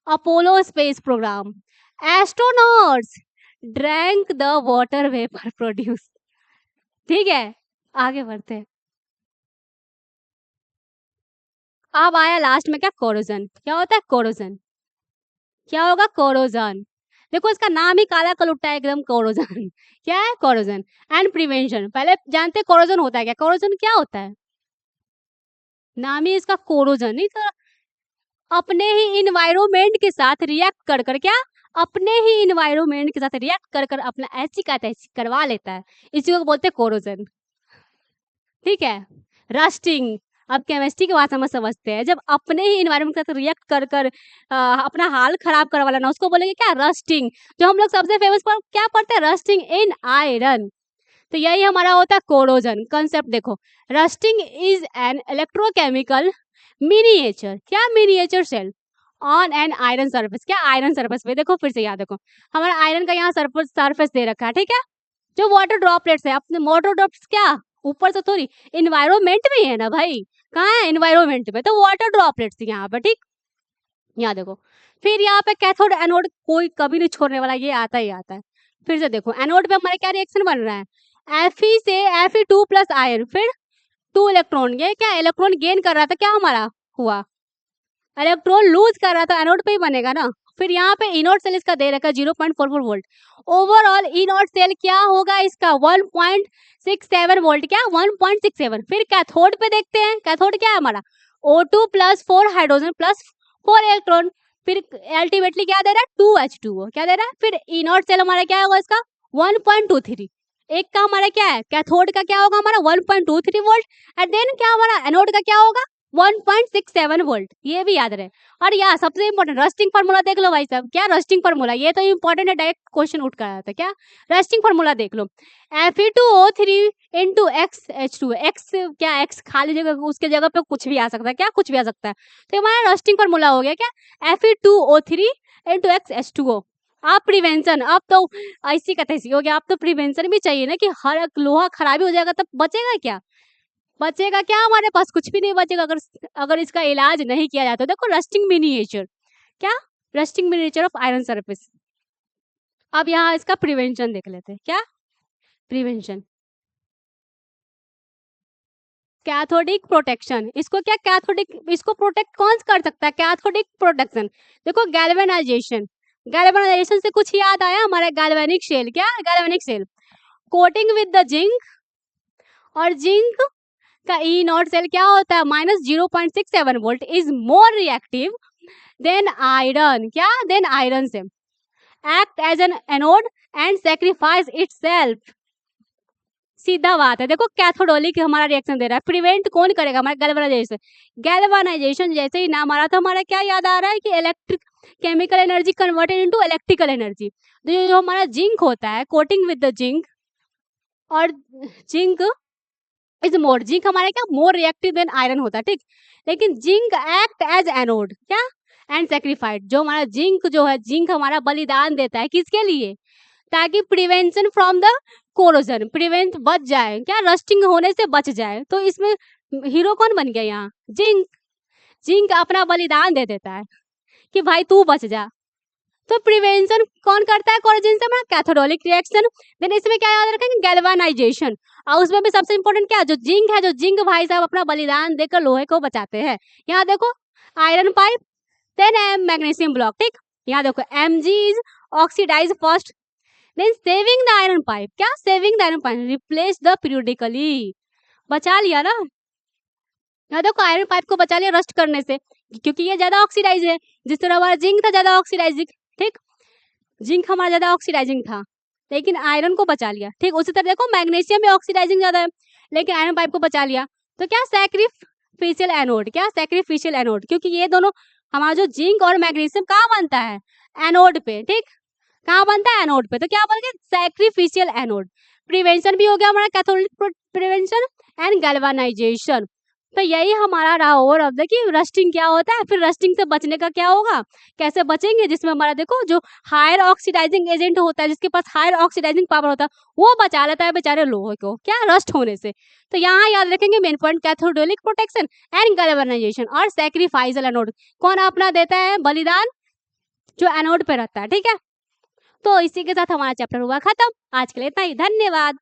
Apollo space program, astronauts drank the water vapour produce, ठीक है। आगे बढ़ते हैं। अब आया लास्ट में क्या, कोरोजन। क्या होता है कोरोजन, क्या होगा कोरोजन, देखो इसका नाम ही काला कलुट्टा है एकदम, कोरोजन। क्या है? कोरोजन। एंड प्रिवेंशन, पहले जानते कोरोजन होता है क्या? कोरोजन क्या होता है? नाम ही इसका कोरोजन, नहीं तो अपने ही इन्वायरमेंट के साथ रिएक्ट कर कर, क्या अपने ही इन्वायरमेंट के साथ रिएक्ट कर कर अपना ऐसी का तैसी करवा लेता है, इसी को बोलते हैं कोरोजन। ठीक है। रस्टिंग, अब केमिस्ट्री की भाषा में समझते हैं, जब अपने ही इन्वायरमेंट के साथ रिएक्ट कर कर अपना हाल खराब करवा लेना, उसको बोलेंगे क्या? रस्टिंग। जो हम लोग सबसे फेमस पर क्या पढ़ते हैं? Rusting in iron. तो यही हमारा होता है कोरोजन। कंसेप्ट देखो, rusting is an electrochemical miniature, क्या? Miniature cell on an iron surface, क्या? आयरन सरफेस पे। देखो फिर से याद रखो, हमारा आयरन का यहाँ सरफेस दे रखा है, ठीक है। जो वाटर ड्रॉपलेट्स है, अपने वाटर ड्रॉप्स क्या ऊपर से थोड़ी, इन्वायरमेंट में है ना भाई, कहाँ है? इन्वायरमेंट में, तो वाटर ड्रॉपलेट्स यहाँ पर, ठीक। यहाँ देखो, फिर यहाँ पे कैथोड एनोड कोई कभी नहीं छोड़ने वाला, ये आता ही आता है। फिर से देखो, एनोड पे हमारा क्या रिएक्शन बन रहा है? Fe से Fe2 प्लस आयन, फिर 2 इलेक्ट्रॉन, ये क्या इलेक्ट्रॉन गेन कर रहा था, क्या हमारा हुआ? इलेक्ट्रॉन लूज कर रहा था, एनोड पे ही बनेगा ना। फिर यहाँ पे इनोड सेल इसका दे रखा है 0.44 वोल्ट। ओवरऑल इनोड सेल क्या होगा इसका? 1.67 वोल्ट, क्या 1.67। फिर कैथोड पे देखते हैं, कैथोड क्या है हमारा? O2 plus 4 hydrogen plus 4 electron, फिर अल्टीमेटली क्या दे रहा है? 2H2O, क्या दे रहा है? फिर इनोड सेल हमारा क्या होगा इसका? 1.23। एक का हमारा क्या है? कैथोड का क्या होगा हमारा? 1.23 वोल्ट, एंड देन क्या हमारा एनोड का क्या होगा? 1.67 वोल्ट, ये भी याद रहे। और यहाँ सबसे इंपॉर्टेंट रस्टिंग फार्मूला देख लो भाई साहब, क्या रस्टिंग फार्मूला? ये तो इंपॉर्टेंट है, डायरेक्ट क्वेश्चन उठ कर आया था, क्या रस्टिंग फार्मूला देख लो। Fe2O3 इंटू XH2, एक्स क्या एक्स खाली जगह, उसके जगह पे कुछ भी आ सकता है, क्या कुछ भी आ सकता है। तो हमारा रस्टिंग फार्मूला हो गया क्या? Fe2O3 into XH2O। आप प्रिवेंशन, अब तो ऐसी का तैसी हो गया, अब तो प्रिवेंशन भी चाहिए ना, कि हर एक लोहा खराबी हो जाएगा तब बचेगा क्या? बचेगा क्या? हमारे पास कुछ भी नहीं बचेगा अगर अगर इसका इलाज नहीं किया जाता। देखो रस्टिंग मिनिएचर, क्या rusting miniature of iron surface. अब यहाँ इसका प्रिवेंशन देख लेते हैं, क्या प्रिवेंशन? कैथोडिक प्रोटेक्शन, इसको क्या कैथोडिक, इसको प्रोटेक्ट कौन कर सकता है? Cathodic protection. देखो गैल्वेनाइजेशन, गैल्वेनाइजेशन से कुछ याद आया हमारा? गैल्वेनिक शेल, क्या galvanic cell coating with the zinc, और जिंक का ई नॉट सेल क्या होता है? -0.67 volt is more reactive than iron, क्या देन आयरन से act as an anode and sacrifice itself. सीधा बात है। देखो कैथोडोलिक हमारा रिएक्शन दे रहा है, प्रिवेंट कौन करेगा? हमारा गैल्वेनाइजेशन। गैल्वेनाइजेशन जैसे ही नाम आ रहा था, हमारा क्या याद आ रहा है? कि electric chemical energy converted into electrical energy. तो जो हमारा जिंक होता है, कोटिंग विद द जिंक, और जिंक इज मोर, जिंक हमारा क्या मोर रिएक्टिव देन आयरन होता है, ठीक। लेकिन जिंक एक्ट एज एनोड, क्या एंड सेक्रीफाइड। जो हमारा जिंक जो है, जिंक हमारा बलिदान देता है, किसके लिए? ताकि prevention from the corrosion, prevent बच जाए, क्या रस्टिंग होने से बच जाए। तो इसमें हीरो कौन बन गया यहाँ? जिंक। जिंक अपना बलिदान दे देता है कि भाई तू बच जा। तो प्रिवेंशन कौन करता है कोरोजन से? हमारा कैथोडोलिक रिएक्शन। देन इसमें क्या याद रखेंगे? गैल्वेनाइजेशन। और उसमें भी सबसे इंपॉर्टेंट क्या, जो जिंक है, जो जिंक भाई साहब अपना बलिदान देकर लोहे को बचाते हैं। यहाँ देखो iron pipe, then magnesium block, ठीक। यहाँ देखो Mg is oxidise first, then saving the iron pipe, क्या saving the iron pipe replace the periodically, बचा लिया ना। यहाँ देखो आयरन पाइप को बचा लिया रस्ट करने से, क्योंकि ये ज्यादा ऑक्सीडाइज है। जिस तरह हमारा जिंक था ज्यादा ऑक्सीडाइजिंग, ठीक, जिंक हमारा ज्यादा ऑक्सीडाइजिंग था, लेकिन आयरन को बचा लिया, ठीक। उसी तरह देखो मैग्नीशियम भी ऑक्सीडाइजिंग ज्यादा है, लेकिन आयरन पाइप को बचा लिया। तो क्या सैक्रिफिशियल एनोड, क्या सैक्रिफिशियल एनोड, क्योंकि ये दोनों हमारा जो जिंक और मैग्नीशियम कहाँ बनता है? एनोड पे, ठीक। कहाँ बनता है? एनोड पे। तो क्या बोल गए? Sacrificial anode. प्रिवेंशन भी हो गया हमारा, कैथोडिक प्रिवेंशन एंड गैल्वेनाइजेशन। तो यही हमारा रहा ओवर ऑफ द कि रस्टिंग क्या होता है, फिर रस्टिंग से बचने का क्या होगा, कैसे बचेंगे। जिसमें हमारा देखो जो हायर ऑक्सीडाइजिंग एजेंट होता है, जिसके पास हायर ऑक्सीडाइजिंग पावर होता है, वो बचा लेता है बेचारे लोहे को, क्या रस्ट होने से। तो यहाँ याद रखेंगे main point, cathodic protection and galvanisation और सैक्रिफाइसल एनोड। कौन अपना देता है बलिदान? जो एनोड पे रहता है, ठीक है। तो इसी के साथ हमारा चैप्टर हुआ खत्म। आज के लिए इतना ही, धन्यवाद।